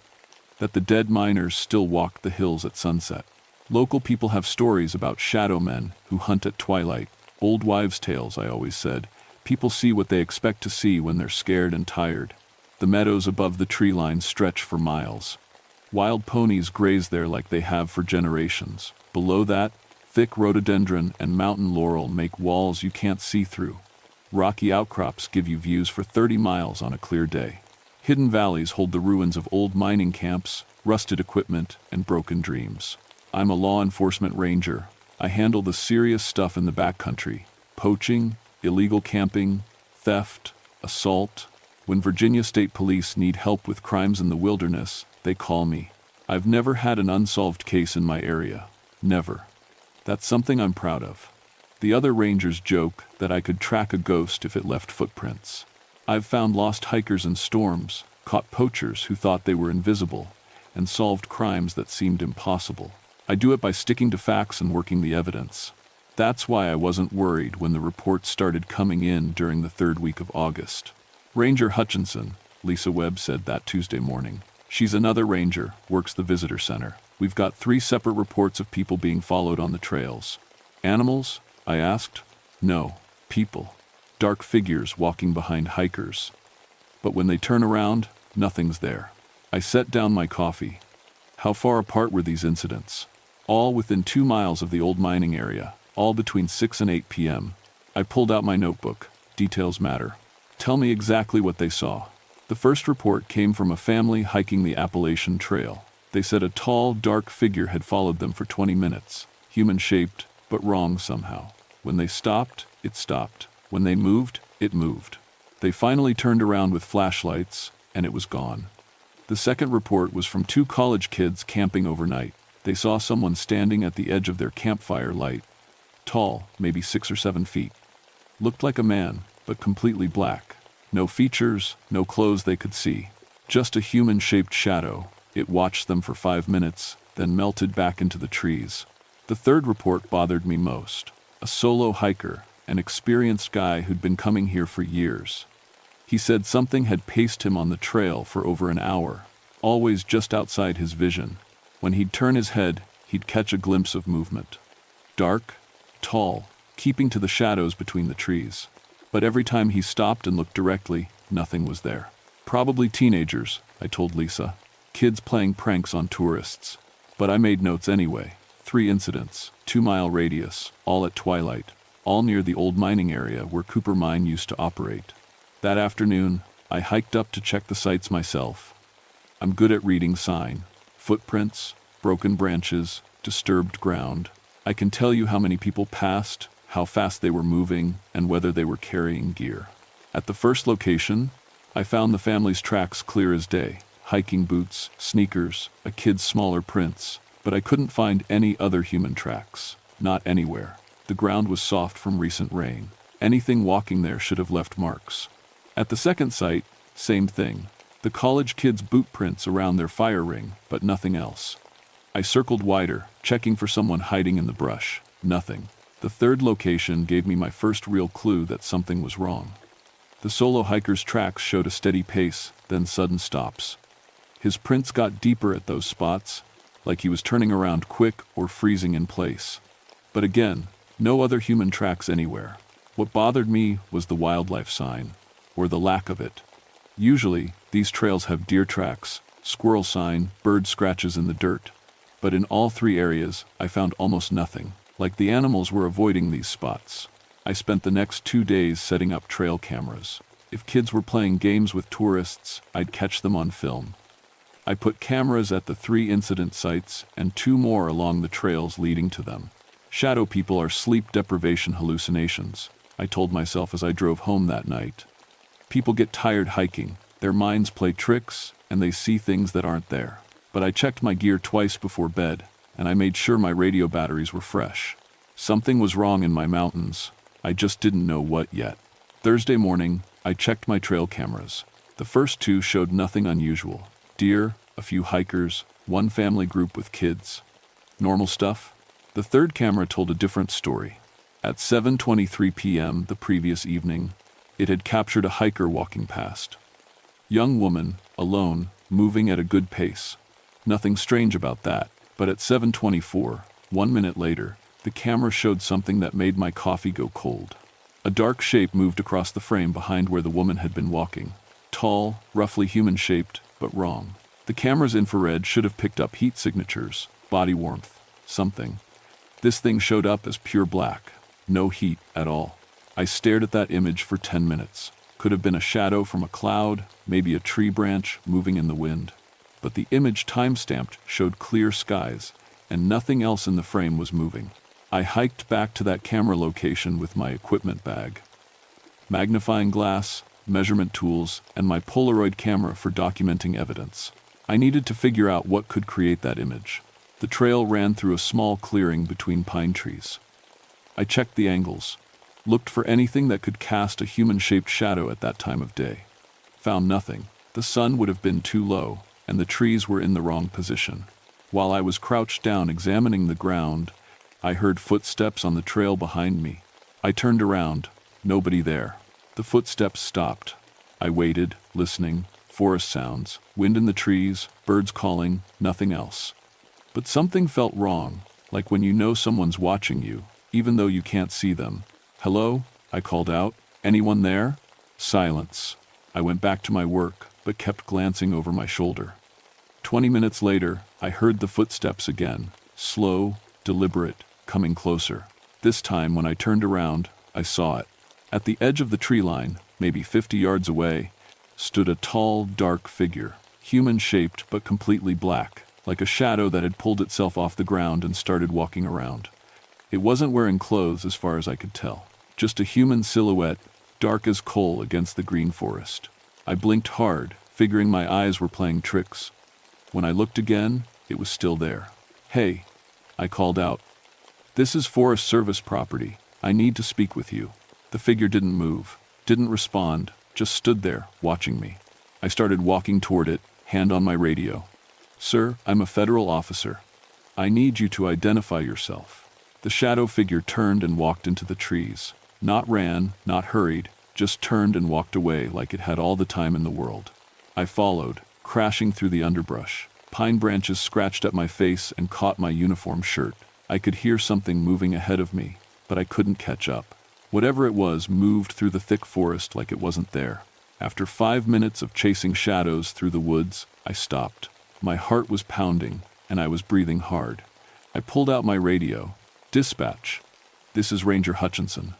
that the dead miners still walked the hills at sunset. Local people have stories about shadow men who hunt at twilight. Old wives' tales, I always said. People see what they expect to see when they're scared and tired. The meadows above the tree line stretch for miles. Wild ponies graze there like they have for generations. Below that, Thick rhododendron and mountain laurel make walls you can't see through. Rocky outcrops give you views for 30 miles on a clear day. Hidden valleys hold the ruins of old mining camps, rusted equipment, and broken dreams. I'm a law enforcement ranger. I handle the serious stuff in the backcountry: poaching, illegal camping, theft, assault. When Virginia State Police need help with crimes in the wilderness, they call me. I've never had an unsolved case in my area. Never. That's something I'm proud of. The other rangers joke that I could track a ghost if it left footprints. I've found lost hikers in storms, caught poachers who thought they were invisible, and solved crimes that seemed impossible. I do it by sticking to facts and working the evidence. That's why I wasn't worried when the reports started coming in during the third week of August. Ranger Hutchinson, Lisa Webb said that Tuesday morning. She's another ranger, works the visitor center. We've got 3 separate reports of people being followed on the trails. Animals? I asked. No, people. Dark figures walking behind hikers. But when they turn around, nothing's there. I set down my coffee. How far apart were these incidents? All within 2 miles of the old mining area, all between 6 and 8 p.m. I pulled out my notebook. Details matter. Tell me exactly what they saw. The first report came from a family hiking the Appalachian Trail. They said a tall, dark figure had followed them for 20 minutes, human-shaped, but wrong somehow. When they stopped, it stopped. When they moved, it moved. They finally turned around with flashlights, and it was gone. The second report was from 2 college kids camping overnight. They saw someone standing at the edge of their campfire light. Tall, maybe 6 or 7 feet. Looked like a man, but completely black. No features, no clothes they could see. Just a human-shaped shadow. It watched them for 5 minutes, then melted back into the trees. The third report bothered me most. A solo hiker, an experienced guy who'd been coming here for years. He said something had paced him on the trail for over an hour, always just outside his vision. When he'd turn his head, he'd catch a glimpse of movement. Dark, tall, keeping to the shadows between the trees. But every time he stopped and looked directly, nothing was there. Probably teenagers, I told Lisa. Kids playing pranks on tourists. But I made notes anyway. 3 incidents, 2-mile radius, all at twilight, all near the old mining area where Cooper Mine used to operate. That afternoon, I hiked up to check the sites myself. I'm good at reading sign. Footprints, broken branches, disturbed ground. I can tell you how many people passed, how fast they were moving, and whether they were carrying gear. At the first location, I found the family's tracks clear as day. Hiking boots, sneakers, a kid's smaller prints, but I couldn't find any other human tracks. Not anywhere. The ground was soft from recent rain. Anything walking there should have left marks. At the second site, same thing. The college kids' boot prints around their fire ring, but nothing else. I circled wider, checking for someone hiding in the brush. Nothing. The third location gave me my first real clue that something was wrong. The solo hiker's tracks showed a steady pace, then sudden stops. His prints got deeper at those spots, like he was turning around quick or freezing in place. But again, no other human tracks anywhere. What bothered me was the wildlife sign, or the lack of it. Usually, these trails have deer tracks, squirrel sign, bird scratches in the dirt. But in all 3 areas, I found almost nothing, like the animals were avoiding these spots. I spent the next 2 days setting up trail cameras. If kids were playing games with tourists, I'd catch them on film. I put cameras at the 3 incident sites and 2 more along the trails leading to them. Shadow people are sleep deprivation hallucinations, I told myself as I drove home that night. People get tired hiking, their minds play tricks, and they see things that aren't there. But I checked my gear twice before bed, and I made sure my radio batteries were fresh. Something was wrong in my mountains. I just didn't know what yet. Thursday morning, I checked my trail cameras. The first 2 showed nothing unusual. Deer, a few hikers, 1 family group with kids. Normal stuff? The third camera told a different story. At 7:23 p.m. the previous evening, it had captured a hiker walking past. Young woman, alone, moving at a good pace. Nothing strange about that, but at 7:24, 1 minute later, the camera showed something that made my coffee go cold. A dark shape moved across the frame behind where the woman had been walking. Tall, roughly human-shaped, but wrong. The camera's infrared should have picked up heat signatures, body warmth, something. This thing showed up as pure black. No heat at all. I stared at that image for 10 minutes. Could have been a shadow from a cloud, maybe a tree branch moving in the wind. But the image time-stamped showed clear skies, and nothing else in the frame was moving. I hiked back to that camera location with my equipment bag. Magnifying glass, measurement tools, and my Polaroid camera for documenting evidence. I needed to figure out what could create that image. The trail ran through a small clearing between pine trees. I checked the angles, looked for anything that could cast a human-shaped shadow at that time of day. Found nothing. The sun would have been too low, and the trees were in the wrong position. While I was crouched down examining the ground, I heard footsteps on the trail behind me. I turned around. Nobody there. The footsteps stopped. I waited, listening. Forest sounds, wind in the trees, birds calling, nothing else. But something felt wrong, like when you know someone's watching you, even though you can't see them. "Hello?" I called out. "Anyone there?" Silence. I went back to my work, but kept glancing over my shoulder. 20 minutes later, I heard the footsteps again, slow, deliberate, coming closer. This time, when I turned around, I saw it. At the edge of the tree line, maybe 50 yards away, stood a tall, dark figure, human-shaped but completely black, like a shadow that had pulled itself off the ground and started walking around. It wasn't wearing clothes as far as I could tell, just a human silhouette, dark as coal against the green forest. I blinked hard, figuring my eyes were playing tricks. When I looked again, it was still there. "Hey," I called out. "This is Forest Service property. I need to speak with you." The figure didn't move, didn't respond, just stood there, watching me. I started walking toward it, hand on my radio. "Sir, I'm a federal officer. I need you to identify yourself." The shadow figure turned and walked into the trees. Not ran, not hurried, just turned and walked away like it had all the time in the world. I followed, crashing through the underbrush. Pine branches scratched at my face and caught my uniform shirt. I could hear something moving ahead of me, but I couldn't catch up. Whatever it was moved through the thick forest like it wasn't there. After 5 minutes of chasing shadows through the woods, I stopped. My heart was pounding, and I was breathing hard. I pulled out my radio. "Dispatch. This is Ranger Hutchinson.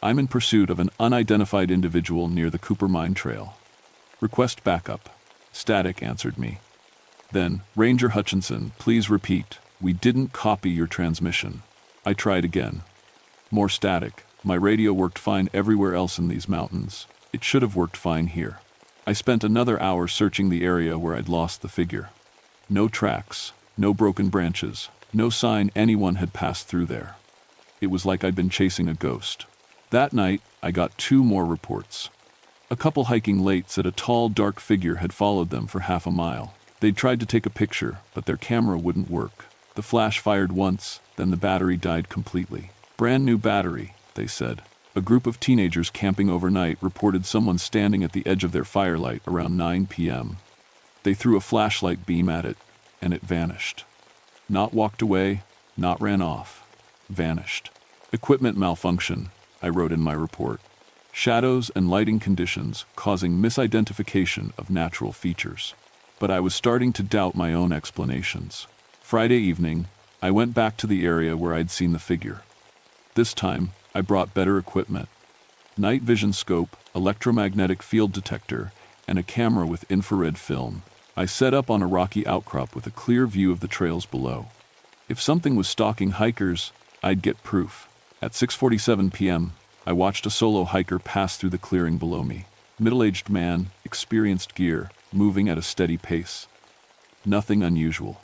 I'm in pursuit of an unidentified individual near the Cooper Mine Trail. Request backup." Static answered me. Then, "Ranger Hutchinson, please repeat. We didn't copy your transmission." I tried again. More static. My radio worked fine everywhere else in these mountains. It should have worked fine here. I spent another hour searching the area where I'd lost the figure. No tracks, no broken branches, no sign anyone had passed through there. It was like I'd been chasing a ghost. That night, I got 2 more reports. A couple hiking late said a tall, dark figure had followed them for half a mile. They'd tried to take a picture, but their camera wouldn't work. The flash fired once, then the battery died completely. "Brand new battery," they said. A group of teenagers camping overnight reported someone standing at the edge of their firelight around 9 p.m. They threw a flashlight beam at it, and it vanished. Not walked away, not ran off. Vanished. "Equipment malfunction," I wrote in my report. "Shadows and lighting conditions causing misidentification of natural features." But I was starting to doubt my own explanations. Friday evening, I went back to the area where I'd seen the figure. This time, I brought better equipment. Night vision scope, electromagnetic field detector, and a camera with infrared film. I set up on a rocky outcrop with a clear view of the trails below. If something was stalking hikers, I'd get proof. At 6:47 p.m., I watched a solo hiker pass through the clearing below me. Middle-aged man, experienced gear, moving at a steady pace. Nothing unusual.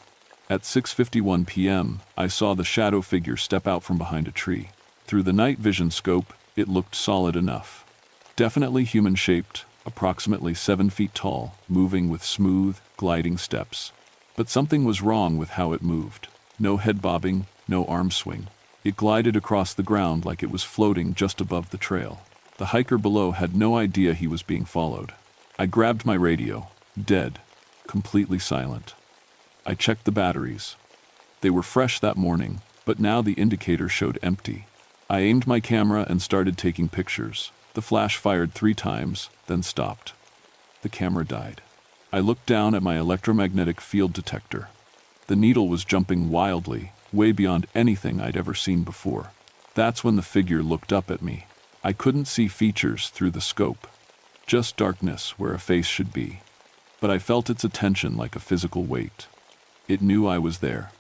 At 6:51 p.m., I saw the shadow figure step out from behind a tree. Through the night vision scope, it looked solid enough. Definitely human-shaped, approximately 7 feet tall, moving with smooth, gliding steps. But something was wrong with how it moved. No head bobbing, no arm swing. It glided across the ground like it was floating just above the trail. The hiker below had no idea he was being followed. I grabbed my radio. Dead. Completely silent. I checked the batteries. They were fresh that morning, but now the indicator showed empty. I aimed my camera and started taking pictures. The flash fired 3 times, then stopped. The camera died. I looked down at my electromagnetic field detector. The needle was jumping wildly, way beyond anything I'd ever seen before. That's when the figure looked up at me. I couldn't see features through the scope, just darkness where a face should be. But I felt its attention like a physical weight. It knew I was there.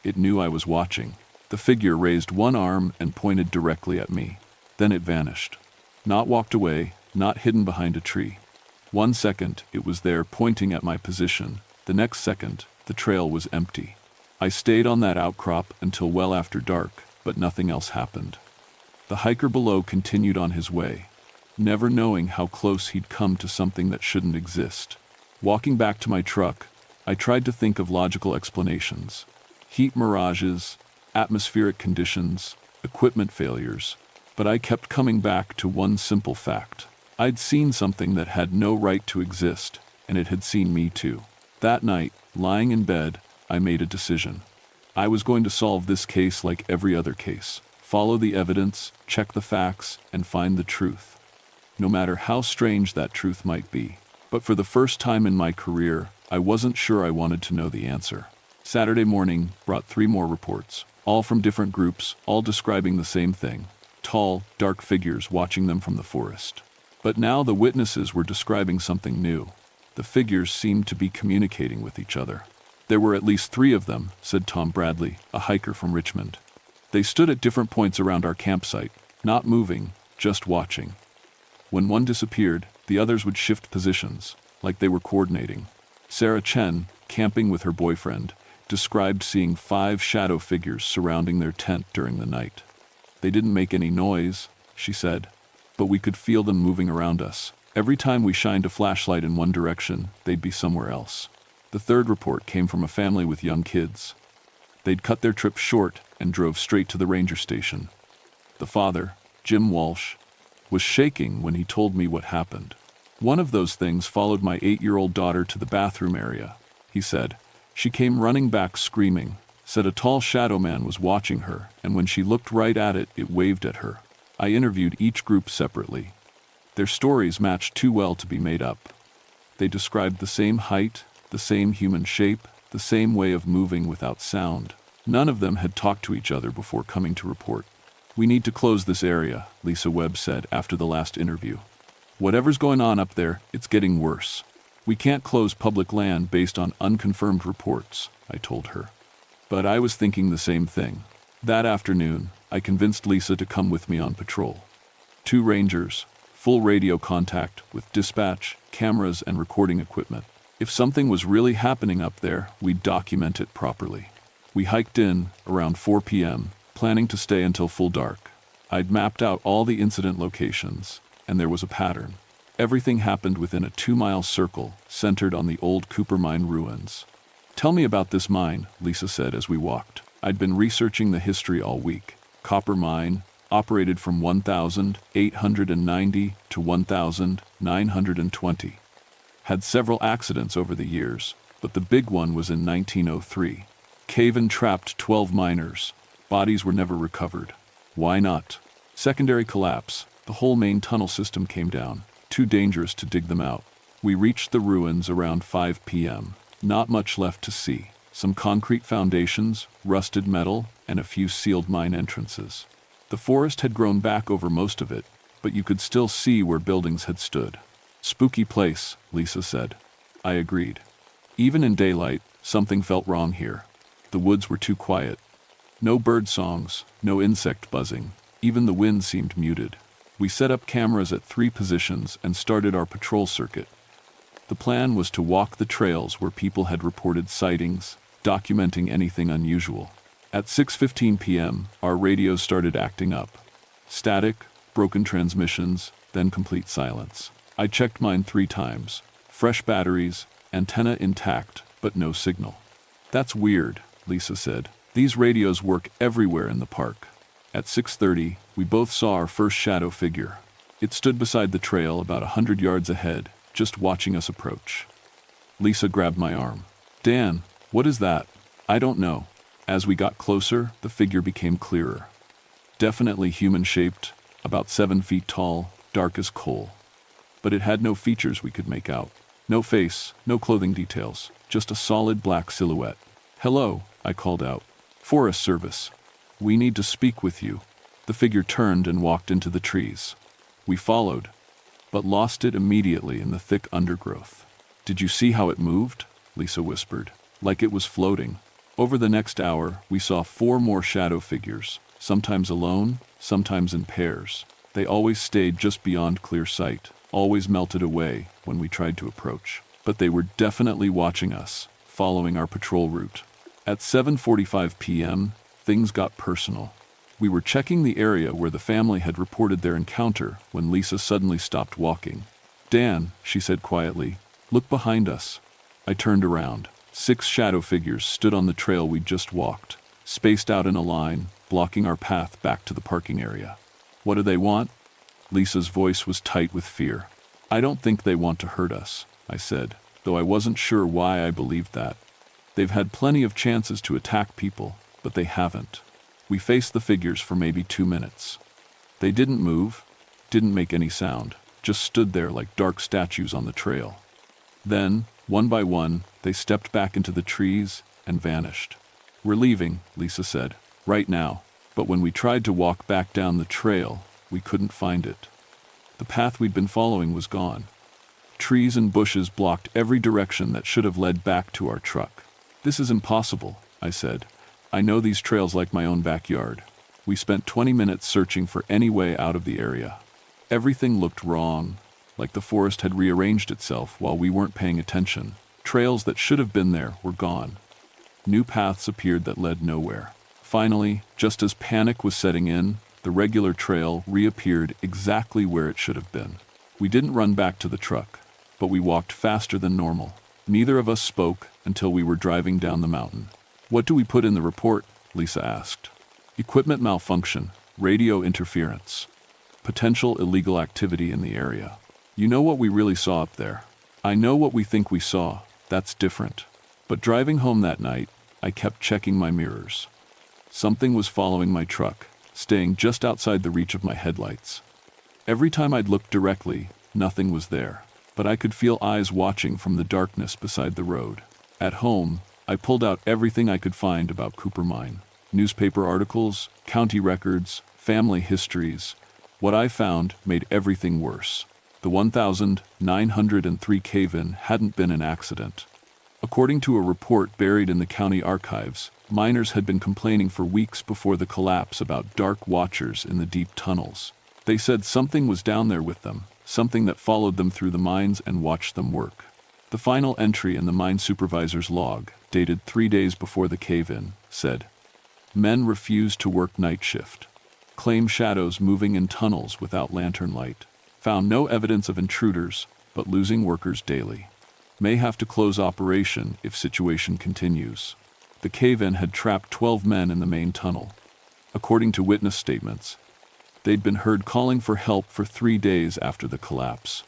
It knew I was watching. The figure raised one arm and pointed directly at me. Then it vanished. Not walked away, not hidden behind a tree. 1 second, it was there pointing at my position. The next second, the trail was empty. I stayed on that outcrop until well after dark, but nothing else happened. The hiker below continued on his way, never knowing how close he'd come to something that shouldn't exist. Walking back to my truck, I tried to think of logical explanations. Heat mirages, atmospheric conditions, equipment failures, but I kept coming back to one simple fact. I'd seen something that had no right to exist, and it had seen me too. That night, lying in bed, I made a decision. I was going to solve this case like every other case. Follow the evidence, check the facts, and find the truth. No matter how strange that truth might be. But for the first time in my career, I wasn't sure I wanted to know the answer. Saturday morning brought 3 more reports, all from different groups, all describing the same thing. Tall, dark figures watching them from the forest. But now the witnesses were describing something new. The figures seemed to be communicating with each other. There were at least 3 of them, said Tom Bradley, a hiker from Richmond. They stood at different points around our campsite, not moving, just watching. When one disappeared, the others would shift positions, like they were coordinating. Sarah Chen, camping with her boyfriend, described seeing 5 shadow figures surrounding their tent during the night. They didn't make any noise, she said, but we could feel them moving around us. Every time we shined a flashlight in one direction, they'd be somewhere else. The 3rd report came from a family with young kids. They'd cut their trip short and drove straight to the ranger station. The father, Jim Walsh, was shaking when he told me what happened. One of those things followed my 8-year-old daughter to the bathroom area, he said. She came running back screaming, said a tall shadow man was watching her, and when she looked right at it, it waved at her. I interviewed each group separately. Their stories matched too well to be made up. They described the same height, the same human shape, the same way of moving without sound. None of them had talked to each other before coming to report. "We need to close this area," Lisa Webb said after the last interview. "Whatever's going on up there, it's getting worse. We can't close public land based on unconfirmed reports," I told her. But I was thinking the same thing. That afternoon, I convinced Lisa to come with me on patrol. 2 rangers, full radio contact with dispatch, cameras, and recording equipment. If something was really happening up there, we'd document it properly. We hiked in around 4 p.m., planning to stay until full dark. I'd mapped out all the incident locations, and there was a pattern. Everything happened within a 2-mile circle centered on the old Cooper mine ruins. "Tell me about this mine," Lisa said as we walked. I'd been researching the history all week. Copper mine, operated from 1890 to 1920. Had several accidents over the years, but the big one was in 1903. Cave-in trapped 12 miners. Bodies were never recovered. Why not? Secondary collapse. The whole main tunnel system came down. Too dangerous to dig them out. We reached the ruins around 5 p.m. Not much left to see. Some concrete foundations, rusted metal, and a few sealed mine entrances. The forest had grown back over most of it, but you could still see where buildings had stood. "Spooky place," Lisa said. I agreed. Even in daylight, something felt wrong here. The woods were too quiet. No bird songs, no insect buzzing. Even the wind seemed muted. We set up cameras at 3 positions and started our patrol circuit. The plan was to walk the trails where people had reported sightings, documenting anything unusual. At 6:15 p.m., our radios started acting up. Static, broken transmissions, then complete silence. I checked mine 3 times. Fresh batteries, antenna intact, but no signal. "That's weird," Lisa said. "These radios work everywhere in the park." At 6:30, we both saw our first shadow figure. It stood beside the trail about 100 yards ahead, just watching us approach. Lisa grabbed my arm. "Dan, what is that?" "I don't know." As we got closer, the figure became clearer. Definitely human-shaped, about 7 feet tall, dark as coal. But it had no features we could make out. No face, no clothing details, just a solid black silhouette. "Hello," I called out. Forest Service. We need to speak with you. The figure turned and walked into the trees. We followed, but lost it immediately in the thick undergrowth. Did you see how it moved? Lisa whispered. Like it was floating. Over the next hour, we saw 4 more shadow figures, sometimes alone, sometimes in pairs. They always stayed just beyond clear sight, always melted away when we tried to approach. But they were definitely watching us, following our patrol route. At 7:45 p.m., things got personal. We were checking the area where the family had reported their encounter when Lisa suddenly stopped walking. Dan, she said quietly, look behind us. I turned around. 6 shadow figures stood on the trail we'd just walked, spaced out in a line, blocking our path back to the parking area. What do they want? Lisa's voice was tight with fear. I don't think they want to hurt us, I said, though I wasn't sure why I believed that. They've had plenty of chances to attack people, but they haven't. We faced the figures for maybe 2 minutes. They didn't move, didn't make any sound, just stood there like dark statues on the trail. Then, one by one, they stepped back into the trees and vanished. We're leaving, Lisa said, right now. But when we tried to walk back down the trail, we couldn't find it. The path we'd been following was gone. Trees and bushes blocked every direction that should have led back to our truck. This is impossible, I said. I know these trails like my own backyard. We spent 20 minutes searching for any way out of the area. Everything looked wrong, like the forest had rearranged itself while we weren't paying attention. Trails that should have been there were gone. New paths appeared that led nowhere. Finally, just as panic was setting in, the regular trail reappeared exactly where it should have been. We didn't run back to the truck, but we walked faster than normal. Neither of us spoke until we were driving down the mountain. What do we put in the report? Lisa asked. Equipment malfunction, radio interference, potential illegal activity in the area. You know what we really saw up there? I know what we think we saw. That's different. But driving home that night, I kept checking my mirrors. Something was following my truck, staying just outside the reach of my headlights. Every time I'd look directly, nothing was there, but I could feel eyes watching from the darkness beside the road. At home, I pulled out everything I could find about Cooper Mine. Newspaper articles, county records, family histories. What I found made everything worse. The 1,903 cave-in hadn't been an accident. According to a report buried in the county archives, miners had been complaining for weeks before the collapse about dark watchers in the deep tunnels. They said something was down there with them, something that followed them through the mines and watched them work. The final entry in the mine supervisor's log, dated 3 days before the cave-in, said, "Men refused to work night shift. Claim shadows moving in tunnels without lantern light. Found no evidence of intruders, but losing workers daily. May have to close operation if situation continues." The cave-in had trapped 12 men in the main tunnel. According to witness statements, they'd been heard calling for help for 3 days after the collapse.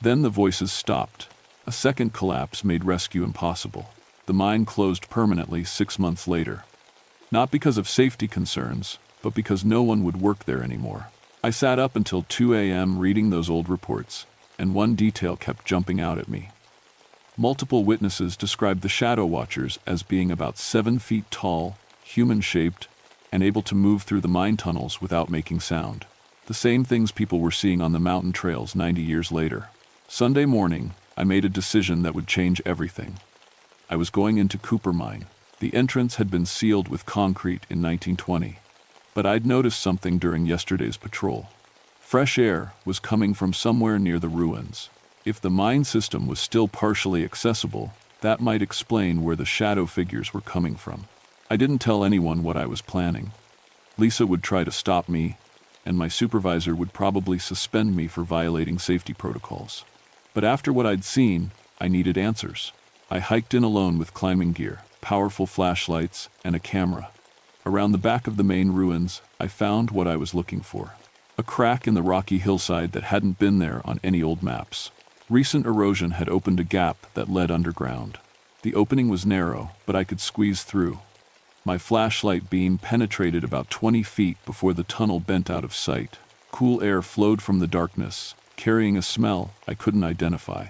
Then the voices stopped. A second collapse made rescue impossible. The mine closed permanently 6 months later. Not because of safety concerns, but because no one would work there anymore. I sat up until 2 a.m. reading those old reports, and one detail kept jumping out at me. Multiple witnesses described the shadow watchers as being about 7 feet tall, human-shaped, and able to move through the mine tunnels without making sound. The same things people were seeing on the mountain trails 90 years later. Sunday morning, I made a decision that would change everything. I was going into Cooper Mine. The entrance had been sealed with concrete in 1920. But I'd noticed something during yesterday's patrol. Fresh air was coming from somewhere near the ruins. If the mine system was still partially accessible, that might explain where the shadow figures were coming from. I didn't tell anyone what I was planning. Lisa would try to stop me, and my supervisor would probably suspend me for violating safety protocols. But after what I'd seen, I needed answers. I hiked in alone with climbing gear, powerful flashlights, and a camera. Around the back of the main ruins, I found what I was looking for. A crack in the rocky hillside that hadn't been there on any old maps. Recent erosion had opened a gap that led underground. The opening was narrow, but I could squeeze through. My flashlight beam penetrated about 20 feet before the tunnel bent out of sight. Cool air flowed from the darkness, carrying a smell I couldn't identify.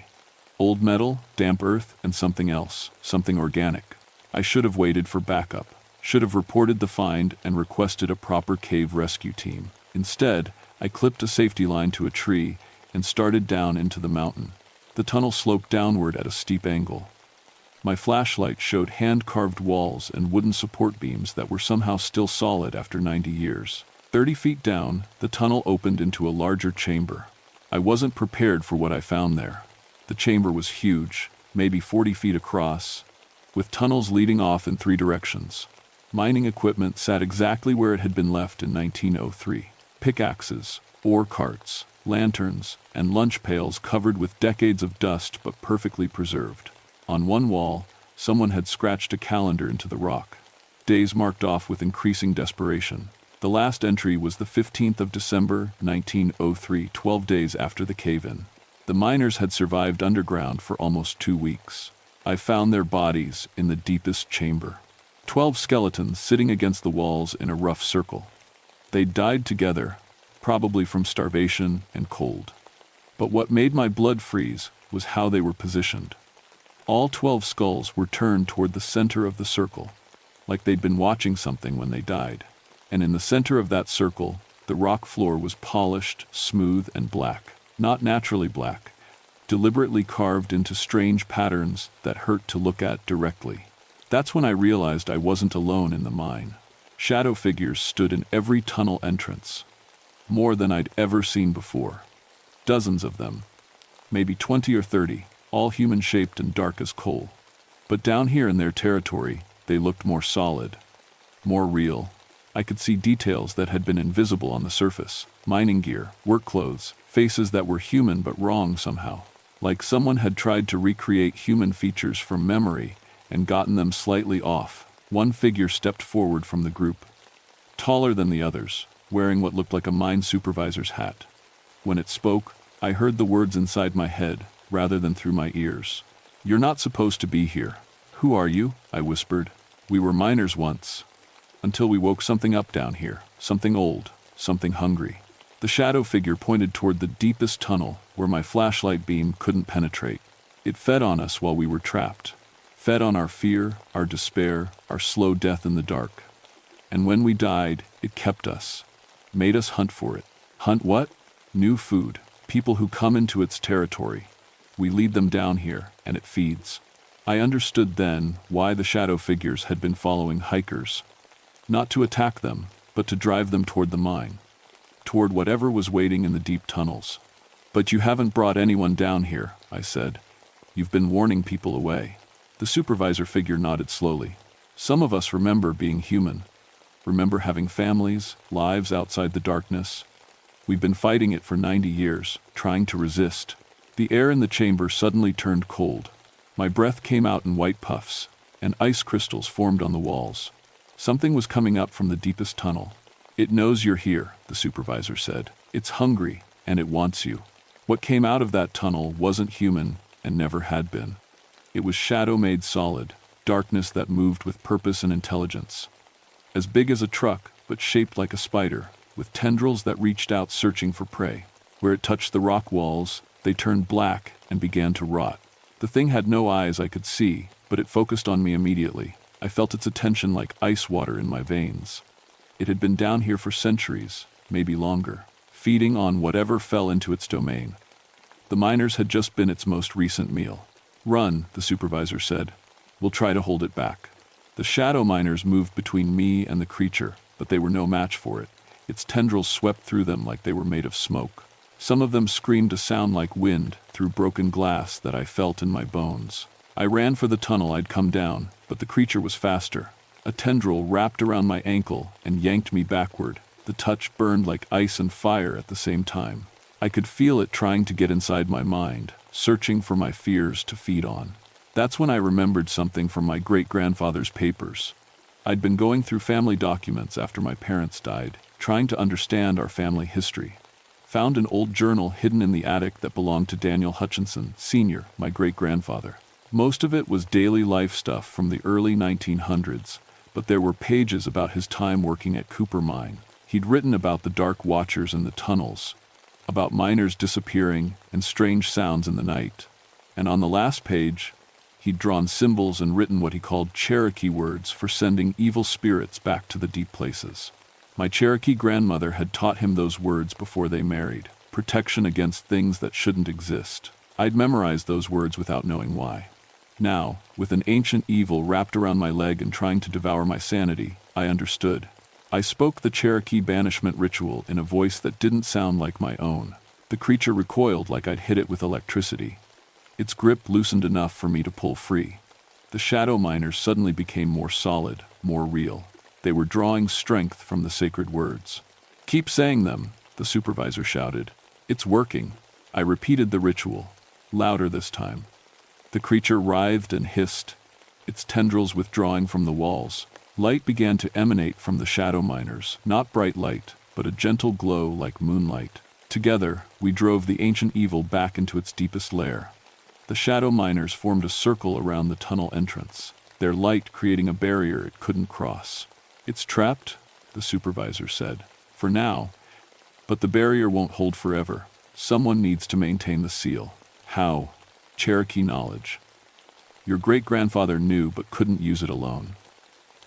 Old metal, damp earth, and something else, something organic. I should have waited for backup. Should have reported the find and requested a proper cave rescue team. Instead, I clipped a safety line to a tree and started down into the mountain. The tunnel sloped downward at a steep angle. My flashlight showed hand-carved walls and wooden support beams that were somehow still solid after 90 years. 30 feet down, the tunnel opened into a larger chamber. I wasn't prepared for what I found there. The chamber was huge, maybe 40 feet across, with tunnels leading off in 3 directions. Mining equipment sat exactly where it had been left in 1903. Pickaxes, ore carts, lanterns, and lunch pails covered with decades of dust but perfectly preserved. On one wall, someone had scratched a calendar into the rock. Days marked off with increasing desperation. The last entry was the 15th of December, 1903, 12 days after the cave-in. The miners had survived underground for almost 2 weeks. I found their bodies in the deepest chamber. 12 skeletons sitting against the walls in a rough circle. They died together, probably from starvation and cold. But what made my blood freeze was how they were positioned. All 12 skulls were turned toward the center of the circle, like they'd been watching something when they died. And in the center of that circle, the rock floor was polished, smooth, and black. Not naturally black, deliberately carved into strange patterns that hurt to look at directly. That's when I realized I wasn't alone in the mine. Shadow figures stood in every tunnel entrance. More than I'd ever seen before. Dozens of them. Maybe 20 or 30, all human-shaped and dark as coal. But down here in their territory, they looked more solid, more real. I could see details that had been invisible on the surface. Mining gear, work clothes, faces that were human but wrong somehow. Like someone had tried to recreate human features from memory and gotten them slightly off. One figure stepped forward from the group, taller than the others, wearing what looked like a mine supervisor's hat. When it spoke, I heard the words inside my head, rather than through my ears. "You're not supposed to be here." "Who are you?" I whispered. "We were miners once. Until we woke something up down here. Something old, something hungry." The shadow figure pointed toward the deepest tunnel, where my flashlight beam couldn't penetrate. It fed on us while we were trapped. Fed on our fear, our despair, our slow death in the dark. And when we died, it kept us. Made us hunt for it. Hunt what? New food. People who come into its territory. We lead them down here, and it feeds. I understood then why the shadow figures had been following hikers. Not to attack them, but to drive them toward the mine. Toward whatever was waiting in the deep tunnels. "But you haven't brought anyone down here," I said. "You've been warning people away." The supervisor figure nodded slowly. "Some of us remember being human. Remember having families, lives outside the darkness. We've been fighting it for 90 years, trying to resist." The air in the chamber suddenly turned cold. My breath came out in white puffs, and ice crystals formed on the walls. Something was coming up from the deepest tunnel. "It knows you're here," the supervisor said. "It's hungry, and it wants you." What came out of that tunnel wasn't human and never had been. It was shadow made solid, darkness that moved with purpose and intelligence. As big as a truck, but shaped like a spider, with tendrils that reached out searching for prey. Where it touched the rock walls, they turned black and began to rot. The thing had no eyes I could see, but it focused on me immediately. I felt its attention like ice water in my veins. It had been down here for centuries, maybe longer, feeding on whatever fell into its domain. The miners had just been its most recent meal. "Run," the supervisor said. "We'll try to hold it back." The shadow miners moved between me and the creature, but they were no match for it. Its tendrils swept through them like they were made of smoke. Some of them screamed a sound like wind through broken glass that I felt in my bones. I ran for the tunnel I'd come down, but the creature was faster. A tendril wrapped around my ankle and yanked me backward. The touch burned like ice and fire at the same time. I could feel it trying to get inside my mind, searching for my fears to feed on. That's when I remembered something from my great-grandfather's papers. I'd been going through family documents after my parents died, trying to understand our family history. Found an old journal hidden in the attic that belonged to Daniel Hutchinson, Sr., my great-grandfather. Most of it was daily life stuff from the early 1900s, but there were pages about his time working at Cooper Mine. He'd written about the dark watchers in the tunnels, about miners disappearing and strange sounds in the night. And on the last page, He'd drawn symbols and written what he called Cherokee words for sending evil spirits back to the deep places. My Cherokee grandmother had taught him those words before they married, protection against things that shouldn't exist. I'd memorized those words without knowing why. Now, with an ancient evil wrapped around my leg and trying to devour my sanity, I understood. I spoke the Cherokee banishment ritual in a voice that didn't sound like my own. The creature recoiled like I'd hit it with electricity. Its grip loosened enough for me to pull free. The shadow miners suddenly became more solid, more real. They were drawing strength from the sacred words. "Keep saying them," the supervisor shouted. "It's working." I repeated the ritual, louder this time. The creature writhed and hissed, its tendrils withdrawing from the walls. Light began to emanate from the shadow miners, not bright light, but a gentle glow like moonlight. Together, we drove the ancient evil back into its deepest lair. The shadow miners formed a circle around the tunnel entrance, their light creating a barrier it couldn't cross. "It's trapped," the supervisor said, "for now. But the barrier won't hold forever. Someone needs to maintain the seal." How? Cherokee knowledge. Your great-grandfather knew but couldn't use it alone.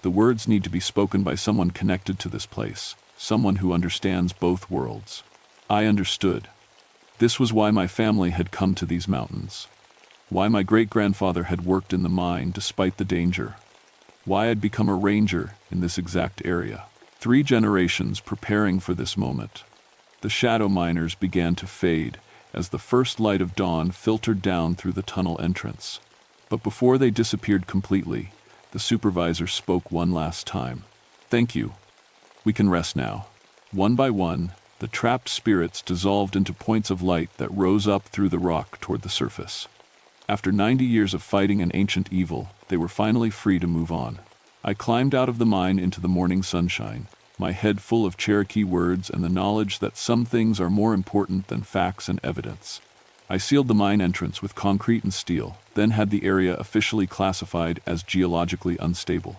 The words need to be spoken by someone connected to this place, someone who understands both worlds. I understood. This was why my family had come to these mountains. Why my great-grandfather had worked in the mine despite the danger. Why I'd become a ranger in this exact area. 3 generations preparing for this moment. The shadow miners began to fade as the first light of dawn filtered down through the tunnel entrance. But before they disappeared completely, the supervisor spoke one last time. "Thank you. We can rest now." One by one, the trapped spirits dissolved into points of light that rose up through the rock toward the surface. After 90 years of fighting an ancient evil, they were finally free to move on. I climbed out of the mine into the morning sunshine, my head full of Cherokee words and the knowledge that some things are more important than facts and evidence. I sealed the mine entrance with concrete and steel, then had the area officially classified as geologically unstable.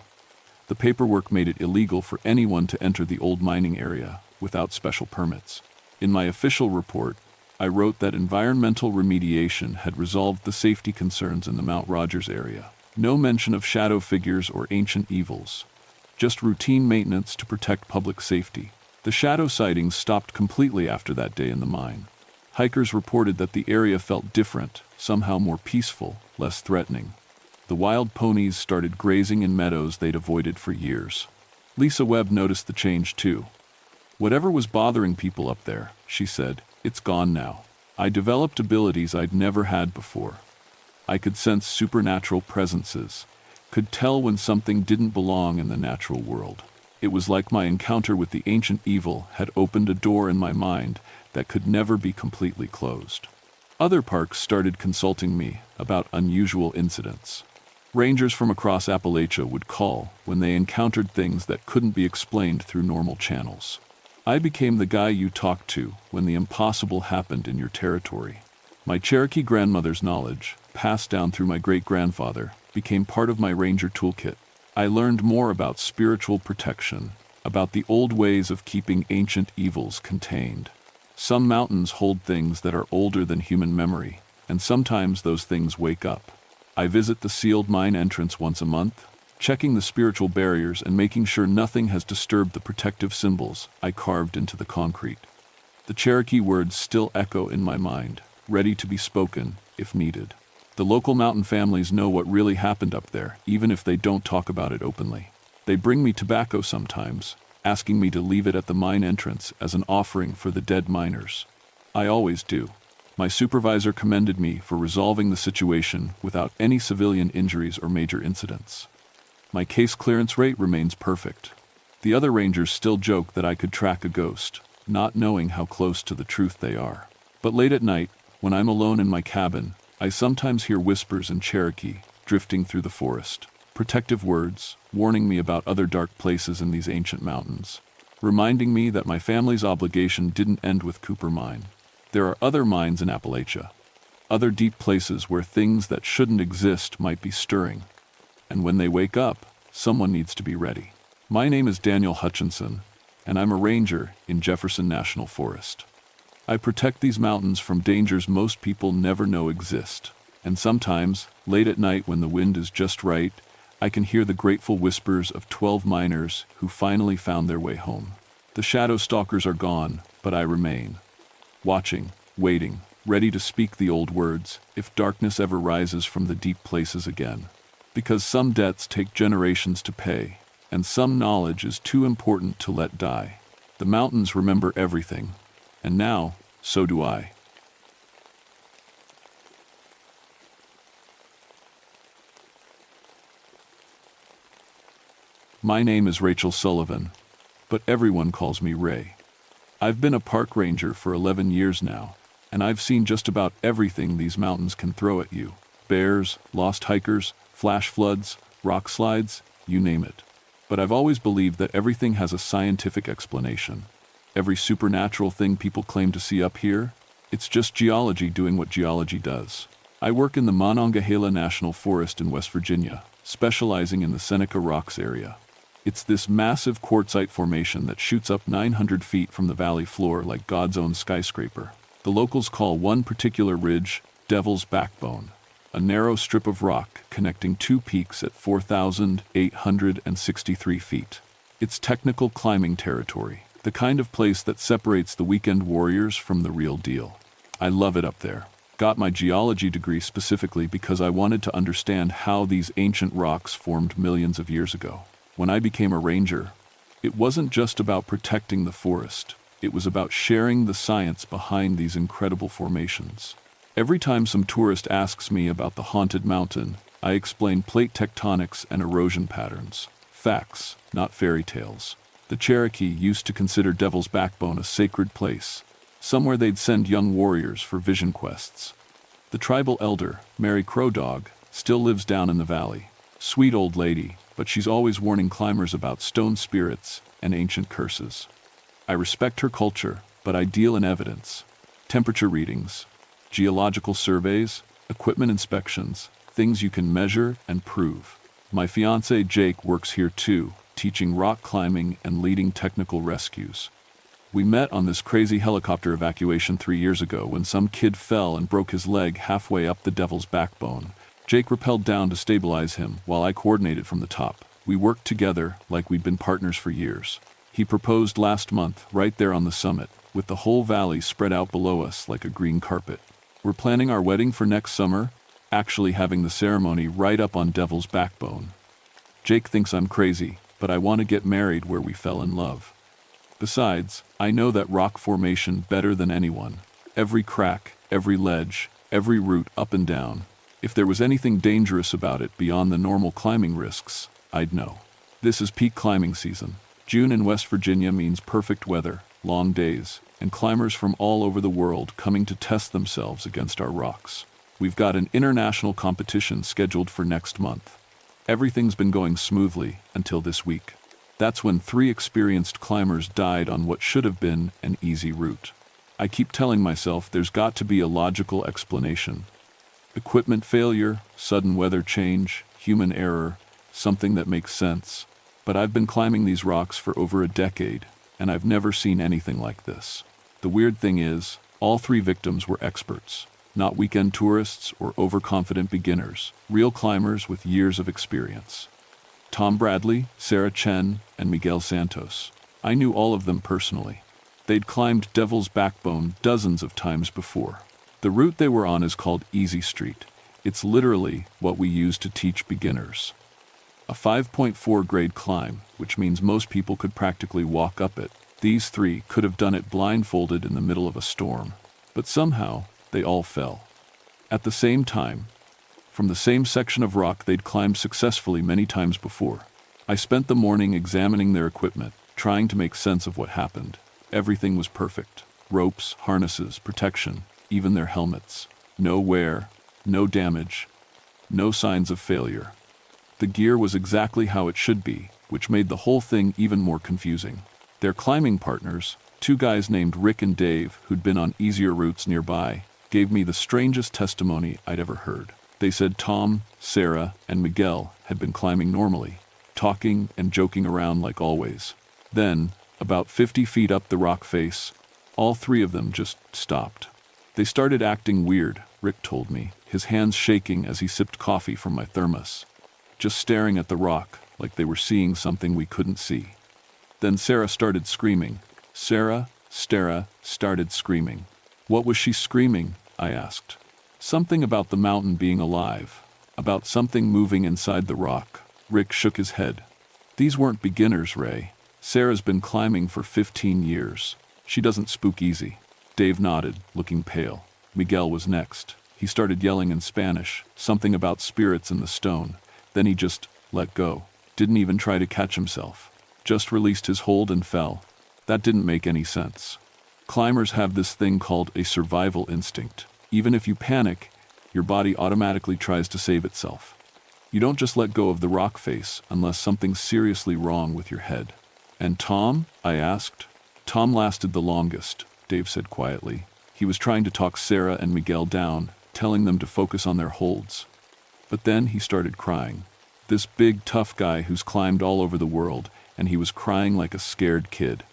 The paperwork made it illegal for anyone to enter the old mining area without special permits. In my official report, I wrote that environmental remediation had resolved the safety concerns in the Mount Rogers area. No mention of shadow figures or ancient evils. Just routine maintenance to protect public safety. The shadow sightings stopped completely after that day in the mine. Hikers reported that the area felt different, somehow more peaceful, less threatening. The wild ponies started grazing in meadows they'd avoided for years. Lisa Webb noticed the change too. "Whatever was bothering people up there," she said, "it's gone now." I developed abilities I'd never had before. I could sense supernatural presences, could tell when something didn't belong in the natural world. It was like my encounter with the ancient evil had opened a door in my mind that could never be completely closed. Other parks started consulting me about unusual incidents. Rangers from across Appalachia would call when they encountered things that couldn't be explained through normal channels. I became the guy you talked to when the impossible happened in your territory. My Cherokee grandmother's knowledge, passed down through my great-grandfather, became part of my ranger toolkit. I learned more about spiritual protection, about the old ways of keeping ancient evils contained. Some mountains hold things that are older than human memory, and sometimes those things wake up. I visit the sealed mine entrance once a month, checking the spiritual barriers and making sure nothing has disturbed the protective symbols I carved into the concrete. The Cherokee words still echo in my mind, ready to be spoken if needed. The local mountain families know what really happened up there, even if they don't talk about it openly. They bring me tobacco sometimes, asking me to leave it at the mine entrance as an offering for the dead miners. I always do. My supervisor commended me for resolving the situation without any civilian injuries or major incidents. My case clearance rate remains perfect. The other rangers still joke that I could track a ghost, not knowing how close to the truth they are. But late at night, when I'm alone in my cabin, I sometimes hear whispers in Cherokee drifting through the forest. Protective words, warning me about other dark places in these ancient mountains. Reminding me that my family's obligation didn't end with Cooper Mine. There are other mines in Appalachia. Other deep places where things that shouldn't exist might be stirring. And when they wake up, someone needs to be ready. My name is Daniel Hutchinson, and I'm a ranger in Jefferson National Forest. I protect these mountains from dangers most people never know exist, and sometimes Late at night when the wind is just right, I can hear the grateful whispers of 12 miners who finally found their way home. The shadow stalkers are gone, but I remain. Watching, waiting, ready to speak the old words, if darkness ever rises from the deep places again. Because some debts take generations to pay, and some knowledge is too important to let die. The mountains remember everything, and now, so do I. My name is Rachel Sullivan, but everyone calls me Ray. I've been a park ranger for 11 years now, and I've seen just about everything these mountains can throw at you. Bears, lost hikers, flash floods, rock slides, you name it. But I've always believed that everything has a scientific explanation. Every supernatural thing people claim to see up here, it's just geology doing what geology does. I work in the Monongahela National Forest in West Virginia, specializing in the Seneca Rocks area. It's this massive quartzite formation that shoots up 900 feet from the valley floor like God's own skyscraper. The locals call one particular ridge Devil's Backbone, a narrow strip of rock connecting two peaks at 4,863 feet. It's technical climbing territory, the kind of place that separates the weekend warriors from the real deal. I love it up there. Got my geology degree specifically because I wanted to understand how these ancient rocks formed millions of years ago. When I became a ranger, it wasn't just about protecting the forest. It was about sharing the science behind these incredible formations. Every time some tourist asks me about the haunted mountain, I explain plate tectonics and erosion patterns. Facts, not fairy tales. The Cherokee used to consider Devil's Backbone a sacred place, somewhere they'd send young warriors for vision quests. The tribal elder, Mary Crow Dog, still lives down in the valley. Sweet old lady, but she's always warning climbers about stone spirits and ancient curses. I respect her culture, but I deal in evidence. Temperature readings, geological surveys, equipment inspections, things you can measure and prove. My fiancé Jake works here too, teaching rock climbing and leading technical rescues. We met on this crazy helicopter evacuation 3 years ago when some kid fell and broke his leg halfway up the Devil's Backbone. Jake rappelled down to stabilize him while I coordinated from the top. We worked together like we'd been partners for years. He proposed last month, right there on the summit, with the whole valley spread out below us like a green carpet. We're planning our wedding for next summer, actually having the ceremony right up on Devil's Backbone. Jake thinks I'm crazy, but I want to get married where we fell in love. Besides, I know that rock formation better than anyone. Every crack, every ledge, every route up and down. If there was anything dangerous about it beyond the normal climbing risks, I'd know. This is peak climbing season. June in West Virginia means perfect weather, long days, and climbers from all over the world coming to test themselves against our rocks. We've got an international competition scheduled for next month. Everything's been going smoothly until this week. That's when 3 experienced climbers died on what should have been an easy route. I keep telling myself there's got to be a logical explanation. Equipment failure, sudden weather change, human error, something that makes sense. But I've been climbing these rocks for over a decade, and I've never seen anything like this. The weird thing is, all 3 victims were experts, not weekend tourists or overconfident beginners, real climbers with years of experience. Tom Bradley, Sarah Chen, and Miguel Santos. I knew all of them personally. They'd climbed Devil's Backbone dozens of times before. The route they were on is called Easy Street. It's literally what we use to teach beginners. A 5.4 grade climb, which means most people could practically walk up it. These 3 could have done it blindfolded in the middle of a storm. But somehow, they all fell. At the same time, from the same section of rock they'd climbed successfully many times before. I spent the morning examining their equipment, trying to make sense of what happened. Everything was perfect. Ropes, harnesses, protection, even their helmets. No wear, no damage, no signs of failure. The gear was exactly how it should be, which made the whole thing even more confusing. Their climbing partners, 2 guys named Rick and Dave, who'd been on easier routes nearby, gave me the strangest testimony I'd ever heard. They said Tom, Sarah, and Miguel had been climbing normally, talking and joking around like always. Then, about 50 feet up the rock face, all 3 of them just stopped. They started acting weird, Rick told me, his hands shaking as he sipped coffee from my thermos, just staring at the rock like they were seeing something we couldn't see. Then Sarah started screaming. Stara started screaming. What was she screaming? I asked. Something about the mountain being alive, about something moving inside the rock. Rick shook his head. These weren't beginners, Ray. Sarah's been climbing for 15 years. She doesn't spook easy. Dave nodded, looking pale. Miguel was next. He started yelling in Spanish, something about spirits in the stone. Then he just let go. Didn't even try to catch himself. Just released his hold and fell. That didn't make any sense. Climbers have this thing called a survival instinct. Even if you panic, your body automatically tries to save itself. You don't just let go of the rock face unless something's seriously wrong with your head. And Tom? I asked. Tom lasted the longest, Dave said quietly. He was trying to talk Sarah and Miguel down, telling them to focus on their holds. But then he started crying. This big, tough guy who's climbed all over the world, and he was crying like a scared kid.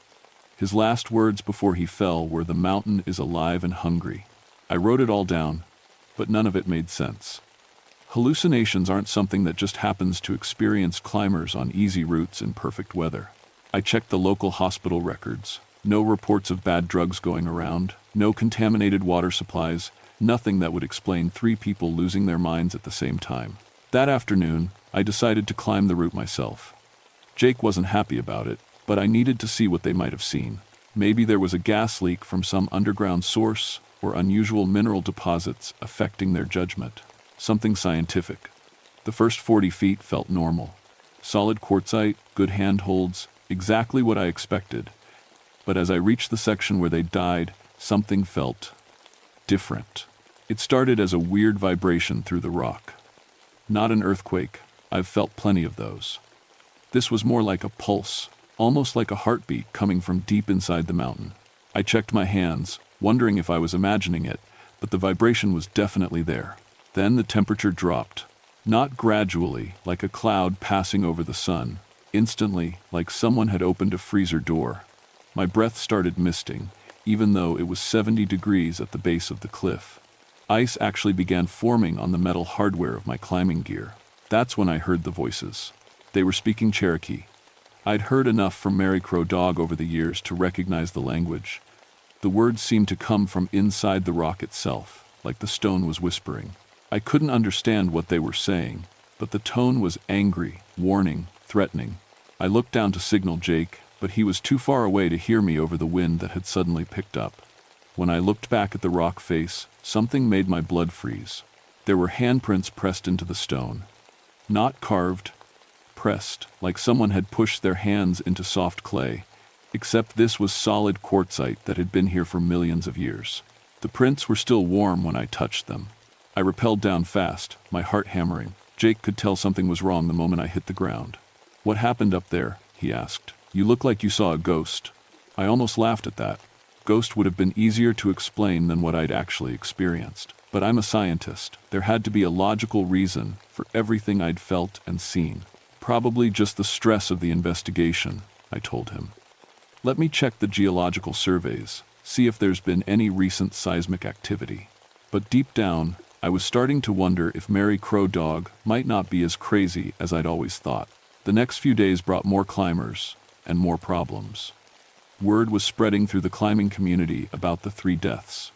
His last words before he fell were, "The mountain is alive and hungry." I wrote it all down, but none of it made sense. Hallucinations aren't something that just happens to experienced climbers on easy routes in perfect weather. I checked the local hospital records. No reports of bad drugs going around, no contaminated water supplies, nothing that would explain 3 people losing their minds at the same time. That afternoon, I decided to climb the route myself. Jake wasn't happy about it, but I needed to see what they might have seen. Maybe there was a gas leak from some underground source or unusual mineral deposits affecting their judgment. Something scientific. The first 40 feet felt normal. Solid quartzite, good handholds, exactly what I expected. But as I reached the section where they died, something felt different. It started as a weird vibration through the rock. Not an earthquake. I've felt plenty of those. This was more like a pulse, almost like a heartbeat coming from deep inside the mountain. I checked my hands, wondering if I was imagining it, but the vibration was definitely there. Then the temperature dropped. Not gradually, like a cloud passing over the sun. Instantly, like someone had opened a freezer door. My breath started misting, even though it was 70 degrees at the base of the cliff. Ice actually began forming on the metal hardware of my climbing gear. That's when I heard the voices. They were speaking Cherokee. I'd heard enough from Mary Crow Dog over the years to recognize the language. The words seemed to come from inside the rock itself, like the stone was whispering. I couldn't understand what they were saying, but the tone was angry, warning, threatening. I looked down to signal Jake, but he was too far away to hear me over the wind that had suddenly picked up. When I looked back at the rock face, something made my blood freeze. There were handprints pressed into the stone. Not carved, pressed, like someone had pushed their hands into soft clay, except this was solid quartzite that had been here for millions of years. The prints were still warm when I touched them. I rappelled down fast, my heart hammering. Jake could tell something was wrong the moment I hit the ground. "What happened up there?" he asked. "You look like you saw a ghost." I almost laughed at that. Ghost would have been easier to explain than what I'd actually experienced. But I'm a scientist. There had to be a logical reason for everything I'd felt and seen. Probably just the stress of the investigation, I told him. "Let me check the geological surveys, see if there's been any recent seismic activity." But deep down, I was starting to wonder if Mary Crow Dog might not be as crazy as I'd always thought. The next few days brought more climbers and more problems. Word was spreading through the climbing community about the 3 deaths.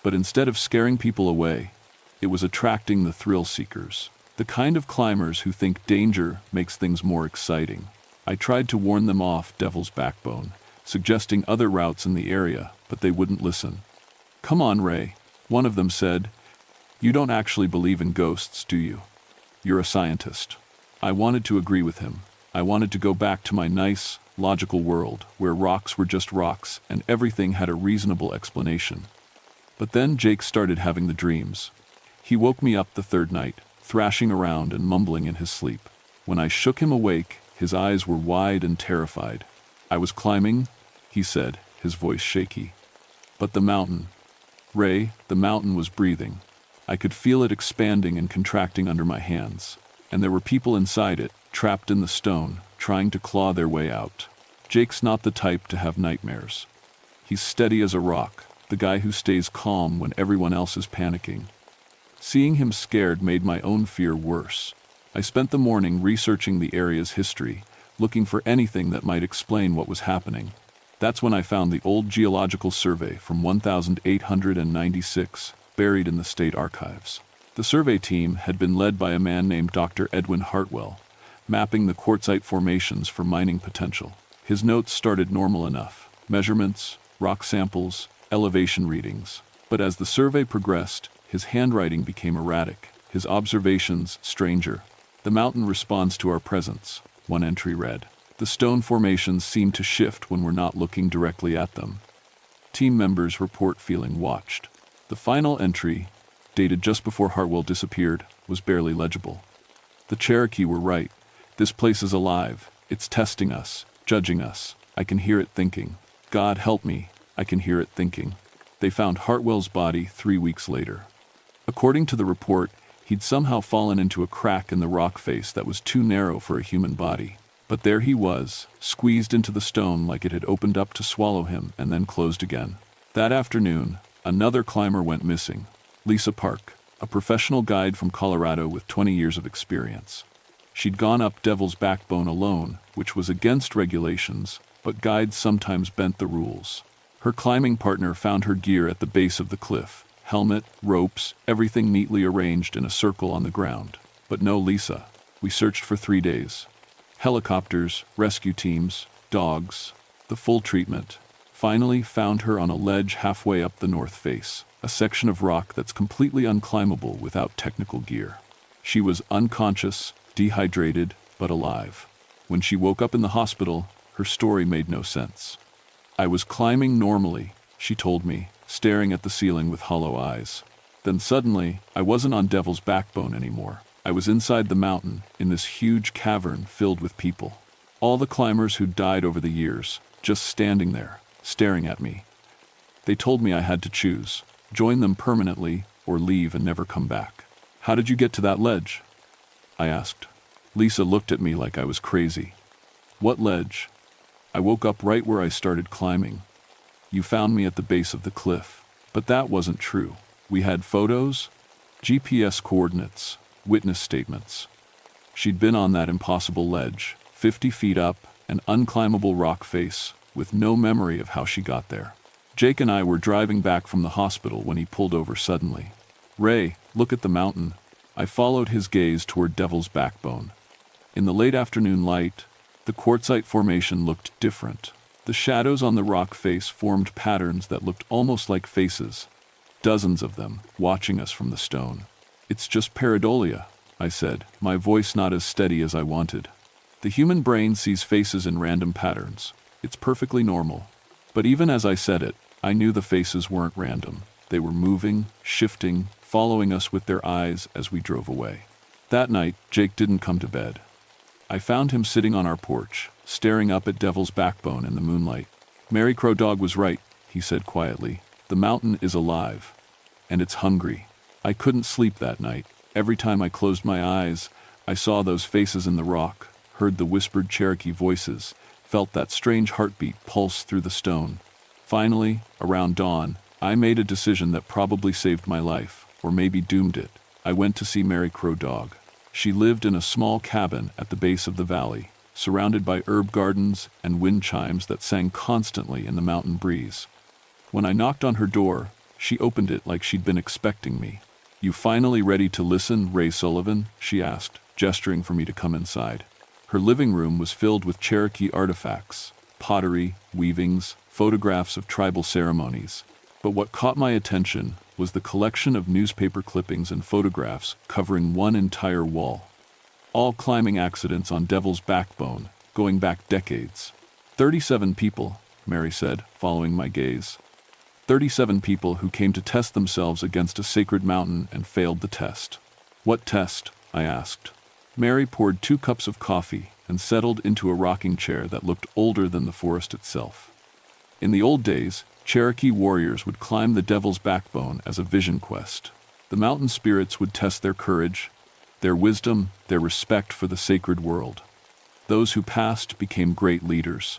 But instead of scaring people away, it was attracting the thrill seekers, the kind of climbers who think danger makes things more exciting. I tried to warn them off Devil's Backbone, suggesting other routes in the area, but they wouldn't listen. "Come on, Ray," one of them said. "You don't actually believe in ghosts, do you? You're a scientist." I wanted to agree with him. I wanted to go back to my nice, logical world, where rocks were just rocks and everything had a reasonable explanation. But then Jake started having the dreams. He woke me up the 3rd night, thrashing around and mumbling in his sleep. When I shook him awake, his eyes were wide and terrified. "I was climbing," he said, his voice shaky. "But the mountain, Ray, the mountain was breathing. I could feel it expanding and contracting under my hands. And there were people inside it, trapped in the stone, trying to claw their way out. Jake's not the type to have nightmares. He's steady as a rock, the guy who stays calm when everyone else is panicking. Seeing him scared made my own fear worse. I spent the morning researching the area's history, looking for anything that might explain what was happening. That's when I found the old geological survey from 1896, buried in the state archives. The survey team had been led by a man named Dr. Edwin Hartwell, mapping the quartzite formations for mining potential. His notes started normal enough: measurements, rock samples, elevation readings. But as the survey progressed, his handwriting became erratic, his observations stranger. "The mountain responds to our presence," one entry read. "The stone formations seem to shift when we're not looking directly at them." Team members report feeling watched. The final entry, dated just before Hartwell disappeared, was barely legible. "The Cherokee were right. This place is alive. It's testing us, judging us. I can hear it thinking. God help me, I can hear it thinking." They found Hartwell's body 3 weeks later. According to the report, he'd somehow fallen into a crack in the rock face that was too narrow for a human body. But there he was, squeezed into the stone like it had opened up to swallow him and then closed again. That afternoon, another climber went missing. Lisa Park, a professional guide from Colorado with 20 years of experience. She'd gone up Devil's Backbone alone, which was against regulations, but guides sometimes bent the rules. Her climbing partner found her gear at the base of the cliff: helmet, ropes, everything neatly arranged in a circle on the ground. But no Lisa. We searched for 3 days. Helicopters, rescue teams, dogs, the full treatment. Finally found her on a ledge halfway up the north face, a section of rock that's completely unclimbable without technical gear. She was unconscious, dehydrated, but alive. When she woke up in the hospital, her story made no sense. "I was climbing normally," she told me, staring at the ceiling with hollow eyes. "Then suddenly, I wasn't on Devil's Backbone anymore. I was inside the mountain, in this huge cavern filled with people. All the climbers who'd died over the years, just standing there, staring at me. They told me I had to choose: join them permanently or leave and never come back." "How did you get to that ledge?" I asked. Lisa looked at me like I was crazy. "What ledge?" "I woke up right where I started climbing. You found me at the base of the cliff." But that wasn't true. We had photos, GPS coordinates, witness statements. She'd been on that impossible ledge, 50 feet up, an unclimbable rock face, with no memory of how she got there. Jake and I were driving back from the hospital when he pulled over suddenly. "Ray, look at the mountain." I followed his gaze toward Devil's Backbone. In the late afternoon light, the quartzite formation looked different. The shadows on the rock face formed patterns that looked almost like faces, dozens of them, watching us from the stone. "It's just pareidolia," I said, my voice not as steady as I wanted. "The human brain sees faces in random patterns. It's perfectly normal." But even as I said it, I knew the faces weren't random. They were moving, shifting, following us with their eyes as we drove away. That night, Jake didn't come to bed. I found him sitting on our porch, staring up at Devil's Backbone in the moonlight. "Mary Crow Dog was right," he said quietly. "The mountain is alive. And it's hungry." I couldn't sleep that night. Every time I closed my eyes, I saw those faces in the rock, heard the whispered Cherokee voices, felt that strange heartbeat pulse through the stone. Finally, around dawn, I made a decision that probably saved my life, or maybe doomed it. I went to see Mary Crow Dog. She lived in a small cabin at the base of the valley, surrounded by herb gardens and wind chimes that sang constantly in the mountain breeze. When I knocked on her door, she opened it like she'd been expecting me. "You finally ready to listen, Ray Sullivan?" she asked, gesturing for me to come inside. Her living room was filled with Cherokee artifacts, pottery, weavings, photographs of tribal ceremonies. But what caught my attention was the collection of newspaper clippings and photographs covering one entire wall. All climbing accidents on Devil's Backbone, going back decades. 37 people, Mary said, following my gaze. 37 people who came to test themselves against a sacred mountain and failed the test. "What test?" I asked. Mary poured 2 cups of coffee and settled into a rocking chair that looked older than the forest itself. In the old days, Cherokee warriors would climb the Devil's Backbone as a vision quest. The mountain spirits would test their courage, their wisdom, their respect for the sacred world. Those who passed became great leaders.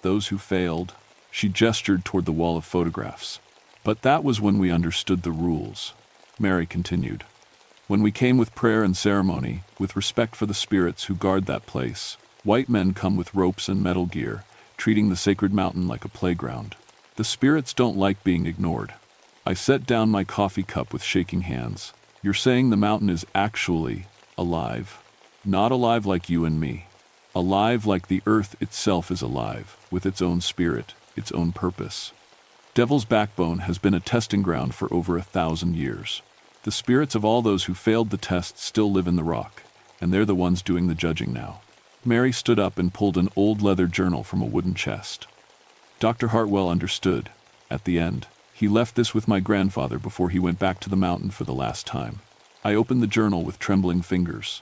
Those who failed, she gestured toward the wall of photographs. But that was when we understood the rules. Mary continued. When we came with prayer and ceremony, with respect for the spirits who guard that place, white men come with ropes and metal gear, treating the sacred mountain like a playground. The spirits don't like being ignored. I set down my coffee cup with shaking hands. You're saying the mountain is actually alive? Not alive like you and me. Alive like the earth itself is alive, with its own spirit, its own purpose. Devil's Backbone has been a testing ground for over 1,000 years. The spirits of all those who failed the test still live in the rock, and they're the ones doing the judging now. Mary stood up and pulled an old leather journal from a wooden chest. Dr. Hartwell understood. At the end, he left this with my grandfather before he went back to the mountain for the last time. I opened the journal with trembling fingers.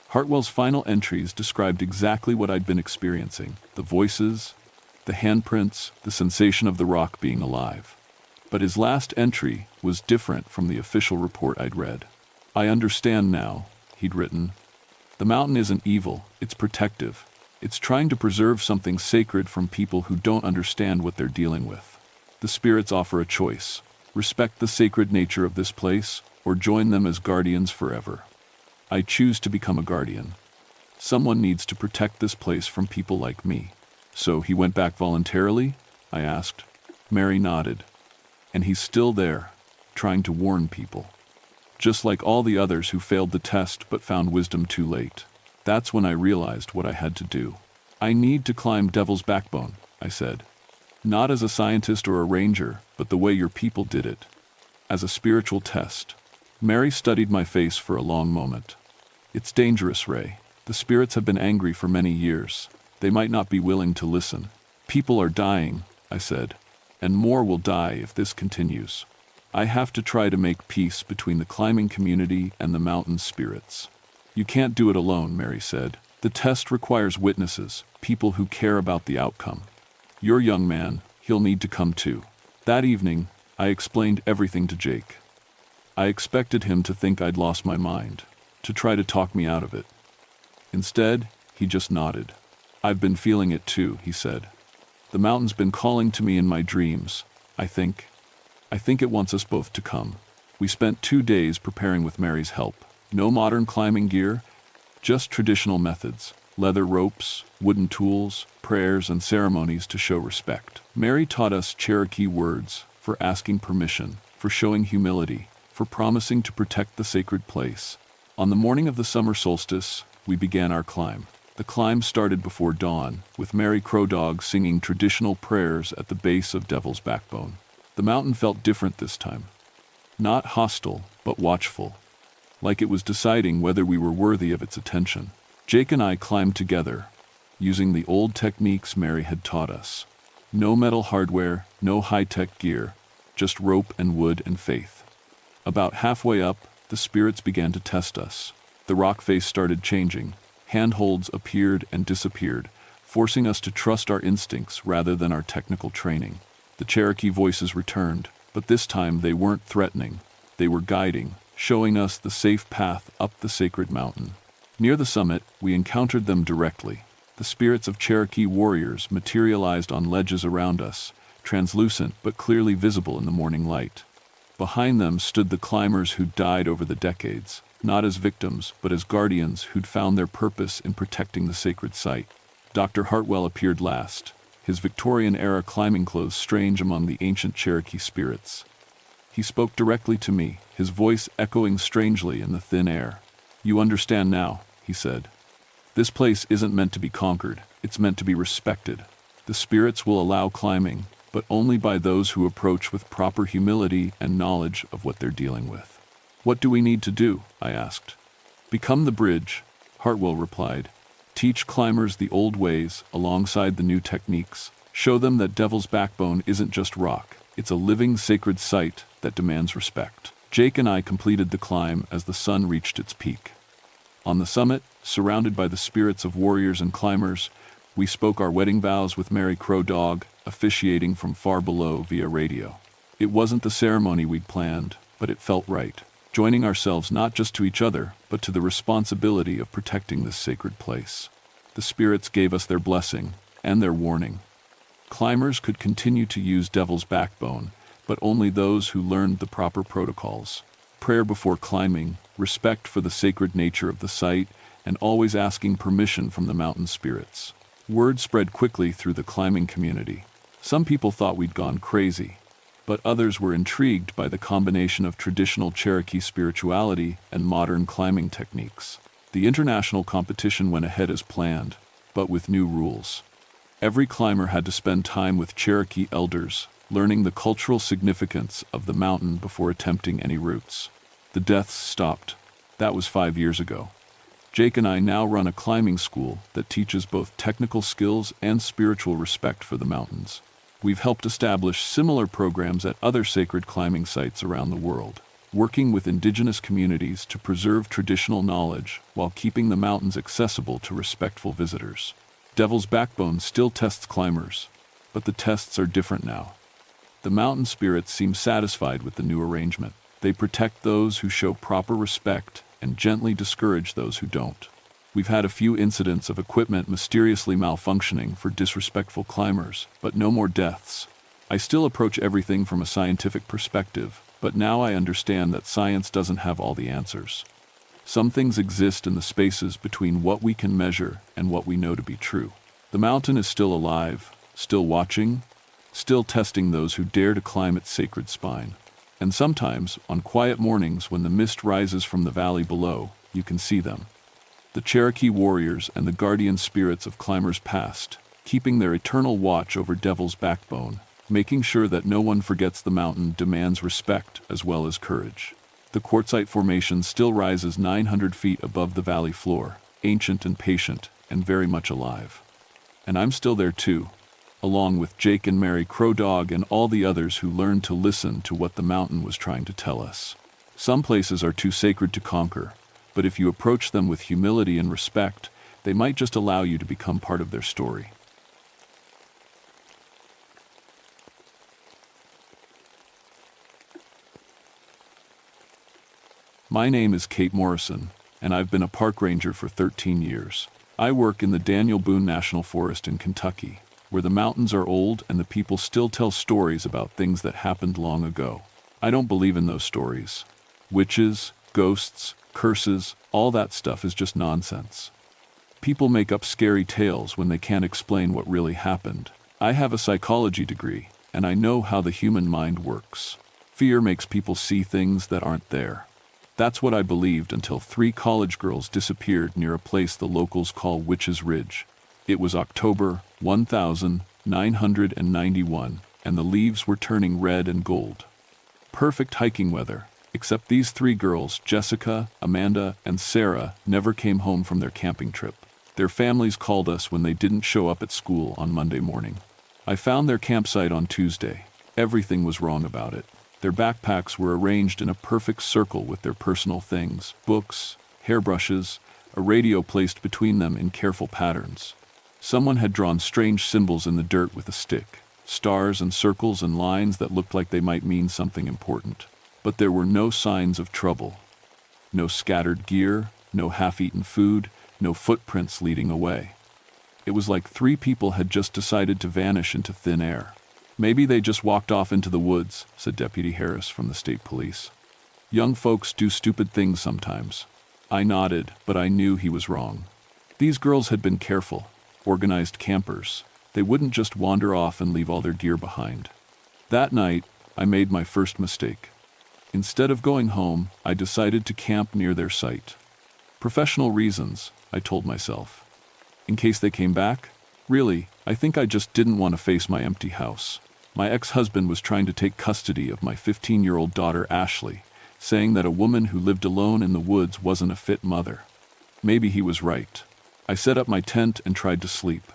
Hartwell's final entries described exactly what I'd been experiencing: the voices, the handprints, the sensation of the rock being alive. But his last entry was different from the official report I'd read. I understand now, he'd written. The mountain isn't evil, it's protective. It's trying to preserve something sacred from people who don't understand what they're dealing with. The spirits offer a choice: respect the sacred nature of this place, or join them as guardians forever. I choose to become a guardian. Someone needs to protect this place from people like me. So he went back voluntarily? I asked. Mary nodded. And he's still there, trying to warn people. Just like all the others who failed the test but found wisdom too late. That's when I realized what I had to do. I need to climb Devil's Backbone, I said. Not as a scientist or a ranger, but the way your people did it. As a spiritual test. Mary studied my face for a long moment. It's dangerous, Ray. The spirits have been angry for many years. They might not be willing to listen. People are dying, I said. And more will die if this continues. I have to try to make peace between the climbing community and the mountain spirits. You can't do it alone, Mary said. The test requires witnesses, people who care about the outcome. Your young man, he'll need to come too. That evening, I explained everything to Jake. I expected him to think I'd lost my mind, to try to talk me out of it. Instead, he just nodded. I've been feeling it too, he said. The mountain's been calling to me in my dreams, I think. I think it wants us both to come. We spent 2 days preparing with Mary's help. No modern climbing gear, just traditional methods. Leather ropes, wooden tools, prayers and ceremonies to show respect. Mary taught us Cherokee words for asking permission, for showing humility, for promising to protect the sacred place. On the morning of the summer solstice, we began our climb. The climb started before dawn, with Mary Crow Dog singing traditional prayers at the base of Devil's Backbone. The mountain felt different this time. Not hostile, but watchful. Like it was deciding whether we were worthy of its attention. Jake and I climbed together, using the old techniques Mary had taught us. No metal hardware, no high-tech gear, just rope and wood and faith. About halfway up, the spirits began to test us. The rock face started changing. Handholds appeared and disappeared, forcing us to trust our instincts rather than our technical training. The Cherokee voices returned, but this time they weren't threatening. They were guiding, showing us the safe path up the sacred mountain. Near the summit, we encountered them directly. The spirits of Cherokee warriors materialized on ledges around us, translucent but clearly visible in the morning light. Behind them stood the climbers who'd died over the decades, not as victims, but as guardians who'd found their purpose in protecting the sacred site. Dr. Hartwell appeared last, his Victorian-era climbing clothes strange among the ancient Cherokee spirits. He spoke directly to me, his voice echoing strangely in the thin air. You understand now, he said. This place isn't meant to be conquered, it's meant to be respected. The spirits will allow climbing, but only by those who approach with proper humility and knowledge of what they're dealing with. What do we need to do? I asked. Become the bridge, Hartwell replied. Teach climbers the old ways alongside the new techniques. Show them that Devil's Backbone isn't just rock, it's a living sacred site that demands respect. Jake and I completed the climb as the sun reached its peak. On the summit, surrounded by the spirits of warriors and climbers, we spoke our wedding vows with Mary Crow Dog, officiating from far below via radio. It wasn't the ceremony we'd planned, but it felt right. Joining ourselves not just to each other, but to the responsibility of protecting this sacred place. The spirits gave us their blessing and their warning. Climbers could continue to use Devil's Backbone, but only those who learned the proper protocols. Prayer before climbing, respect for the sacred nature of the site, and always asking permission from the mountain spirits. Word spread quickly through the climbing community. Some people thought we'd gone crazy, but others were intrigued by the combination of traditional Cherokee spirituality and modern climbing techniques. The international competition went ahead as planned, but with new rules. Every climber had to spend time with Cherokee elders, learning the cultural significance of the mountain before attempting any routes. The deaths stopped. That was 5 years ago. Jake and I now run a climbing school that teaches both technical skills and spiritual respect for the mountains. We've helped establish similar programs at other sacred climbing sites around the world, working with indigenous communities to preserve traditional knowledge while keeping the mountains accessible to respectful visitors. Devil's Backbone still tests climbers, but the tests are different now. The mountain spirits seem satisfied with the new arrangement. They protect those who show proper respect and gently discourage those who don't. We've had a few incidents of equipment mysteriously malfunctioning for disrespectful climbers, but no more deaths. I still approach everything from a scientific perspective, but now I understand that science doesn't have all the answers. Some things exist in the spaces between what we can measure and what we know to be true. The mountain is still alive, still watching, still testing those who dare to climb its sacred spine. And sometimes, on quiet mornings when the mist rises from the valley below, you can see them. The Cherokee warriors and the guardian spirits of climbers past, keeping their eternal watch over Devil's Backbone, making sure that no one forgets the mountain demands respect as well as courage. The quartzite formation still rises 900 feet above the valley floor, ancient and patient, and very much alive. And I'm still there too, along with Jake and Mary Crow Dog and all the others who learned to listen to what the mountain was trying to tell us. Some places are too sacred to conquer, but if you approach them with humility and respect, they might just allow you to become part of their story. My name is Kate Morrison, and I've been a park ranger for 13 years. I work in the Daniel Boone National Forest in Kentucky, where the mountains are old and the people still tell stories about things that happened long ago. I don't believe in those stories. Witches, ghosts, curses, all that stuff is just nonsense. People make up scary tales when they can't explain what really happened. I have a psychology degree, and I know how the human mind works. Fear makes people see things that aren't there. That's what I believed until 3 college girls disappeared near a place the locals call Witch's Ridge. It was October 1991, and the leaves were turning red and gold. Perfect hiking weather, except these 3 girls, Jessica, Amanda, and Sarah, never came home from their camping trip. Their families called us when they didn't show up at school on Monday morning. I found their campsite on Tuesday. Everything was wrong about it. Their backpacks were arranged in a perfect circle with their personal things, books, hairbrushes, a radio placed between them in careful patterns. Someone had drawn strange symbols in the dirt with a stick, stars and circles and lines that looked like they might mean something important. But there were no signs of trouble. No scattered gear, no half-eaten food, no footprints leading away. It was like 3 people had just decided to vanish into thin air. "Maybe they just walked off into the woods," said Deputy Harris from the state police. "Young folks do stupid things sometimes." I nodded, but I knew he was wrong. These girls had been careful, organized campers. They wouldn't just wander off and leave all their gear behind. That night, I made my first mistake. Instead of going home, I decided to camp near their site. Professional reasons, I told myself. In case they came back? Really, I think I just didn't want to face my empty house. My ex-husband was trying to take custody of my 15-year-old daughter Ashley, saying that a woman who lived alone in the woods wasn't a fit mother. Maybe he was right. I set up my tent and tried to sleep.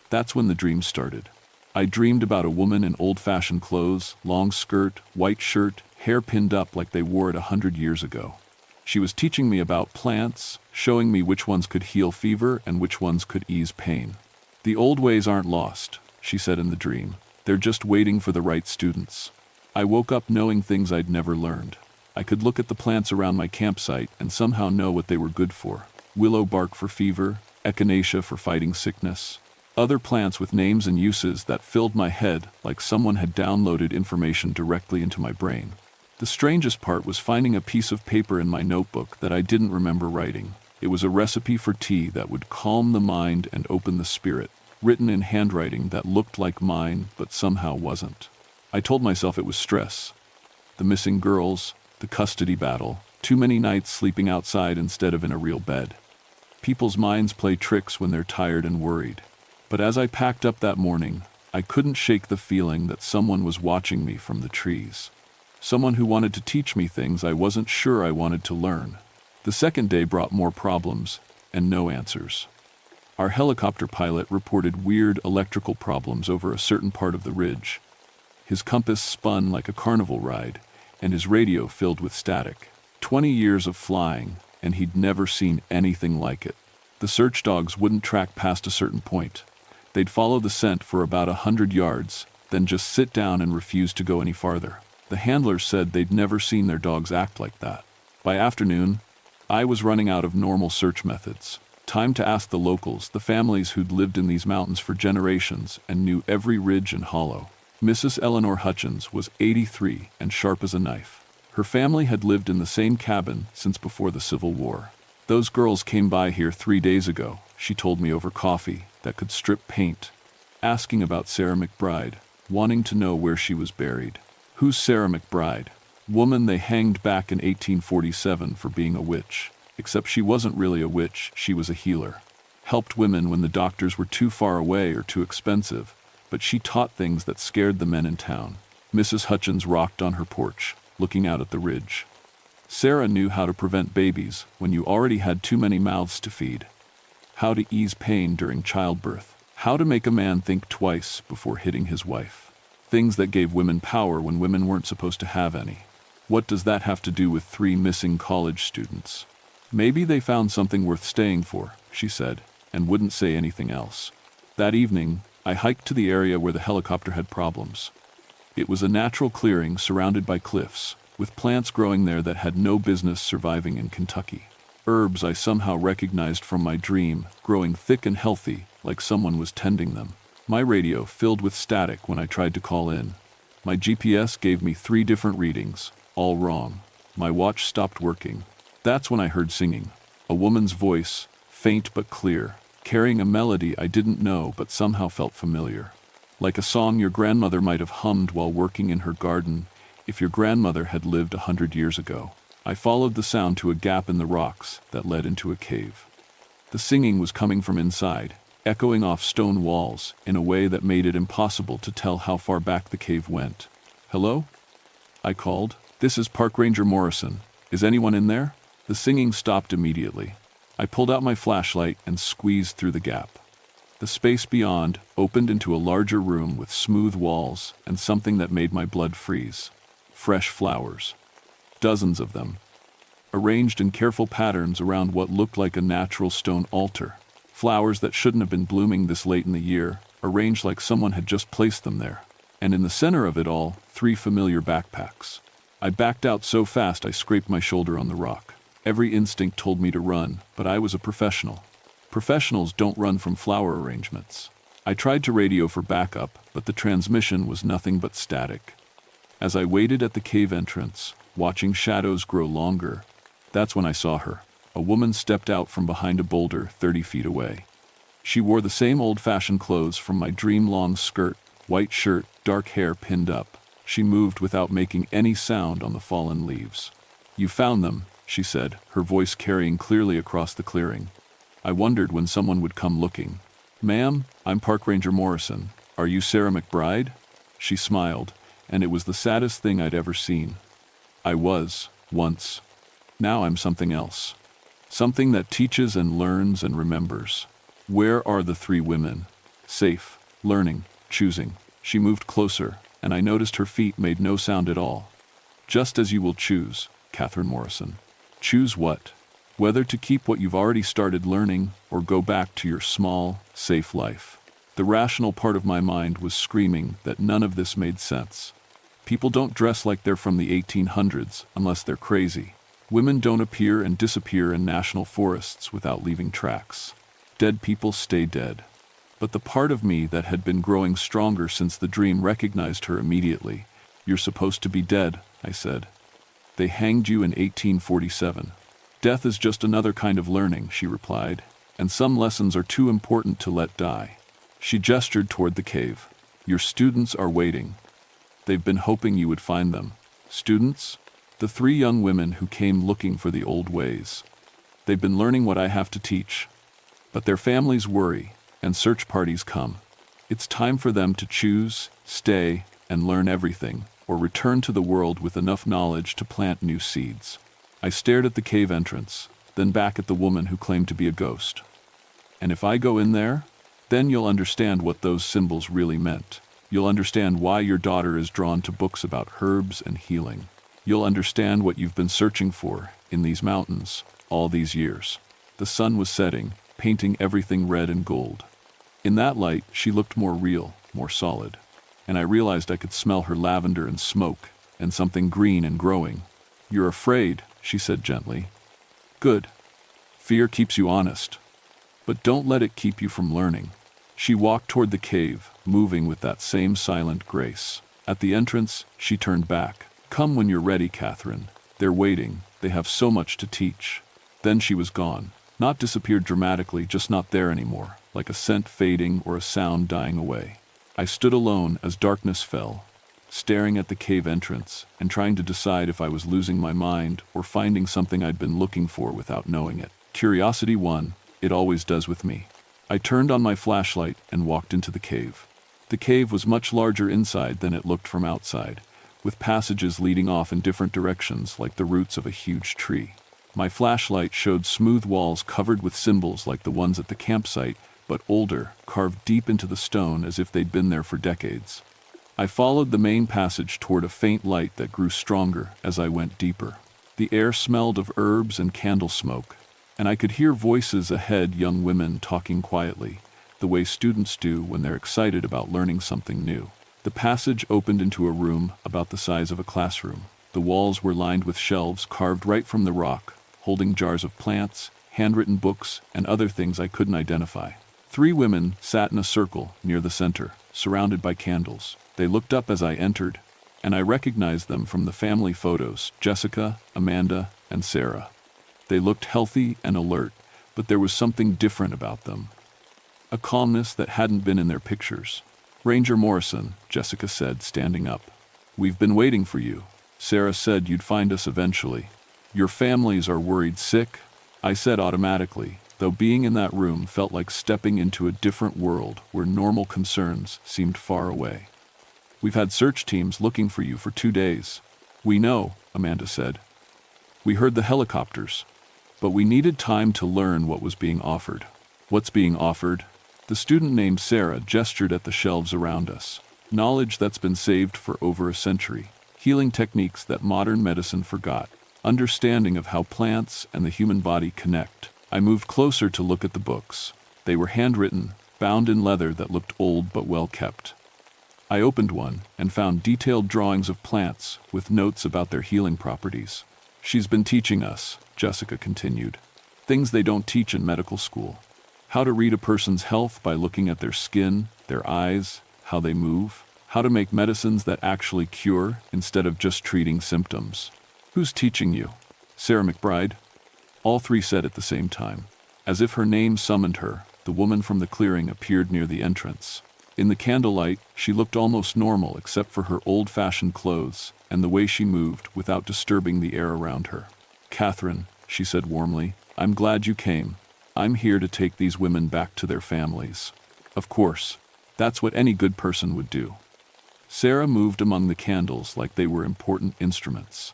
That's when the dreams started. I dreamed about a woman in old-fashioned clothes, long skirt, white shirt, hair pinned up like they wore it 100 years ago. She was teaching me about plants, showing me which ones could heal fever and which ones could ease pain. "The old ways aren't lost," she said in the dream. "They're just waiting for the right students." I woke up knowing things I'd never learned. I could look at the plants around my campsite and somehow know what they were good for. Willow bark for fever, echinacea for fighting sickness. Other plants with names and uses that filled my head like someone had downloaded information directly into my brain. The strangest part was finding a piece of paper in my notebook that I didn't remember writing. It was a recipe for tea that would calm the mind and open the spirit, written in handwriting that looked like mine but somehow wasn't. I told myself it was stress. The missing girls, the custody battle, too many nights sleeping outside instead of in a real bed. People's minds play tricks when they're tired and worried. But as I packed up that morning, I couldn't shake the feeling that someone was watching me from the trees. Someone who wanted to teach me things I wasn't sure I wanted to learn. The second day brought more problems and no answers. Our helicopter pilot reported weird electrical problems over a certain part of the ridge. His compass spun like a carnival ride, and his radio filled with static. 20 years of flying, and he'd never seen anything like it. The search dogs wouldn't track past a certain point. They'd follow the scent for about 100 yards, then just sit down and refuse to go any farther. The handlers said they'd never seen their dogs act like that. By afternoon, I was running out of normal search methods. Time to ask the locals, the families who'd lived in these mountains for generations and knew every ridge and hollow. Mrs. Eleanor Hutchins was 83 and sharp as a knife. Her family had lived in the same cabin since before the Civil War. Those girls came by here 3 days ago, she told me over coffee, that could strip paint, asking about Sarah McBride, wanting to know where she was buried. Who's Sarah McBride? Woman they hanged back in 1847 for being a witch. Except she wasn't really a witch, she was a healer. Helped women when the doctors were too far away or too expensive, but she taught things that scared the men in town. Mrs. Hutchins rocked on her porch, looking out at the ridge. Sarah knew how to prevent babies when you already had too many mouths to feed. How to ease pain during childbirth. How to make a man think twice before hitting his wife. Things that gave women power when women weren't supposed to have any. What does that have to do with 3 missing college students? Maybe they found something worth staying for, she said, and wouldn't say anything else. That evening, I hiked to the area where the helicopter had problems. It was a natural clearing surrounded by cliffs, with plants growing there that had no business surviving in Kentucky. Herbs I somehow recognized from my dream, growing thick and healthy, like someone was tending them. My radio filled with static when I tried to call in. My GPS gave me 3 different readings, all wrong. My watch stopped working. That's when I heard singing. A woman's voice, faint but clear, carrying a melody I didn't know but somehow felt familiar. Like a song your grandmother might have hummed while working in her garden, if your grandmother had lived 100 years ago. I followed the sound to a gap in the rocks that led into a cave. The singing was coming from inside, echoing off stone walls in a way that made it impossible to tell how far back the cave went. "Hello?" I called. "This is Park Ranger Morrison. Is anyone in there?" The singing stopped immediately. I pulled out my flashlight and squeezed through the gap. The space beyond opened into a larger room with smooth walls and something that made my blood freeze. Fresh flowers. Dozens of them, arranged in careful patterns around what looked like a natural stone altar. Flowers that shouldn't have been blooming this late in the year, arranged like someone had just placed them there. And in the center of it all, 3 familiar backpacks. I backed out so fast I scraped my shoulder on the rock. Every instinct told me to run, but I was a professional. Professionals don't run from flower arrangements. I tried to radio for backup, but the transmission was nothing but static. As I waited at the cave entrance, watching shadows grow longer, that's when I saw her. A woman stepped out from behind a boulder 30 feet away. She wore the same old-fashioned clothes from my dream-long skirt, white shirt, dark hair pinned up. She moved without making any sound on the fallen leaves. "You found them," she said, her voice carrying clearly across the clearing. I wondered when someone would come looking. "Ma'am, I'm Park Ranger Morrison. Are you Sarah McBride?" She smiled, and it was the saddest thing I'd ever seen. I was, once. Now I'm something else. Something that teaches and learns and remembers. Where are the 3 women? Safe, learning, choosing. She moved closer, and I noticed her feet made no sound at all. "Just as you will choose, Catherine Morrison." Choose what? Whether to keep what you've already started learning or go back to your small, safe life. The rational part of my mind was screaming that none of this made sense. People don't dress like they're from the 1800s unless they're crazy. Women don't appear and disappear in national forests without leaving tracks. Dead people stay dead. But the part of me that had been growing stronger since the dream recognized her immediately. "You're supposed to be dead," I said. "They hanged you in 1847. "Death is just another kind of learning," she replied, "and some lessons are too important to let die." She gestured toward the cave. "Your students are waiting. They've been hoping you would find them." "Students?" "The 3 young women who came looking for the old ways. They've been learning what I have to teach. But their families worry, and search parties come. It's time for them to choose, stay, and learn everything, or return to the world with enough knowledge to plant new seeds." I stared at the cave entrance, then back at the woman who claimed to be a ghost. "And if I go in there, then you'll understand what those symbols really meant. You'll understand why your daughter is drawn to books about herbs and healing. You'll understand what you've been searching for in these mountains all these years." The sun was setting, painting everything red and gold. In that light, she looked more real, more solid. And I realized I could smell her lavender and smoke, and something green and growing. "You're afraid," she said gently. "Good. Fear keeps you honest. But don't let it keep you from learning." She walked toward the cave, moving with that same silent grace. At the entrance, she turned back. "Come when you're ready, Catherine. They're waiting. They have so much to teach." Then she was gone. Not disappeared dramatically, just not there anymore, like a scent fading or a sound dying away. I stood alone as darkness fell, staring at the cave entrance and trying to decide if I was losing my mind or finding something I'd been looking for without knowing it. Curiosity won. It always does with me. I turned on my flashlight and walked into the cave. The cave was much larger inside than it looked from outside, with passages leading off in different directions like the roots of a huge tree. My flashlight showed smooth walls covered with symbols like the ones at the campsite, but older, carved deep into the stone as if they'd been there for decades. I followed the main passage toward a faint light that grew stronger as I went deeper. The air smelled of herbs and candle smoke, and I could hear voices ahead, young women talking quietly, the way students do when they're excited about learning something new. The passage opened into a room about the size of a classroom. The walls were lined with shelves carved right from the rock, holding jars of plants, handwritten books, and other things I couldn't identify. 3 women sat in a circle near the center, surrounded by candles. They looked up as I entered, and I recognized them from the family photos: Jessica, Amanda, and Sarah. They looked healthy and alert, but there was something different about them. A calmness that hadn't been in their pictures. "Ranger Morrison," Jessica said, standing up. "We've been waiting for you. Sarah said you'd find us eventually. Your families are worried sick," I said automatically, though being in that room felt like stepping into a different world where normal concerns seemed far away. "We've had search teams looking for you for 2 days." "We know," Amanda said. "We heard the helicopters. But we needed time to learn what was being offered." "What's being offered?" The student named Sarah gestured at the shelves around us. "Knowledge that's been saved for over a century. Healing techniques that modern medicine forgot. Understanding of how plants and the human body connect." I moved closer to look at the books. They were handwritten, bound in leather that looked old but well kept. I opened one and found detailed drawings of plants with notes about their healing properties. "She's been teaching us," Jessica continued, "things they don't teach in medical school. How to read a person's health by looking at their skin, their eyes, how they move. How to make medicines that actually cure instead of just treating symptoms." "Who's teaching you?" "Sarah McBride." All 3 said at the same time. As if her name summoned her, the woman from the clearing appeared near the entrance. In the candlelight, she looked almost normal except for her old-fashioned clothes and the way she moved without disturbing the air around her. "Catherine," she said warmly, "I'm glad you came. I'm here to take these women back to their families." Of course, that's what any good person would do. Sarah moved among the candles like they were important instruments.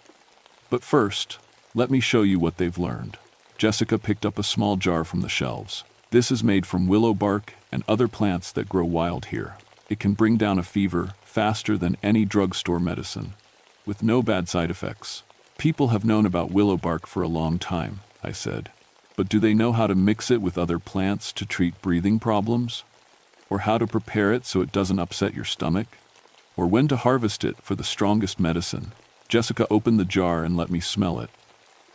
"But first, let me show you what they've learned." Jessica picked up a small jar from the shelves. "This is made from willow bark and other plants that grow wild here. It can bring down a fever faster than any drugstore medicine, with no bad side effects." "People have known about willow bark for a long time," I said. "But do they know how to mix it with other plants to treat breathing problems? Or how to prepare it so it doesn't upset your stomach? Or when to harvest it for the strongest medicine?" Jessica opened the jar and let me smell it.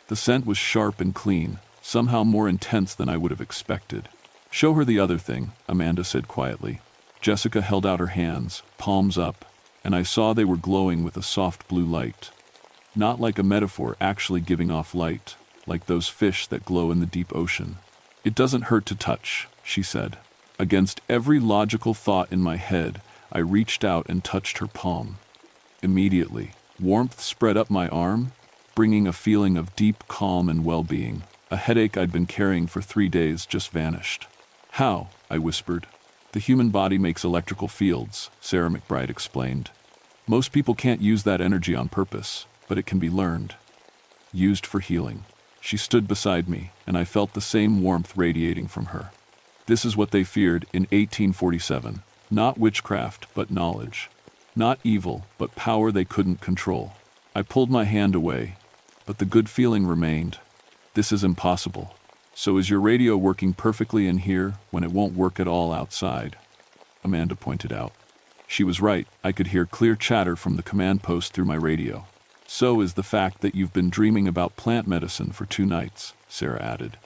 The scent was sharp and clean, somehow more intense than I would have expected. Show her the other thing, Amanda said quietly. Jessica held out her hands, palms up, and I saw they were glowing with a soft blue light. Not like a metaphor actually giving off light, like those fish that glow in the deep ocean. It doesn't hurt to touch, she said. Against every logical thought in my head, I reached out and touched her palm. Immediately, warmth spread up my arm, bringing a feeling of deep calm and well-being. A headache I'd been carrying for 3 days just vanished. How? I whispered. The human body makes electrical fields, Sarah McBride explained. Most people can't use that energy on purpose, but it can be learned. Used for healing. She stood beside me, and I felt the same warmth radiating from her. This is what they feared in 1847. Not witchcraft, but knowledge. Not evil, but power they couldn't control. I pulled my hand away, but the good feeling remained. This is impossible. So is your radio working perfectly in here when it won't work at all outside? Amanda pointed out. She was right. I could hear clear chatter from the command post through my radio. So is the fact that you've been dreaming about plant medicine for 2 nights, Sarah added.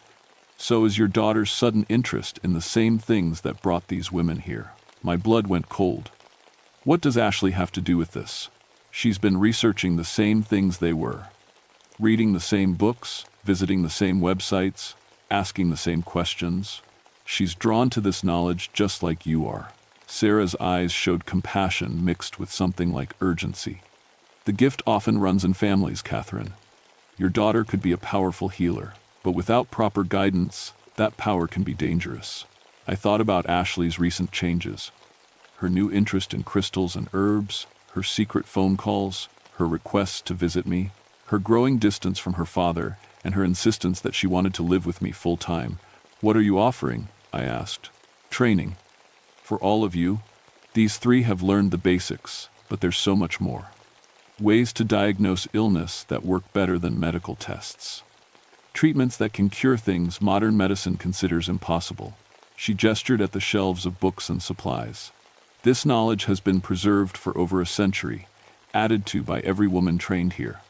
So is your daughter's sudden interest in the same things that brought these women here. My blood went cold. What does Ashley have to do with this? She's been researching the same things they were. Reading the same books, visiting the same websites, asking the same questions. She's drawn to this knowledge just like you are. Sarah's eyes showed compassion mixed with something like urgency. The gift often runs in families, Catherine. Your daughter could be a powerful healer, but without proper guidance, that power can be dangerous. I thought about Ashley's recent changes. Her new interest in crystals and herbs, her secret phone calls, her requests to visit me, her growing distance from her father, and her insistence that she wanted to live with me full-time. What are you offering? I asked. Training. For all of you, these 3 have learned the basics, but there's so much more. Ways to diagnose illness that work better than medical tests. Treatments that can cure things modern medicine considers impossible. She gestured at the shelves of books and supplies. This knowledge has been preserved for over a century, added to by every woman trained here.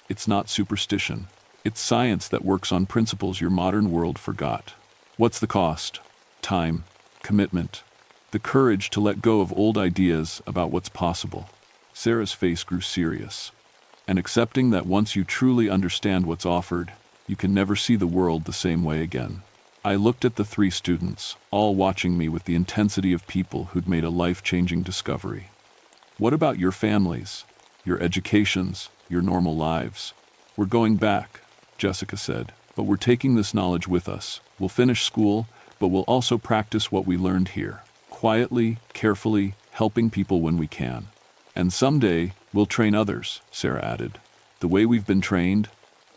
It's not superstition. It's science that works on principles your modern world forgot. What's the cost? Time, commitment, the courage to let go of old ideas about what's possible. Sarah's face grew serious. And accepting that once you truly understand what's offered, you can never see the world the same way again. I looked at the 3 students, all watching me with the intensity of people who'd made a life-changing discovery. What about your families, your educations, your normal lives? We're going back, Jessica said, but we're taking this knowledge with us. We'll finish school, but we'll also practice what we learned here. Quietly, carefully, helping people when we can. And someday, we'll train others, Sarah added. The way we've been trained,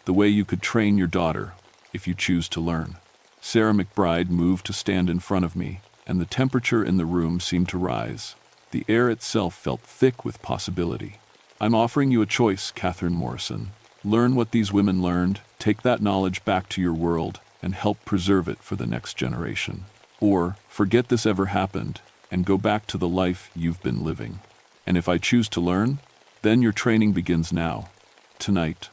the way you could train your daughter, if you choose to learn. Sarah McBride moved to stand in front of me, and the temperature in the room seemed to rise. The air itself felt thick with possibility. I'm offering you a choice, Catherine Morrison. Learn what these women learned, take that knowledge back to your world, and help preserve it for the next generation. Or, forget this ever happened, and go back to the life you've been living. And if I choose to learn, then your training begins now. Tonight.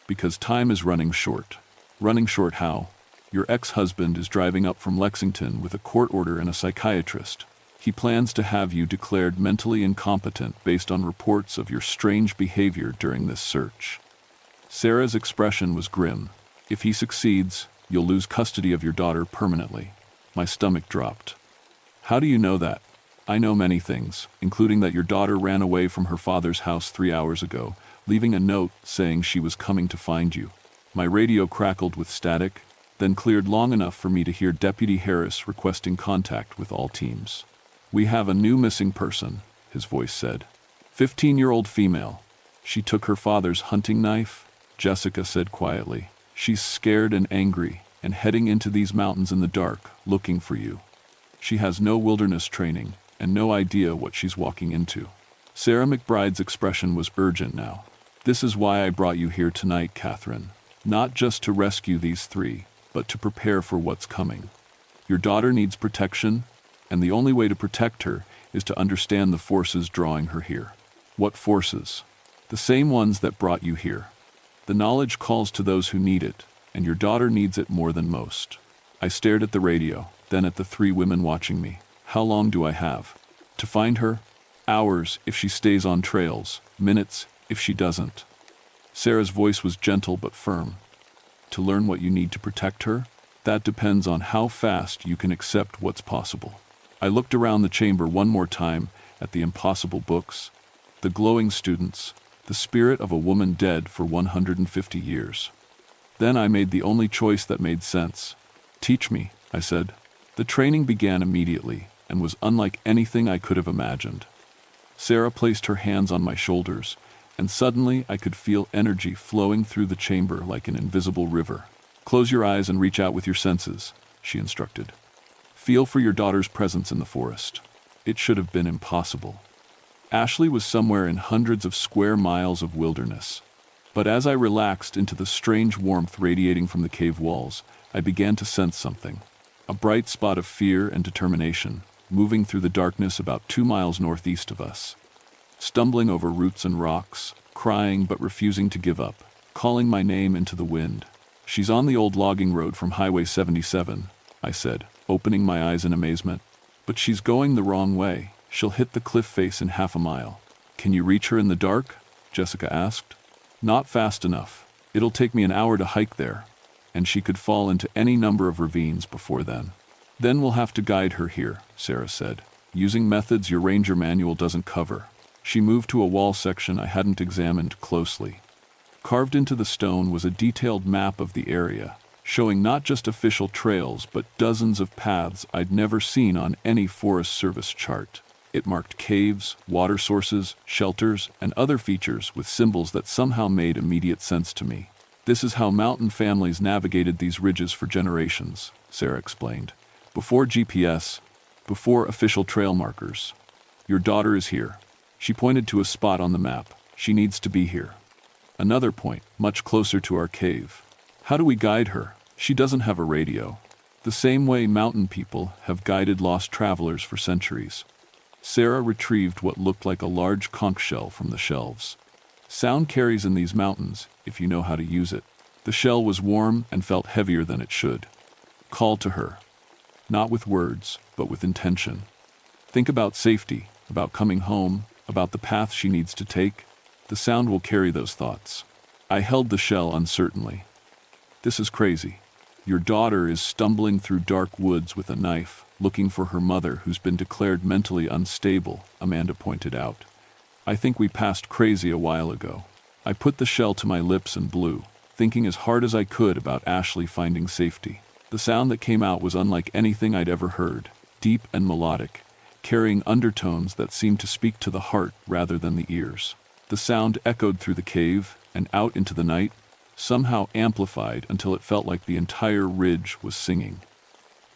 Because time is running short. Running short how? Your ex-husband is driving up from Lexington with a court order and a psychiatrist. He plans to have you declared mentally incompetent based on reports of your strange behavior during this search. Sarah's expression was grim. If he succeeds, you'll lose custody of your daughter permanently. My stomach dropped. How do you know that? I know many things, including that your daughter ran away from her father's house 3 hours ago, leaving a note saying she was coming to find you. My radio crackled with static, then cleared long enough for me to hear Deputy Harris requesting contact with all teams. We have a new missing person, his voice said. 15-year-old female. She took her father's hunting knife, Jessica said quietly. She's scared and angry, and heading into these mountains in the dark, looking for you. She has no wilderness training, and no idea what she's walking into. Sarah McBride's expression was urgent now. This is why I brought you here tonight, Catherine. Not just to rescue these 3, but to prepare for what's coming. Your daughter needs protection, and the only way to protect her is to understand the forces drawing her here. What forces? The same ones that brought you here. The knowledge calls to those who need it, and your daughter needs it more than most. I stared at the radio, then at the three women watching me. How long do I have? To find her? Hours if she stays on trails, minutes if she doesn't. Sarah's voice was gentle but firm. To learn what you need to protect her? That depends on how fast you can accept what's possible. I looked around the chamber one more time at the impossible books, the glowing students, the spirit of a woman dead for 150 years. Then I made the only choice that made sense. Teach me, I said. The training began immediately and was unlike anything I could have imagined. Sarah placed her hands on my shoulders, and suddenly I could feel energy flowing through the chamber like an invisible river. Close your eyes and reach out with your senses, she instructed. Feel for your daughter's presence in the forest. It should have been impossible. Ashley was somewhere in hundreds of square miles of wilderness. But as I relaxed into the strange warmth radiating from the cave walls, I began to sense something. A bright spot of fear and determination, moving through the darkness about 2 miles northeast of us. Stumbling over roots and rocks, crying but refusing to give up, calling my name into the wind. She's on the old logging road from Highway 77, I said, opening my eyes in amazement. But she's going the wrong way. She'll hit the cliff face in half a mile. Can you reach her in the dark? Jessica asked. Not fast enough. It'll take me an hour to hike there, and she could fall into any number of ravines before then. Then we'll have to guide her here, Sarah said, using methods your ranger manual doesn't cover. She moved to a wall section I hadn't examined closely. Carved into the stone was a detailed map of the area, showing not just official trails but dozens of paths I'd never seen on any Forest Service chart. It marked caves, water sources, shelters, and other features with symbols that somehow made immediate sense to me. This is how mountain families navigated these ridges for generations, Sarah explained. Before GPS, before official trail markers. Your daughter is here. She pointed to a spot on the map. She needs to be here. Another point, much closer to our cave. How do we guide her? She doesn't have a radio. The same way mountain people have guided lost travelers for centuries. Sarah retrieved what looked like a large conch shell from the shelves. Sound carries in these mountains, if you know how to use it. The shell was warm and felt heavier than it should. Call to her. Not with words, but with intention. Think about safety, about coming home, about the path she needs to take. The sound will carry those thoughts. I held the shell uncertainly. This is crazy. Your daughter is stumbling through dark woods with a knife, looking for her mother who's been declared mentally unstable, Amanda pointed out. I think we passed crazy a while ago. I put the shell to my lips and blew, thinking as hard as I could about Ashley finding safety. The sound that came out was unlike anything I'd ever heard, deep and melodic, carrying undertones that seemed to speak to the heart rather than the ears. The sound echoed through the cave and out into the night, somehow amplified until it felt like the entire ridge was singing.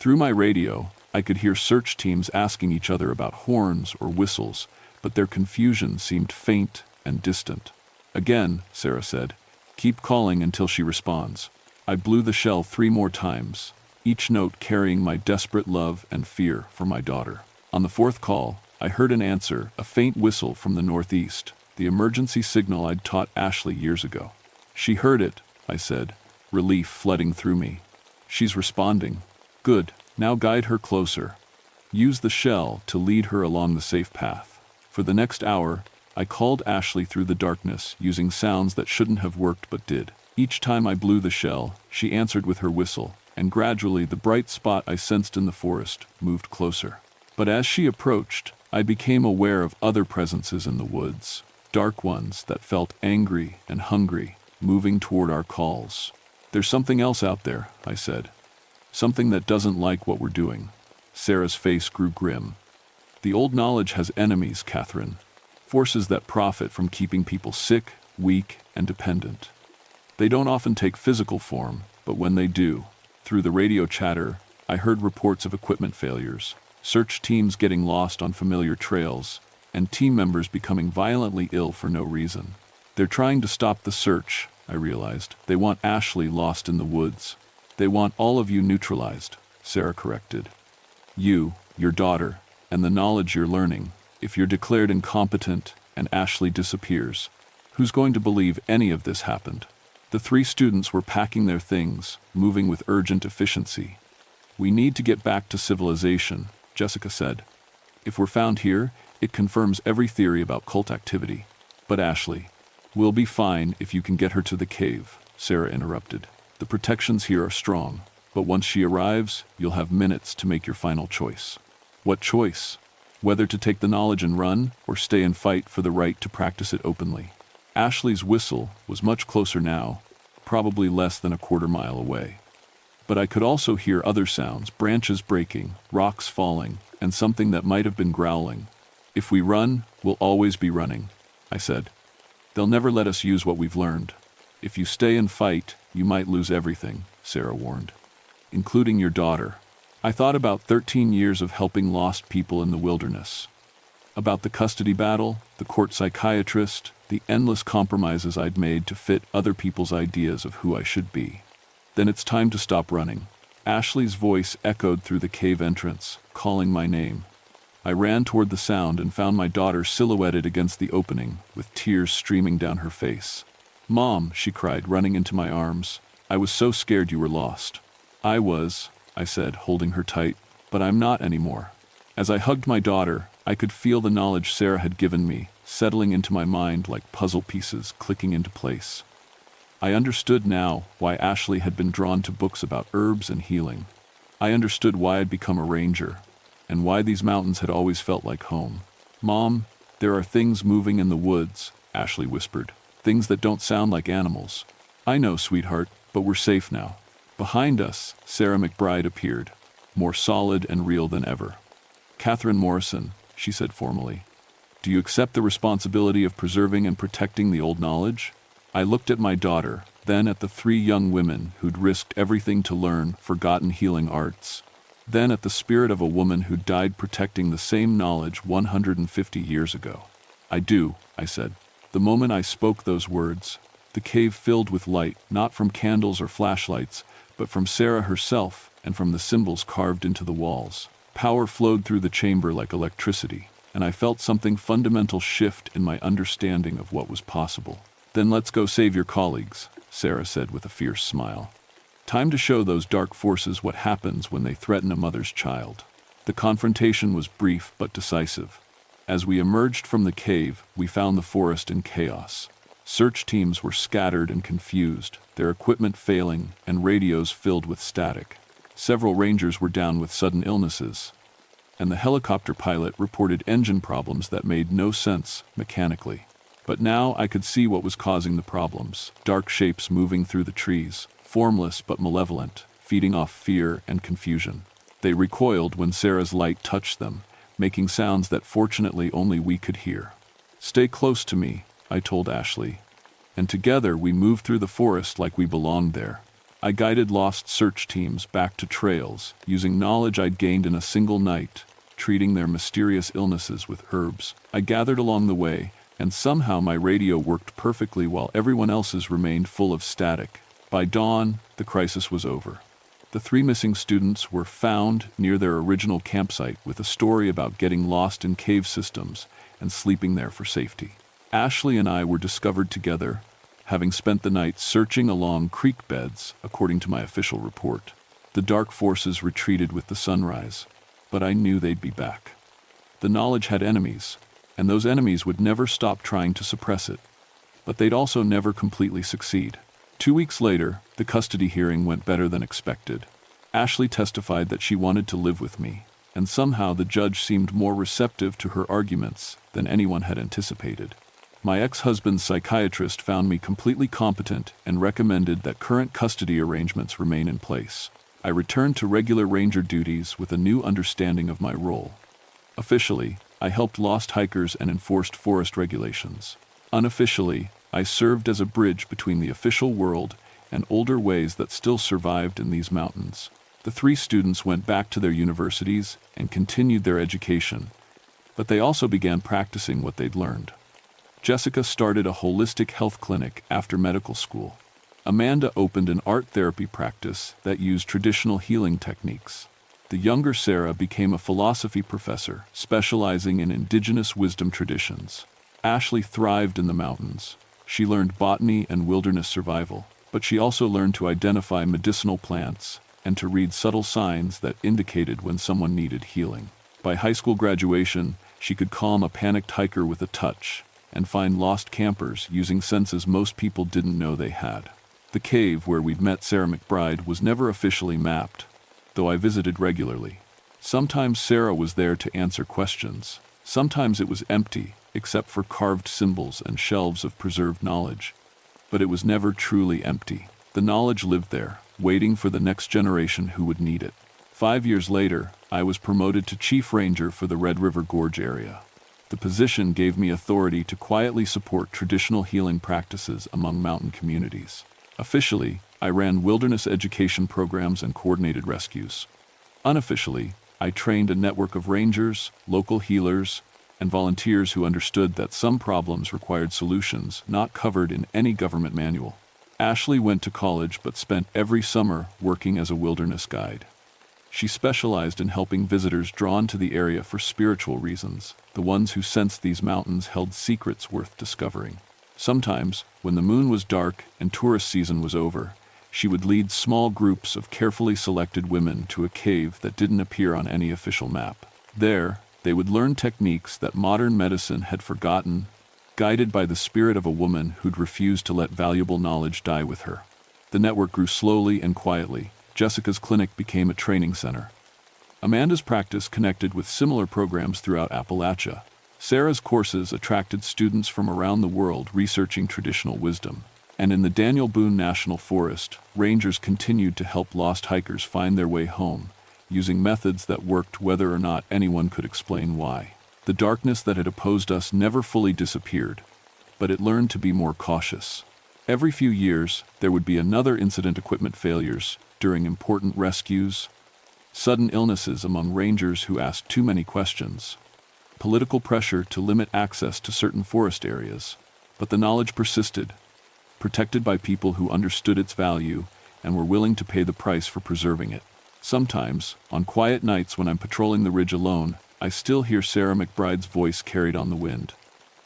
Through my radio, I could hear search teams asking each other about horns or whistles, but their confusion seemed faint and distant. Again, Sarah said, keep calling until she responds. I blew the shell 3 more times, each note carrying my desperate love and fear for my daughter. On the 4th call, I heard an answer, a faint whistle from the northeast, the emergency signal I'd taught Ashley years ago. She heard it, I said, relief flooding through me. She's responding. Good, now guide her closer. Use the shell to lead her along the safe path. For the next hour, I called Ashley through the darkness, using sounds that shouldn't have worked but did. Each time I blew the shell, she answered with her whistle, and gradually the bright spot I sensed in the forest moved closer. But as she approached, I became aware of other presences in the woods, dark ones that felt angry and hungry, moving toward our calls. There's something else out there, I said. Something that doesn't like what we're doing. Sarah's face grew grim. The old knowledge has enemies, Catherine. Forces that profit from keeping people sick, weak, and dependent. They don't often take physical form, but when they do, through the radio chatter, I heard reports of equipment failures, search teams getting lost on familiar trails, and team members becoming violently ill for no reason. They're trying to stop the search, I realized. They want Ashley lost in the woods. They want all of you neutralized, Sarah corrected. You, your daughter, and the knowledge you're learning. If you're declared incompetent and Ashley disappears, who's going to believe any of this happened? The 3 students were packing their things, moving with urgent efficiency. We need to get back to civilization, Jessica said. If we're found here, it confirms every theory about cult activity. But Ashley, we'll be fine if you can get her to the cave, Sarah interrupted. The protections here are strong, but once she arrives, you'll have minutes to make your final choice. What choice? Whether to take the knowledge and run, or stay and fight for the right to practice it openly. Ashley's whistle was much closer now, probably less than a quarter-mile away. But I could also hear other sounds, branches breaking, rocks falling, and something that might have been growling. If we run, we'll always be running, I said. They'll never let us use what we've learned. If you stay and fight, you might lose everything, Sarah warned. Including your daughter. I thought about 13 years of helping lost people in the wilderness. About the custody battle, the court psychiatrist, the endless compromises I'd made to fit other people's ideas of who I should be. Then it's time to stop running. Ashley's voice echoed through the cave entrance, calling my name. I ran toward the sound and found my daughter silhouetted against the opening, with tears streaming down her face. "Mom," she cried, running into my arms. "I was so scared you were lost." "I was," I said, holding her tight, "but I'm not anymore." As I hugged my daughter, I could feel the knowledge Sarah had given me, settling into my mind like puzzle pieces clicking into place. I understood now why Ashley had been drawn to books about herbs and healing. I understood why I'd become a ranger, and why these mountains had always felt like home. "Mom, there are things moving in the woods," Ashley whispered. "Things that don't sound like animals." "I know, sweetheart, but we're safe now." Behind us, Sarah McBride appeared, more solid and real than ever. "Catherine Morrison," she said formally, "do you accept the responsibility of preserving and protecting the old knowledge?" I looked at my daughter, then at the 3 young women who'd risked everything to learn forgotten healing arts, then at the spirit of a woman who died protecting the same knowledge 150 years ago. "I do," I said. The moment I spoke those words, the cave filled with light, not from candles or flashlights, but from Sarah herself and from the symbols carved into the walls. Power flowed through the chamber like electricity, and I felt something fundamental shift in my understanding of what was possible. "Then let's go save your colleagues," Sarah said with a fierce smile. "Time to show those dark forces what happens when they threaten a mother's child." The confrontation was brief but decisive. As we emerged from the cave, we found the forest in chaos. Search teams were scattered and confused, their equipment failing and radios filled with static. Several rangers were down with sudden illnesses, and the helicopter pilot reported engine problems that made no sense mechanically. But now I could see what was causing the problems. Dark shapes moving through the trees, formless but malevolent, feeding off fear and confusion. They recoiled when Sarah's light touched them, making sounds that fortunately only we could hear. "Stay close to me," I told Ashley, and together we moved through the forest like we belonged there. I guided lost search teams back to trails, using knowledge I'd gained in a single night, treating their mysterious illnesses with herbs. I gathered along the way, and somehow my radio worked perfectly while everyone else's remained full of static. By dawn, the crisis was over. The 3 missing students were found near their original campsite with a story about getting lost in cave systems and sleeping there for safety. Ashley and I were discovered together, having spent the night searching along creek beds, according to my official report. The dark forces retreated with the sunrise, but I knew they'd be back. The knowledge had enemies, and those enemies would never stop trying to suppress it. But they'd also never completely succeed. 2 weeks later, the custody hearing went better than expected. Ashley testified that she wanted to live with me, and somehow the judge seemed more receptive to her arguments than anyone had anticipated. My ex-husband's psychiatrist found me completely competent and recommended that current custody arrangements remain in place. I returned to regular ranger duties with a new understanding of my role. Officially, I helped lost hikers and enforced forest regulations. Unofficially, I served as a bridge between the official world and older ways that still survived in these mountains. The 3 students went back to their universities and continued their education, but they also began practicing what they'd learned. Jessica started a holistic health clinic after medical school. Amanda opened an art therapy practice that used traditional healing techniques. The younger Sarah became a philosophy professor, specializing in indigenous wisdom traditions. Ashley thrived in the mountains. She learned botany and wilderness survival, but she also learned to identify medicinal plants, and to read subtle signs that indicated when someone needed healing. By high school graduation, she could calm a panicked hiker with a touch and find lost campers using senses most people didn't know they had. The cave where we'd met Sarah McBride was never officially mapped, though I visited regularly. Sometimes Sarah was there to answer questions. Sometimes it was empty, except for carved symbols and shelves of preserved knowledge. But it was never truly empty. The knowledge lived there, waiting for the next generation who would need it. 5 years later, I was promoted to Chief Ranger for the Red River Gorge area. The position gave me authority to quietly support traditional healing practices among mountain communities. Officially, I ran wilderness education programs and coordinated rescues. Unofficially, I trained a network of rangers, local healers, and volunteers who understood that some problems required solutions not covered in any government manual. Ashley went to college but spent every summer working as a wilderness guide. She specialized in helping visitors drawn to the area for spiritual reasons, the ones who sensed these mountains held secrets worth discovering. Sometimes, when the moon was dark and tourist season was over, she would lead small groups of carefully selected women to a cave that didn't appear on any official map. There, they would learn techniques that modern medicine had forgotten, guided by the spirit of a woman who'd refused to let valuable knowledge die with her. The network grew slowly and quietly. Jessica's clinic became a training center. Amanda's practice connected with similar programs throughout Appalachia. Sarah's courses attracted students from around the world researching traditional wisdom. And in the Daniel Boone National Forest, rangers continued to help lost hikers find their way home, using methods that worked whether or not anyone could explain why. The darkness that had opposed us never fully disappeared, but it learned to be more cautious. Every few years, there would be another incident: equipment failures during important rescues, sudden illnesses among rangers who asked too many questions, political pressure to limit access to certain forest areas. But the knowledge persisted, protected by people who understood its value and were willing to pay the price for preserving it. Sometimes, on quiet nights when I'm patrolling the ridge alone, I still hear Sarah McBride's voice carried on the wind.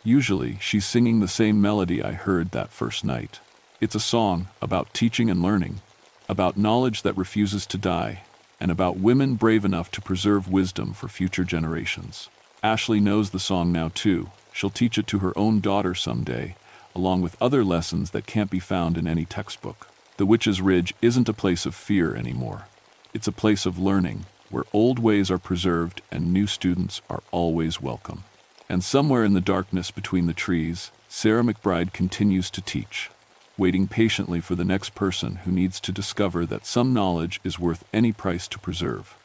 Usually, she's singing the same melody I heard that first night. It's a song about teaching and learning, about knowledge that refuses to die, and about women brave enough to preserve wisdom for future generations. Ashley knows the song now too. She'll teach it to her own daughter someday, along with other lessons that can't be found in any textbook. The Witch's Ridge isn't a place of fear anymore. It's a place of learning, where old ways are preserved and new students are always welcome. And somewhere in the darkness between the trees, Sarah McBride continues to teach, waiting patiently for the next person who needs to discover that some knowledge is worth any price to preserve.